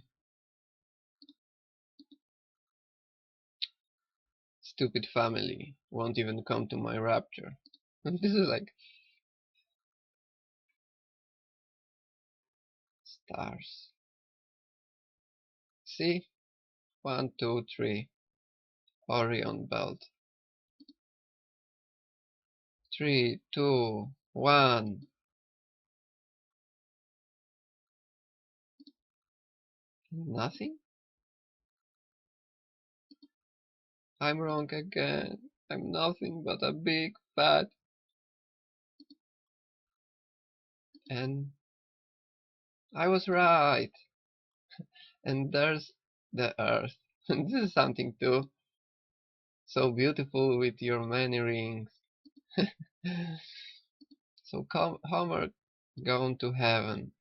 stupid family won't even come to my rapture. And this is like stars. See? 1, 2, 3. Orion belt. 3, 2, 1. Nothing? I'm wrong again. I'm nothing but a big fat. And I was right. And there's the earth. And this is something too. So beautiful with your many rings. So Homer gone to heaven.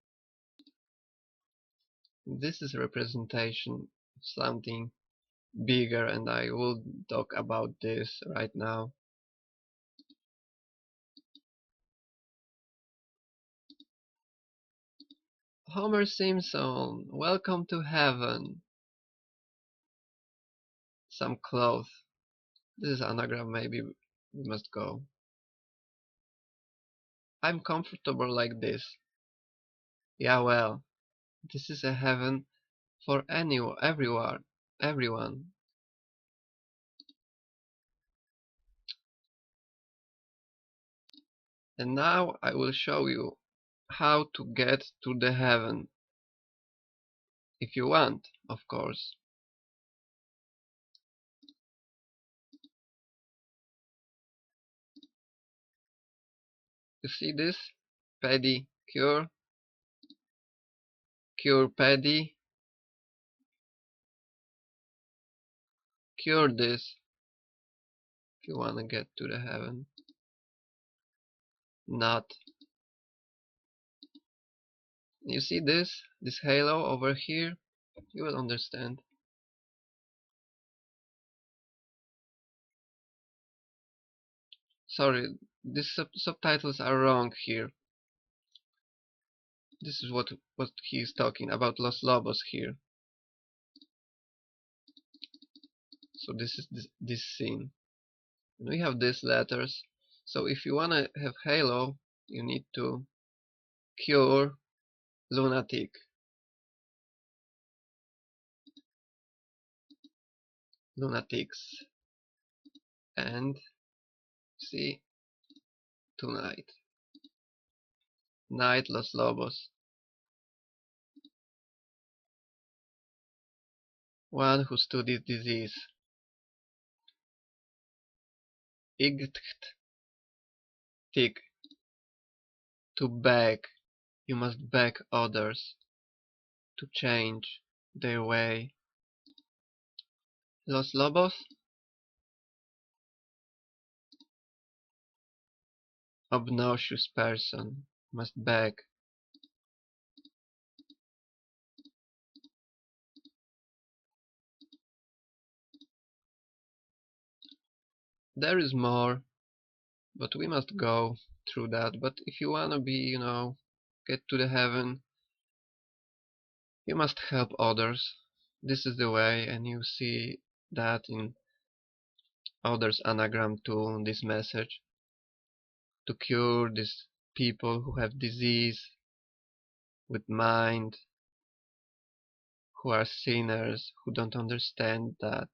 This is a representation of something bigger, and I will talk about this right now. Homer Simpson, welcome to heaven. Some cloth. This is anagram, maybe we must go. I'm comfortable like this. Yeah, well, this is a heaven for everyone. And now I will show you how to get to the heaven. If you want, of course. You see this? Pedicure. Cure pedi. Cure this. If you wanna get to the heaven. Not. You see this? This halo over here? You will understand. Sorry, these subtitles are wrong here. This is what he's talking about Los Lobos here. So this is this scene. And we have these letters. So if you wanna have halo, you need to cure lunatic. lunatics. And see, tonight, night Los Lobos, one who studies disease. Igt tik, to beg, you must beg others to change their way. Los Lobos, obnoxious person, must beg. There is more, but we must go through that. But if you wanna be, get to the heaven, you must help others. This is the way, and you see that in others' anagram too, this message. To cure these people who have disease with mind, who are sinners, who don't understand that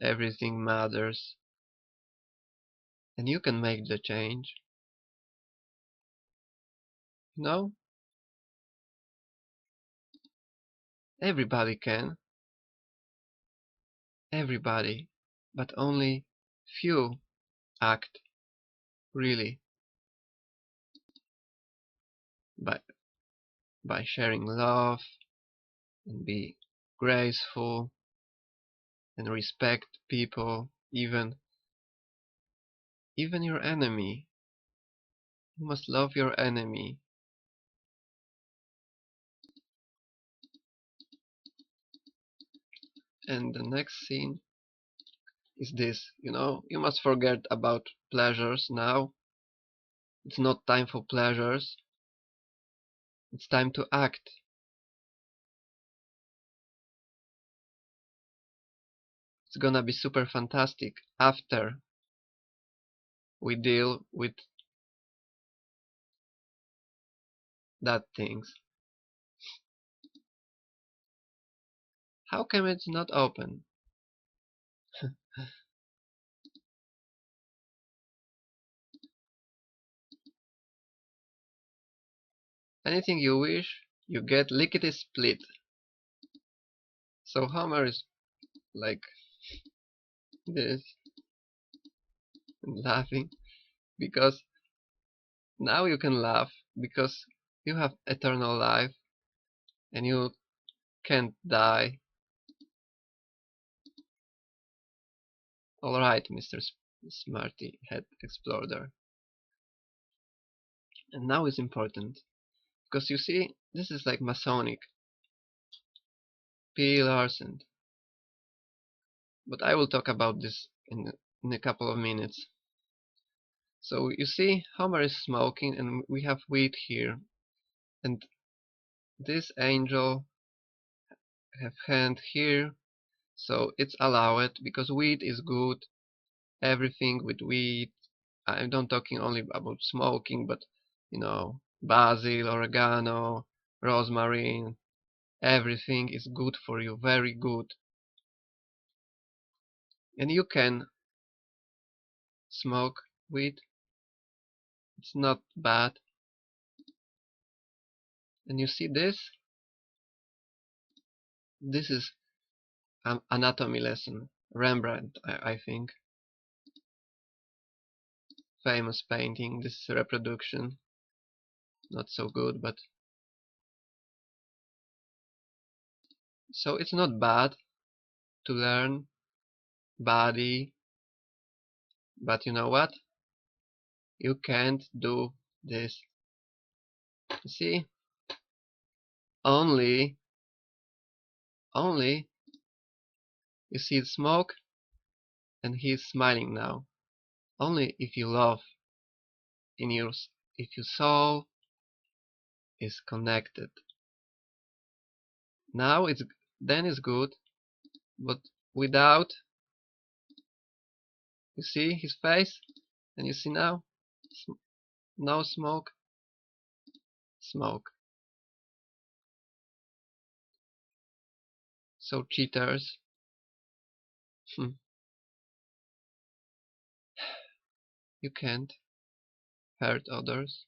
everything matters, and you can make the change. No, everybody can, everybody, but only few act really by sharing love and be graceful and respect people, even your enemy. You must love your enemy. And the next scene is this, you must forget about pleasures now. It's not time for pleasures. It's time to act. It's gonna be super fantastic after we deal with that things. How come it's not open? Anything you wish, you get lickety split. So Homer is like this and laughing because now you can laugh because you have eternal life and you can't die. Alright, Mr. Smarty Head Explorer. And now it's important because you see, this is like Masonic pillars, but I will talk about this in a couple of minutes. So you see, Homer is smoking and we have wheat here, and this angel have hand here, so it's allowed because wheat is good. Everything with wheat. I'm not talking only about smoking, but basil, oregano, rosemary. Everything is good for you, very good. And you can smoke weed. It's not bad. And you see this? This is an anatomy lesson. Rembrandt, I think. Famous painting. This is a reproduction. Not so good, but so it's not bad to learn body, but you know what? You can't do this. See? Only you see the smoke and he's smiling now. Only if you love if your soul is connected. Now then it's good, but without, you see his face, and you see now no smoke. So cheaters, Hmm. You can't hurt others.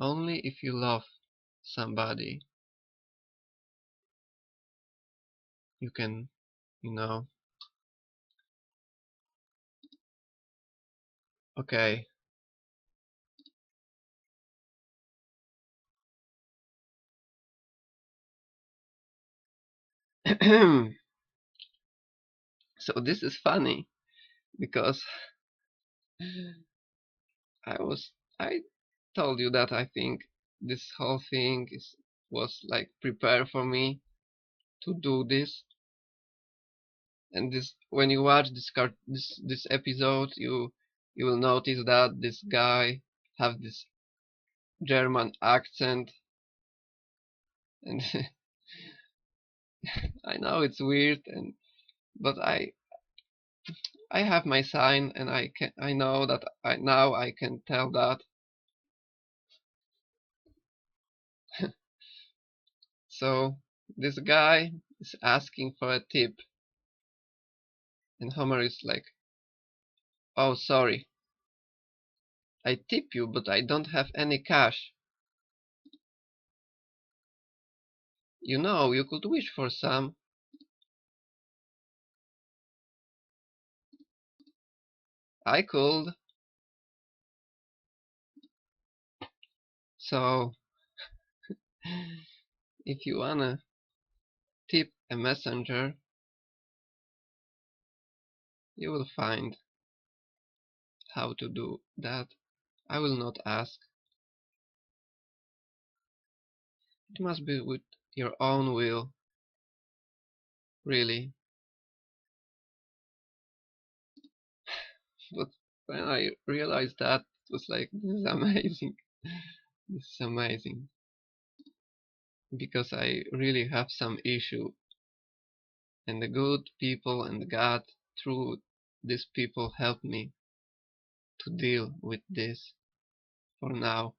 Only if you love somebody you can, you know. Okay. So this is funny because I was I told you that I think this whole thing was like prepared for me to do this. And this, when you watch this episode, you will notice that this guy have this German accent, and I know it's weird, and but I have my sign, and I know that I can tell that. So this guy is asking for a tip, and Homer is like, "Oh, sorry, I tip you, but I don't have any cash. You know, you could wish for some." I could. So if you wanna tip a messenger, you will find how to do that. I will not ask. It must be with your own will, really. But when I realized that, it was like, this is amazing. This is amazing. Because I really have some issue, and the good people and God through these people help me to deal with this for now.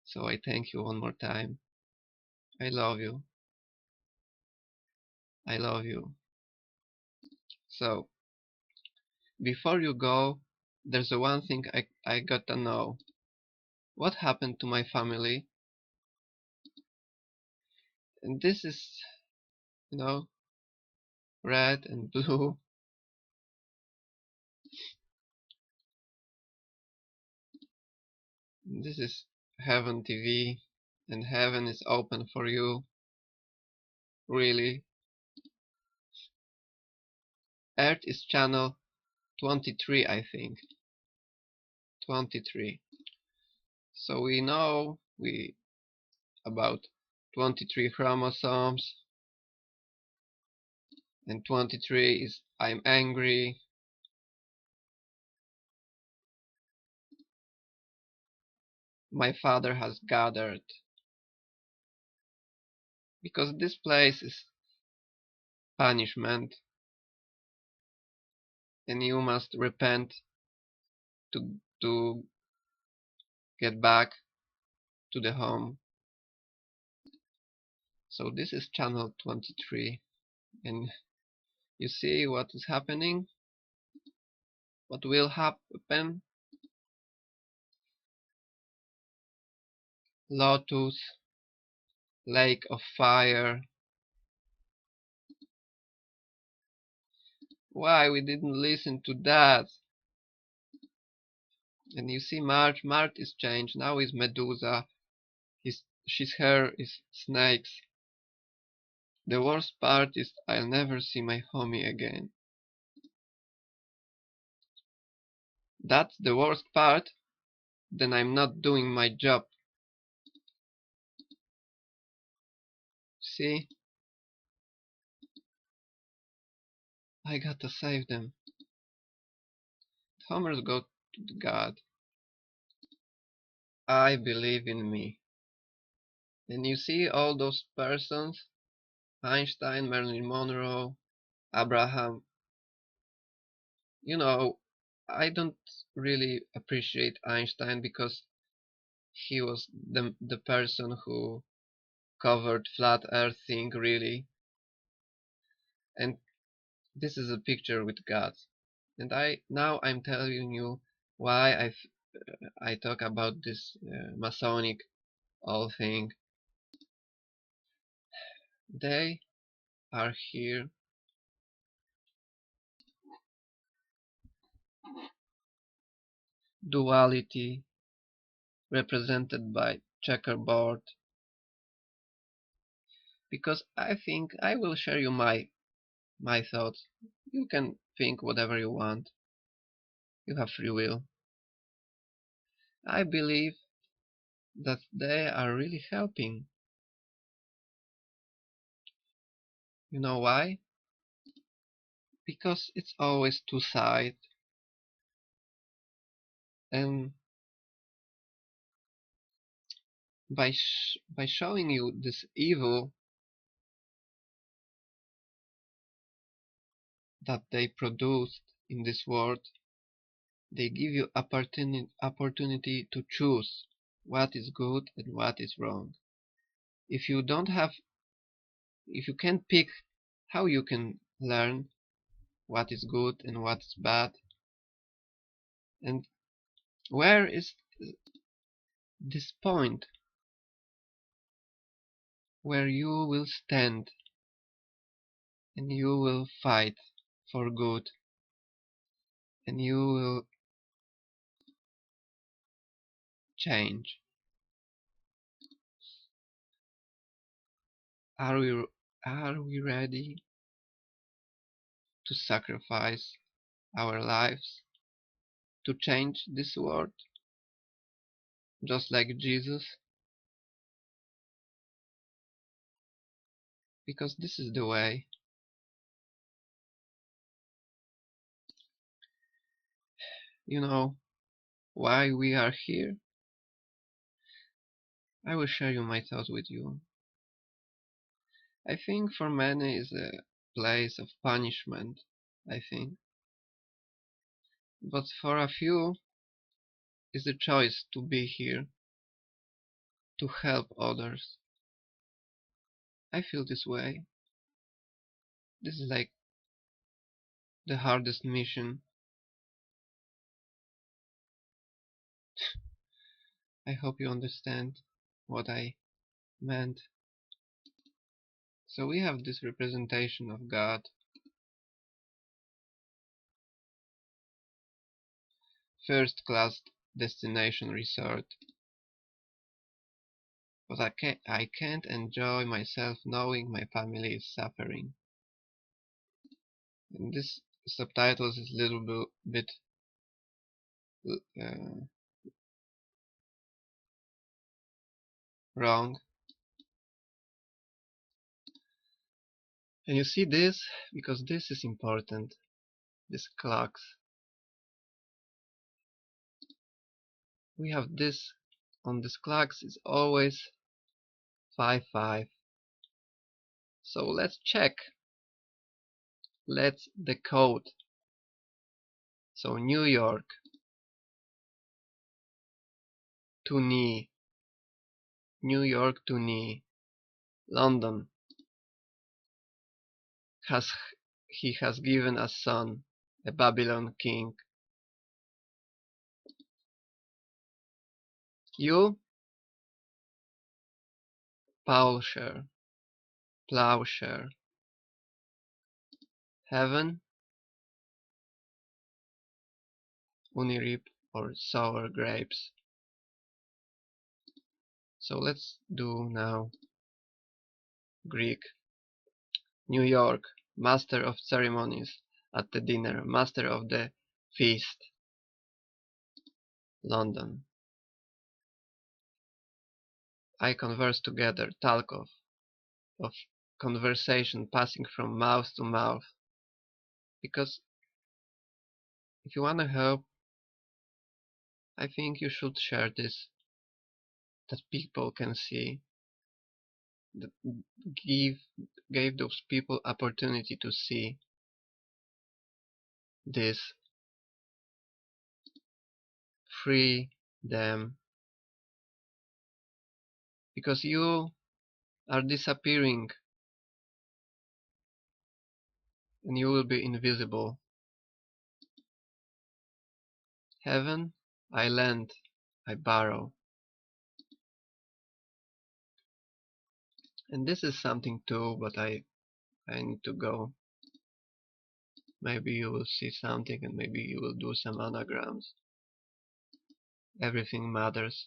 So I thank you one more time. I love you. I love you. So before you go, there's a one thing I gotta know. What happened to my family? And this is, you know, red and blue. This is Heaven TV, and heaven is open for you. Really. Earth is channel 23, I think. 23. So we know we about 23 chromosomes, and 23 is I'm angry. My father has gathered, because this place is punishment, and you must repent to get back to the home. So this is channel 23, and you see what is happening, what will happen. Lotus, lake of fire. Why we didn't listen to that? And you see March is changed, now is Medusa. She's hair is snakes. The worst part is I'll never see my homie again. That's the worst part? Then I'm not doing my job. See? I gotta save them. Homer's go to God. I believe in me. And you see all those persons? Einstein, Marilyn Monroe, Abraham. You know, I don't really appreciate Einstein because he was the person who covered flat earth thing really. And this is a picture with God. And I'm telling you why I talk about this Masonic all thing. They are here duality represented by checkerboard, because I think I will share you my thoughts. You can think whatever you want. You have free will. I believe that they are really helping. You know why? Because it's always two sides, and by showing you this evil that they produced in this world, they give you opportunity to choose what is good and what is wrong. If you don't have, if you can't pick how you can learn what is good and what is bad, and where is this point where you will stand and you will fight for good and you will change? Are we are we ready to sacrifice our lives to change this world, just like Jesus? Because this is the way. You know why we are here? I will share you my thoughts with you. I think for many is a place of punishment, I think. But for a few is the choice to be here, to help others. I feel this way. This is like the hardest mission. I hope you understand what I meant. So we have this representation of God, first class destination resort. But I can't enjoy myself knowing my family is suffering. And this subtitles is a little bit uh, wrong. And you see this because this is important. This clocks. We have this on this clocks is always 5-5. So let's check. Let's decode. So New York to knee. New York to knee. London has he has given a son, a Babylon king. You plowshare, plowshare. Heaven, unirip or sour grapes. So let's do now Greek. New York, master of ceremonies at the dinner, master of the feast. London, I converse together, talk of conversation passing from mouth to mouth. Because if you wanna help, I think you should share this, that people can see, that gave those people opportunity to see this, free them, because you are disappearing, and you will be invisible. Heaven, I lend, I borrow. And this is something too, but I need to go. Maybe you will see something and maybe you will do some anagrams. Everything matters.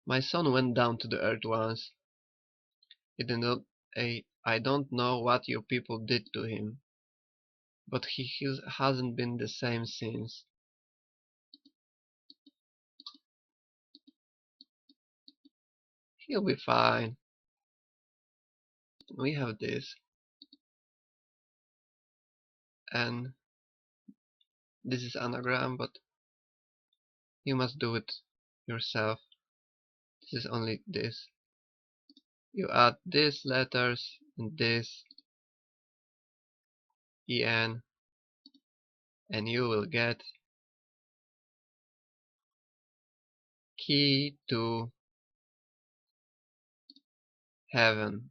My son went down to the earth once. I don't know what you people did to him, but he hasn't been the same since. He'll be fine. We have this. And this is anagram, but you must do it yourself. This is only this. You add these letters and this en, and you will get key to heaven.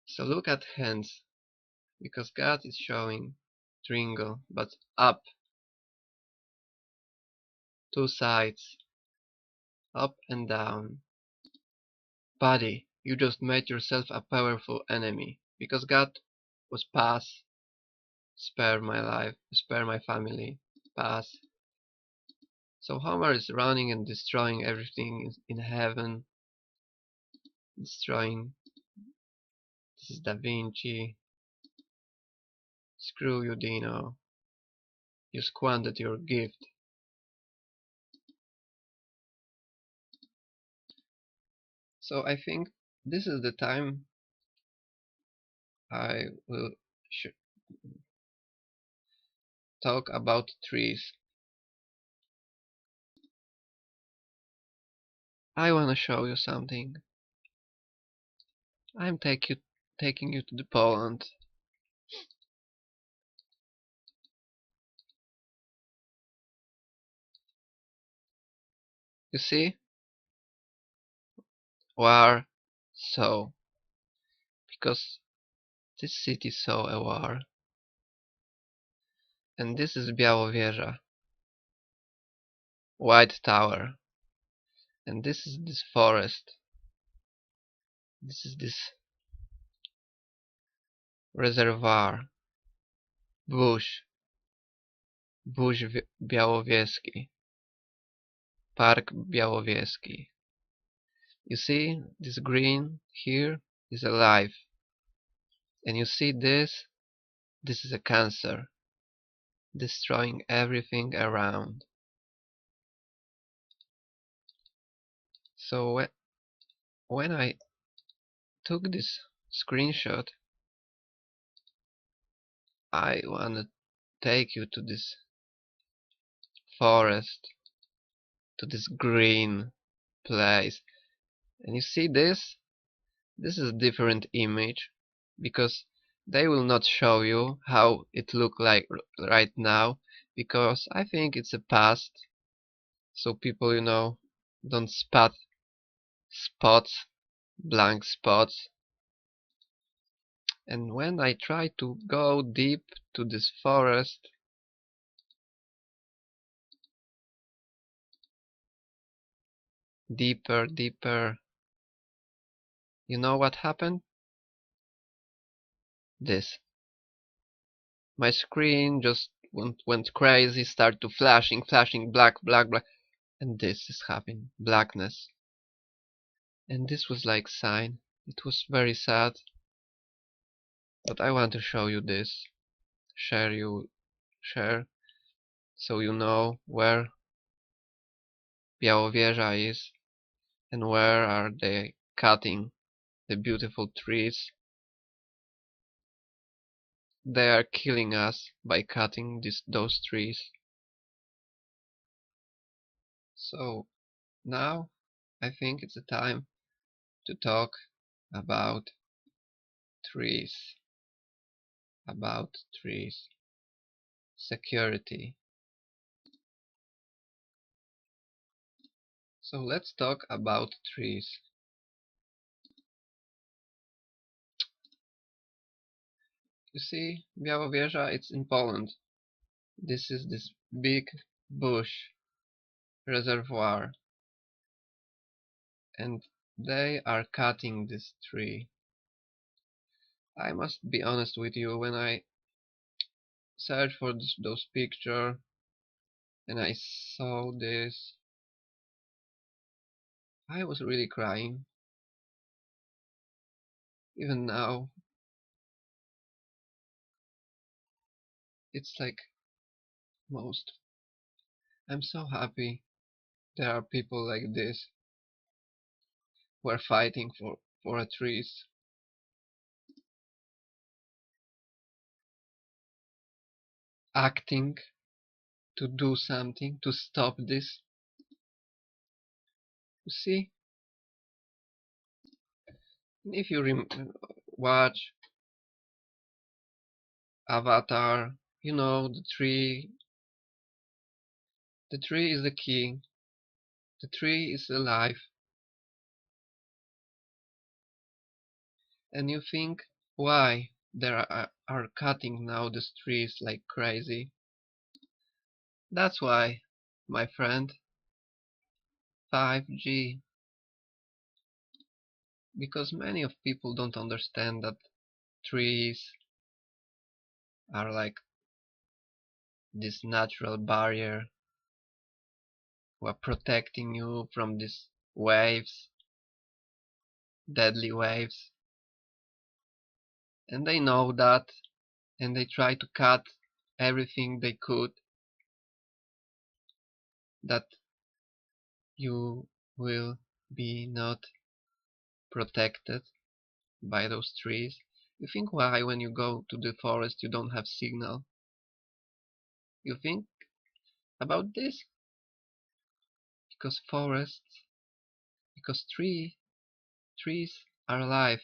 So look at hands, because God is showing triangle, but up, two sides, up and down. Buddy, you just made yourself a powerful enemy, because God was pass, spare my life, spare my family, pass. So Homer is running and destroying everything in heaven, destroying. This is Da Vinci. Screw you, Dino. You squandered your gift. So I think this is the time I will talk about trees. I wanna show you something. I'm taking you to the Poland. You see? War. So, because this city saw a war. And this is Białowieża, White Tower. And this is this forest. This is this reservoir. Bush. Bush Białowieski. Park Białowieski. You see, this green here is alive. And you see this? This is a cancer, destroying everything around. So when I took this screenshot, I wanna take you to this forest, to this green place. And you see this? This is a different image, because they will not show you how it look like right now, because I think it's a past, so people, don't spots, blank spots. And when I try to go deep to this forest, deeper, you know what happened? This. My screen just went crazy, started to flashing, black, and this is happening, blackness. And this was like sign. It was very sad, but I want to show you this. Share, so you know where Białowieża is and where are they cutting the beautiful trees. They are killing us by cutting those trees. So now I think it's the time to talk about trees. About trees. Security. So let's talk about trees. You see, Białowieża, it's in Poland. This is this big bush reservoir, and they are cutting this tree. I must be honest with you, when I searched for those pictures and I saw this, I was really crying. Even now, it's like most. I'm so happy there are people like this who are fighting for a trees, acting to do something to stop this. You see, if you watch Avatar, you know the tree is the key. The tree is alive, and you think why they are cutting now the trees like crazy. That's why, my friend, 5G. Because many of people don't understand that trees are like this natural barrier who are protecting you from these waves, deadly waves, and they know that, and they try to cut everything they could that you will be not protected by those trees. You think why when you go to the forest you don't have signal? You think about this? Because forests, because trees are alive,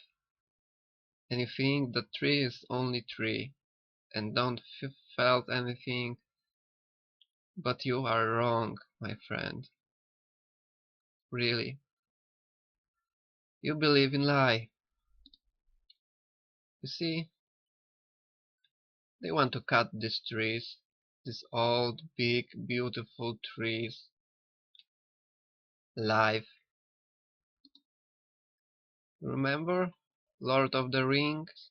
and you think the tree is only tree and don't felt anything, but you are wrong, my friend. Really, you believe in lie. You see, they want to cut these trees, these old, big, beautiful trees, live. Remember Lord of the Rings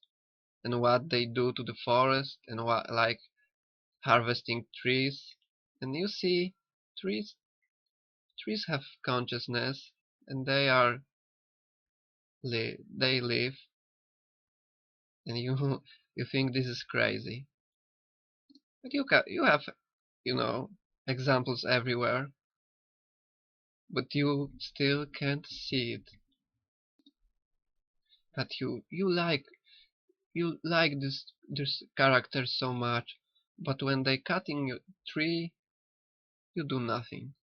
and what they do to the forest and what like harvesting trees? And you see, trees trees have consciousness and they live, and you you think this is crazy. But you have, you know, examples everywhere, but you still can't see it. But you like this character so much, but when they cutting your tree, you do nothing.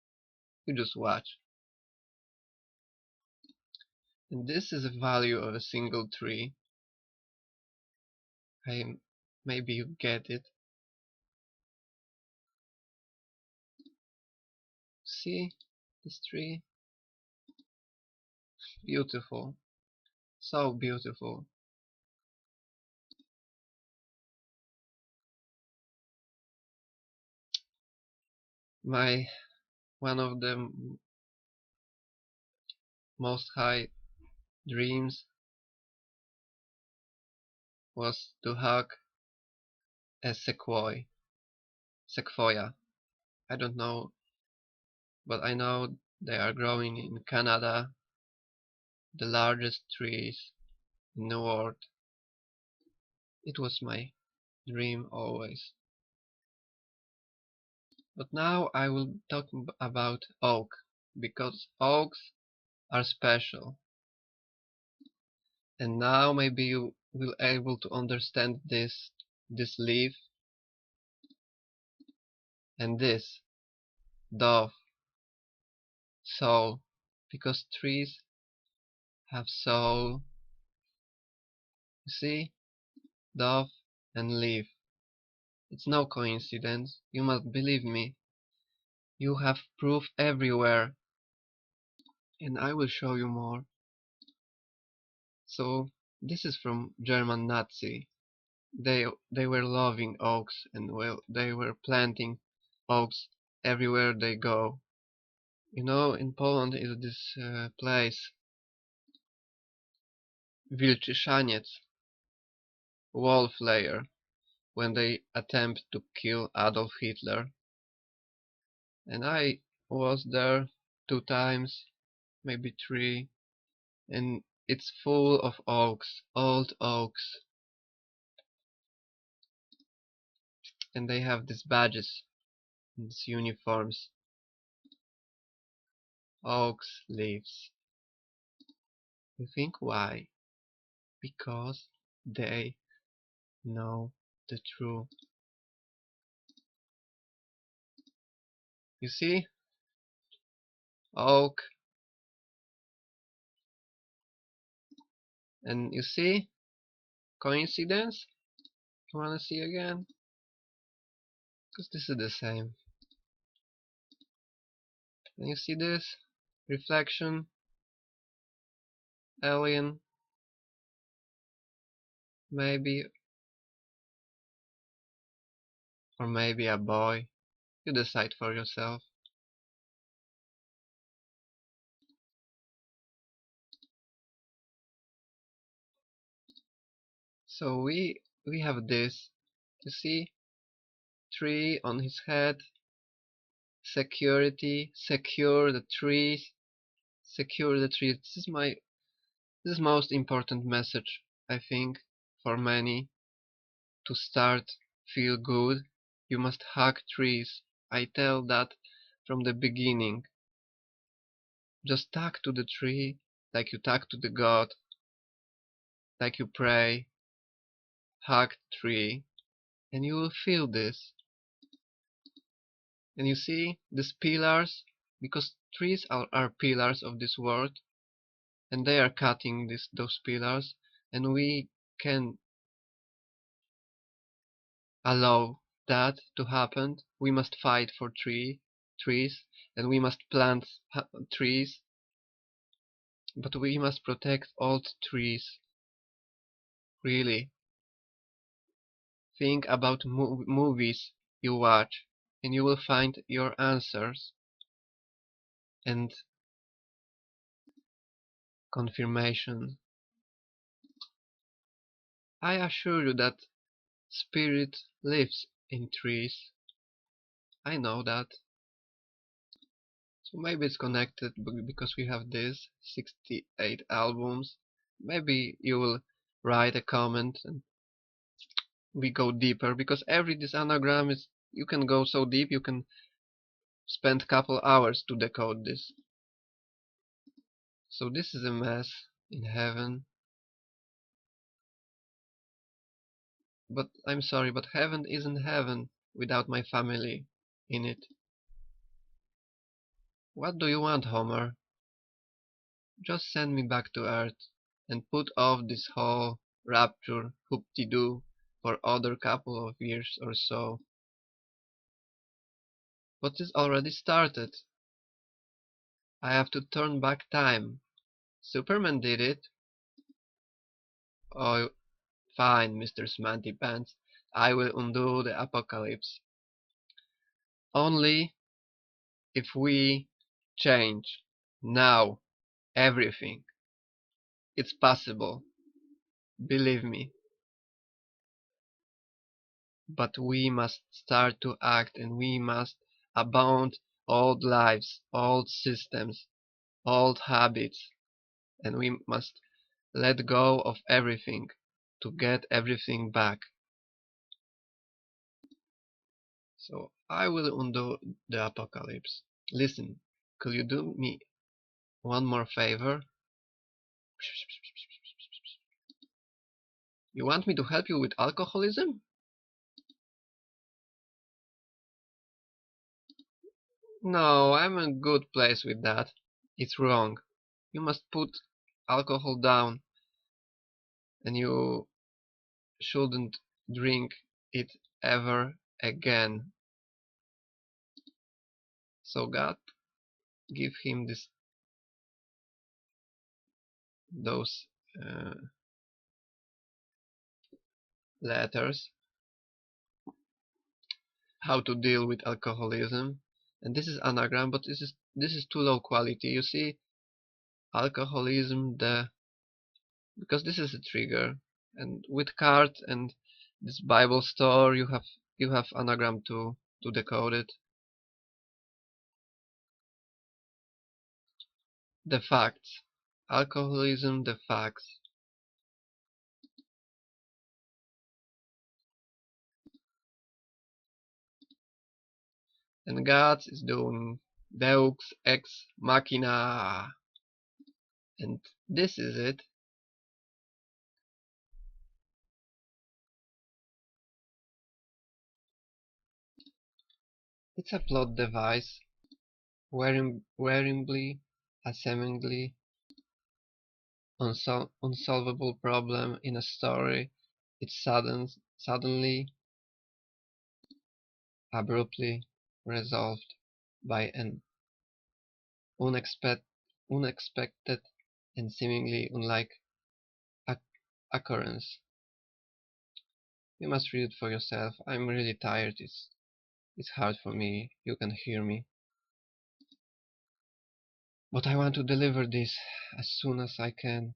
You just watch. And this is the value of a single tree. I maybe you get it. See this tree? Beautiful. So beautiful. My one of the most high dreams was to hug a sequoia. I don't know, but I know they are growing in Canada, the largest trees in the world. It was my dream always. But now I will talk about oak, because oaks are special. And now maybe you will able to understand this leaf and this dove soul, because trees have soul. You see, dove and leaf. It's no coincidence. You must believe me. You have proof everywhere and I will show you more. So this is from German Nazi. They were loving oaks, and well, they were planting oaks everywhere they go. You know, in Poland is this place Wilczy Szaniec, wolf layer, when they attempt to kill Adolf Hitler. And I was there 2 times, maybe 3, and it's full of oaks, old oaks, and they have these badges, these uniforms, oaks leaves. You think why? Because they know the truth. You see? Oak. And you see? Coincidence? You wanna see again? Because this is the same. And you see this? Reflection. Alien. Maybe. Or maybe a boy. You decide for yourself. So we have this. You see? Tree on his head. Security. Secure the trees. Secure the trees. This is most important message, I think, for many. To start feel good, you must hug trees. I tell that from the beginning. Just talk to the tree like you talk to the God, like you pray. Hug tree, and you will feel this. And you see these pillars, because trees are pillars of this world, and they are cutting those pillars, and we can allow that to happen. We must fight for trees, and we must plant trees, but we must protect old trees. Really, think about movies you watch, and you will find your answers and confirmation. I assure you that spirit lives in trees. I know that. So maybe it's connected because we have this 68 albums. Maybe you will write a comment and we go deeper, because every this anagram is, you can go so deep, you can spend couple hours to decode this. So this is a mess in heaven. But I'm sorry, but heaven isn't heaven without my family in it. What do you want, Homer? Just send me back to Earth and put off this whole rapture hoop-de-doo for other couple of years or so. But it's already started. I have to turn back time. Superman did it. Oh, fine, Mr. Smanty Pants. I will undo the apocalypse. Only if we change now everything. It's possible, believe me. But we must start to act, and we must abandon old lives, old systems, old habits, and we must let go of everything to get everything back. So I will undo the apocalypse. Listen, could you do me one more favor? You want me to help you with alcoholism? No, I'm in a good place with that. It's wrong. You must put alcohol down, and you shouldn't drink it ever again. So God give him this those letters, how to deal with alcoholism. And this is anagram, but this is too low quality. You see, alcoholism, because this is a trigger, and with cards and this Bible store, you have anagram to decode it. The facts, alcoholism, the facts. And God is doing Deux ex machina, and this is it. It's a plot device, variably, assembly, unsolvable problem in a story. It's suddenly, abruptly resolved by an unexpected and seemingly unlike occurrence. You must read it for yourself. I'm really tired. It's hard for me. You can hear me. But I want to deliver this as soon as I can.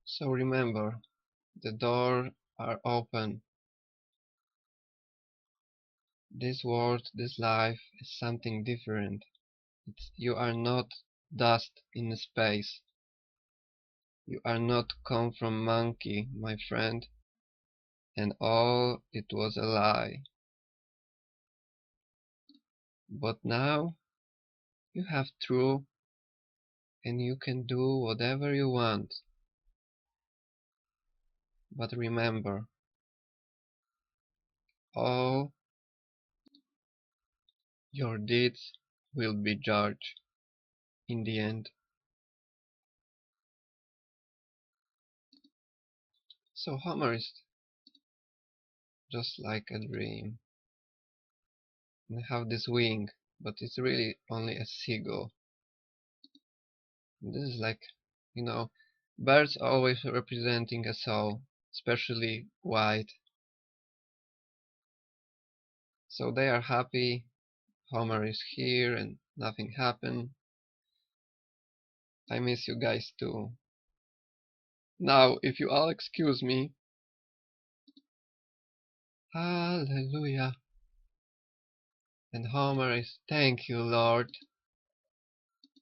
So remember, the doors are open. This world, this life is something different. You are not dust in space. You are not come from monkey, my friend. And all it was a lie. But now you have truth, and you can do whatever you want. But remember, all your deeds will be judged in the end. So Homer is just like a dream, and have this wing, but it's really only a seagull. This is like, you know, birds always representing a soul, especially white. So they are happy. Homer is here and nothing happened. I miss you guys too. Now, if you all excuse me. Hallelujah. And Homer is, thank you, Lord,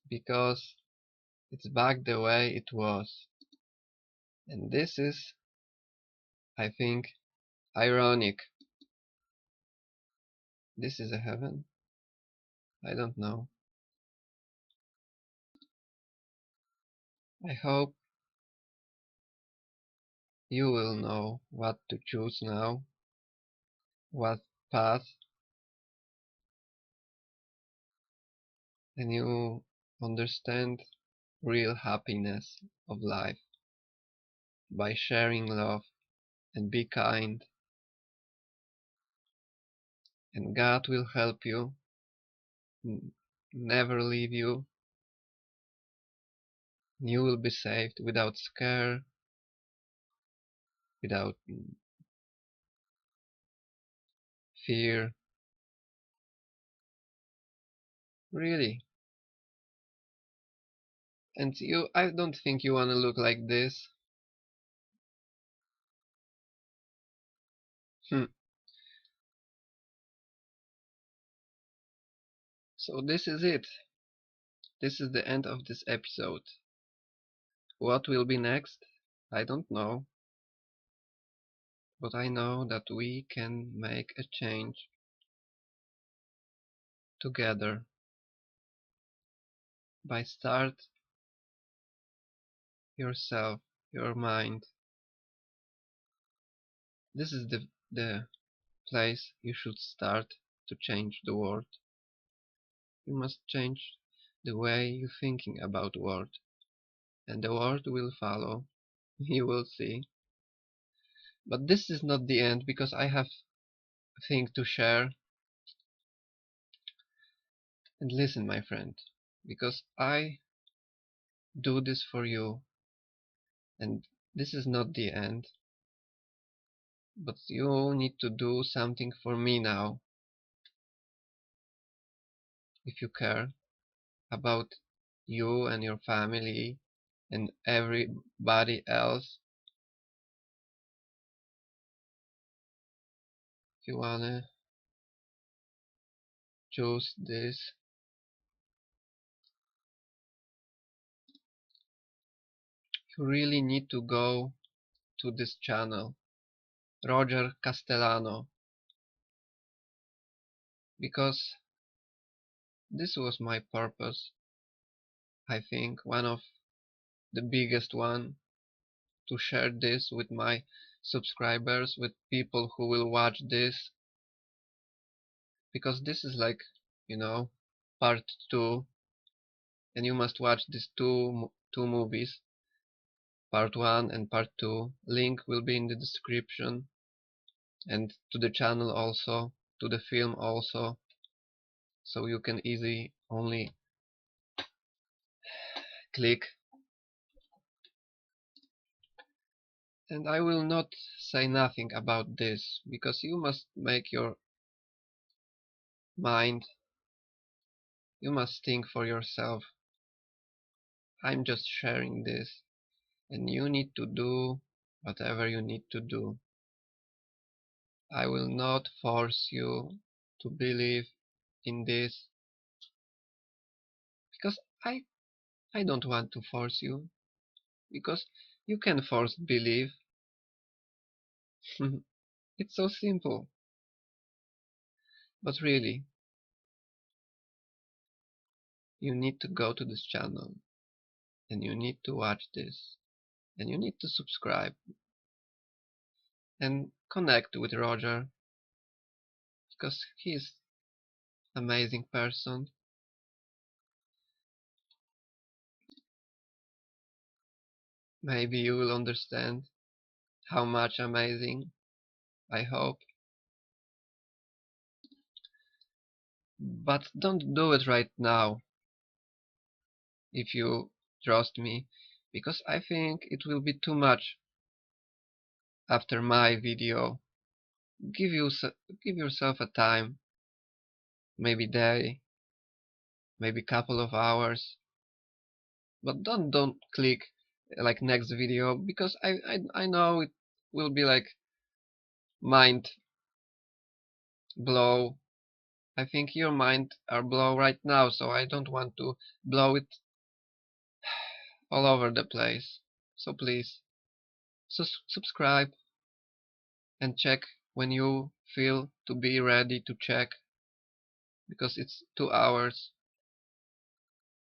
because it's back the way it was. And this is, I think, ironic. This is a heaven? I don't know. I hope you will know what to choose now, what path, and you understand real happiness of life by sharing love and be kind, and God will help you, never leave you. You will be saved without scare, without fear. Really. And I don't think you wanna look like this. So this is it. This is the end of this episode. What will be next? I don't know. But I know that we can make a change together by start yourself, your mind. This is the place you should start to change the world. You must change the way you're thinking about the world, and the world will follow. You will see. But this is not the end, because I have a thing to share. And listen, my friend, because I do this for you. And this is not the end, but you need to do something for me now. If you care about you and your family and everybody else, if you wanna choose this, you really need to go to this channel, Roger Castellano, because this was my purpose. I think one of the biggest one, to share this with my subscribers, with people who will watch this, because this is like, part 2, and you must watch these two movies, part 1 and part 2. Link will be in the description, and to the channel also, to the film also, so you can easily only click. And I will not say nothing about this, because you must make your mind, you must think for yourself. I'm just sharing this, and you need to do whatever you need to do. I will not force you to believe in this, because I don't want to force you, because you can force belief. It's so simple. But really, you need to go to this channel, and you need to watch this, and you need to subscribe and connect with Roger, because he's an amazing person. Maybe you will understand how much amazing, I hope. But don't do it right now, if you trust me, because I think it will be too much after my video. Give yourself a time, maybe day, maybe couple of hours, but don't click like next video, because I know it will be like mind blow. I think your mind are blow right now, so I don't want to blow it all over the place. So please, subscribe and check when you feel to be ready to check, because it's 2 hours,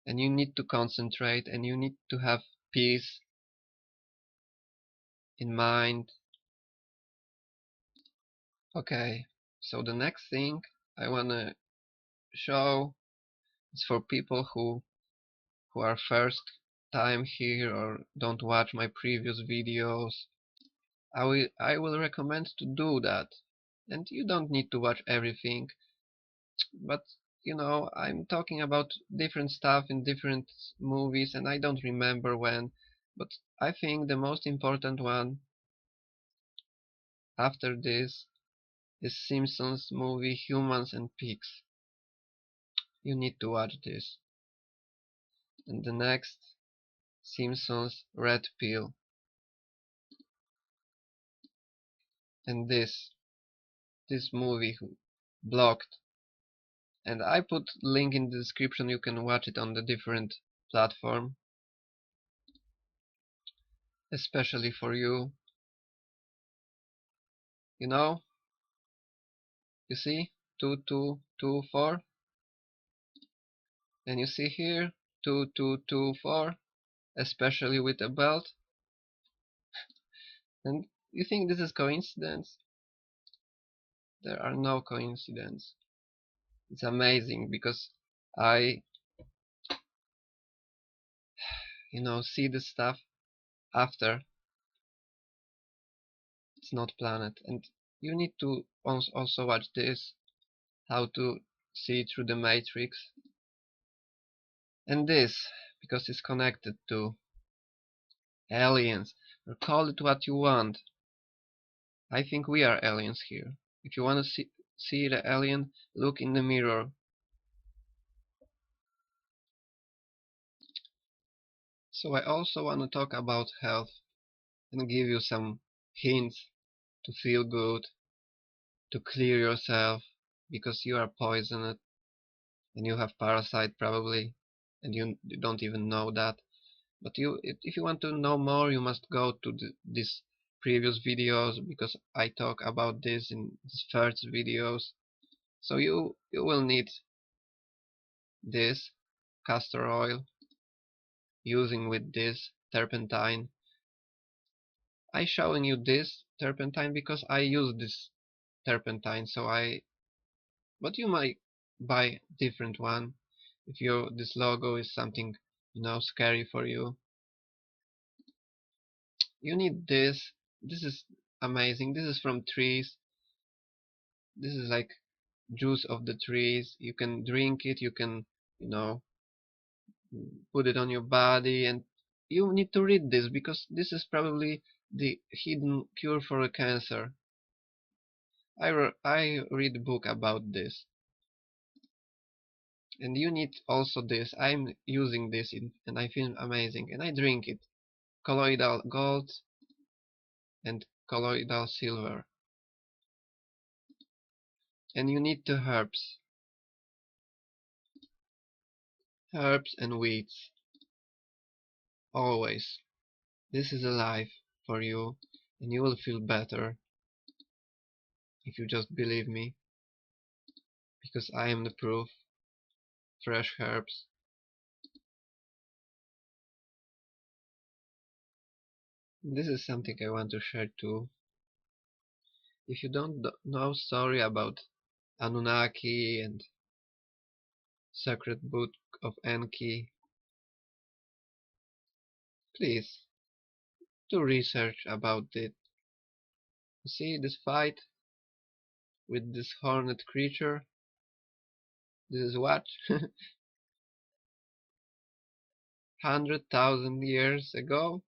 and you need to concentrate, and you need to have peace in mind. Okay, so the next thing I wanna show is for people who are first time here or don't watch my previous videos. I will recommend to do that, and you don't need to watch everything, but I'm talking about different stuff in different movies, and I don't remember when, but I think the most important one after this is Simpsons movie Humans and Pigs. You need to watch this. And the next, Simpsons Red Pill. And this movie Blocked. And I put link in the description, you can watch it on the different platform, especially for you. You know, you see 2224, and you see here 2224, especially with a belt. And you think this is coincidence? There are no coincidence. It's amazing, because I see the stuff after. It's not planned, and you need to also watch this, how to see through the matrix. And this, because it's connected to aliens, or call it what you want. I think we are aliens here. If you want to see the alien, look in the mirror. So I also want to talk about health and give you some hints to feel good, to clear yourself, because you are poisoned and you have parasite probably, and you don't even know that. But if you want to know more, you must go to these previous videos, because I talk about this in the first videos. So you will need this castor oil, using with this turpentine. I showing you this turpentine because I use this turpentine. But you might buy different one if this logo is something scary for you. You need this. This is amazing. This is from trees. This is like juice of the trees. You can drink it. You can you know put it on your body, and you need to read this because this is probably the hidden cure for a cancer. I read a book about this. And you need also this. I'm using this and I feel amazing, and I drink it. Colloidal gold and colloidal silver. And you need the herbs and weeds, always. This is a life for you, and you will feel better if you just believe me, because I am the proof. Fresh herbs. This is something I want to share too. If you don't know story about Anunnaki and Sacred Book of Enki, please do research about it. See this fight with this hornet creature? This is what? 100,000 years ago?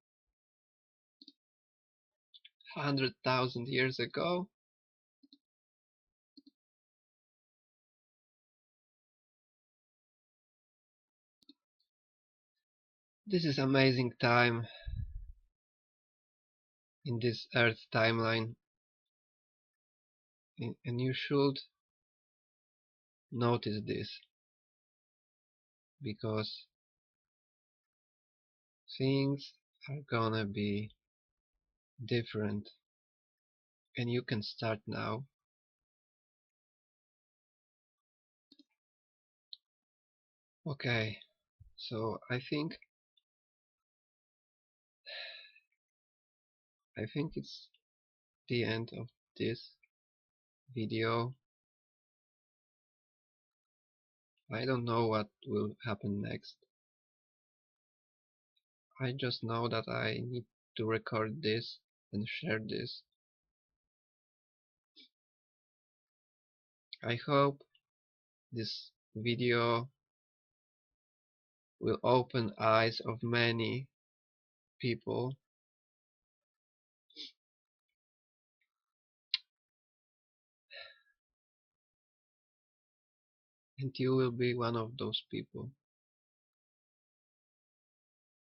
100,000 years ago? This is amazing time in this Earth timeline, and you should notice this, because things are gonna be different, and you can start now. Okay, so I think it's the end of this video. I don't know what will happen next. I just know that I need to record this and share this. I hope this video will open eyes of many people, and you will be one of those people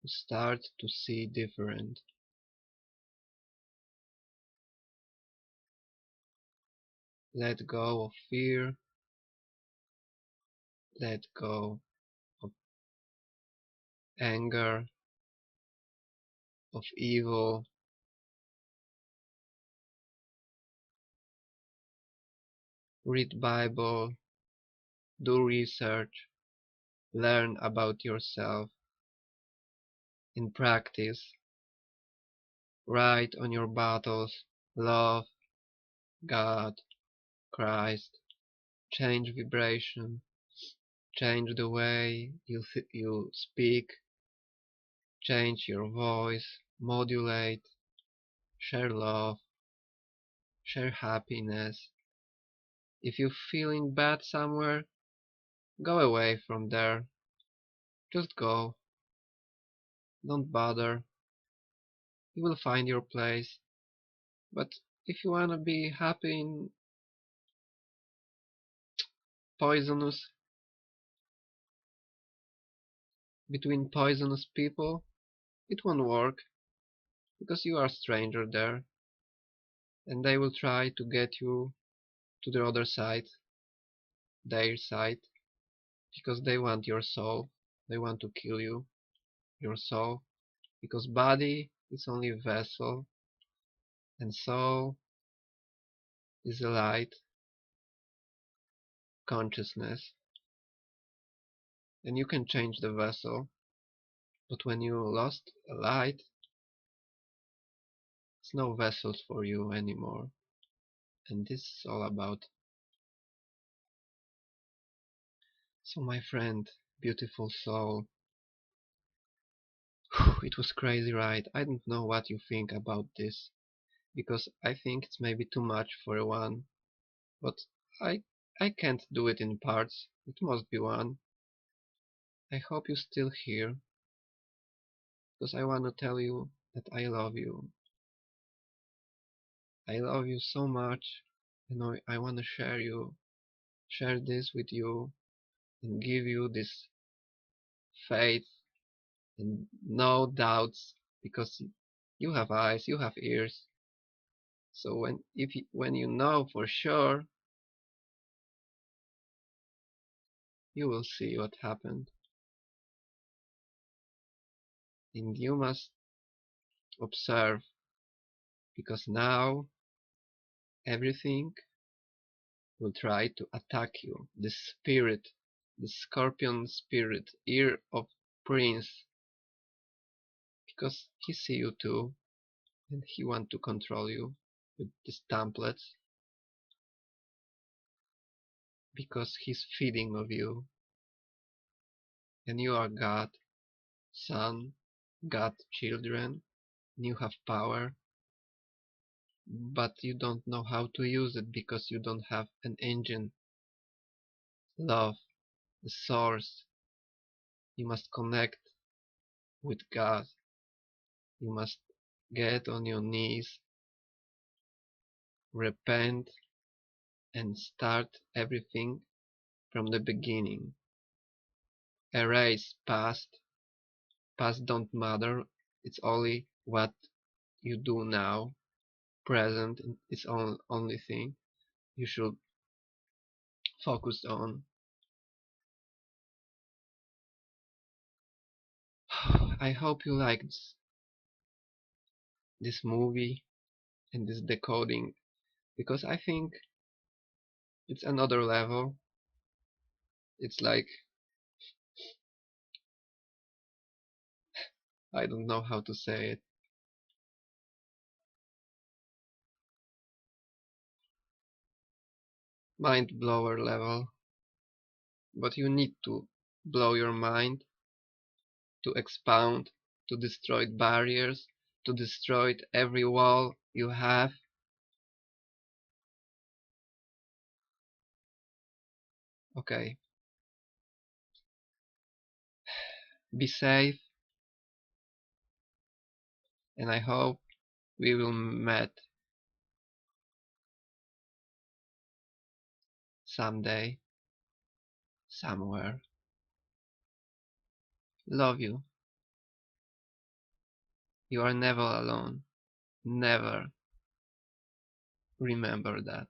who start to see different. Let go of fear, let go of anger, of evil. Read Bible, do research, learn about yourself, in practice, write on your battles, love, God, Christ, change vibration, change the way you speak, change your voice, modulate, share love, share happiness. If you're feeling bad somewhere, go away from there. Just go. Don't bother. You will find your place. But if you wanna be happy in poisonous between poisonous people, it won't work because you are a stranger there, and they will try to get you to the other side, their side, because they want your soul. They want to kill you, your soul, because body is only a vessel, and soul is a light, consciousness, and you can change the vessel. But when you lost a light, it's no vessels for you anymore. And this is all about. So my friend, beautiful soul, it was crazy, right? I don't know what you think about this, because I think it's maybe too much for one, but I I can't do it in parts. It must be one. I hope you're still here, because I want to tell you that I love you. I love you so much, and I want to share this with you, and give you this faith and no doubts, because you have eyes, you have ears. So when you know for sure, you will see what happened, and you must observe, because now everything will try to attack you. The spirit, the scorpion spirit, ear of prince, because he see you too, and he want to control you with these templates, because he's feeding of you, and you are God, son, God, children, and you have power, but you don't know how to use it because you don't have an engine, love, the source. You must connect with God. You must get on your knees, repent, and start everything from the beginning. Erase past. Past don't matter. It's only what you do now. Present is only thing you should focus on. I hope you liked this movie and this decoding, because I think it's another level. It's like, I don't know how to say it. Mind blower level. But you need to blow your mind, to expound, to destroy barriers, to destroy every wall you have. Okay, be safe, and I hope we will meet someday, somewhere. Love you. You are never alone. Never. Remember that.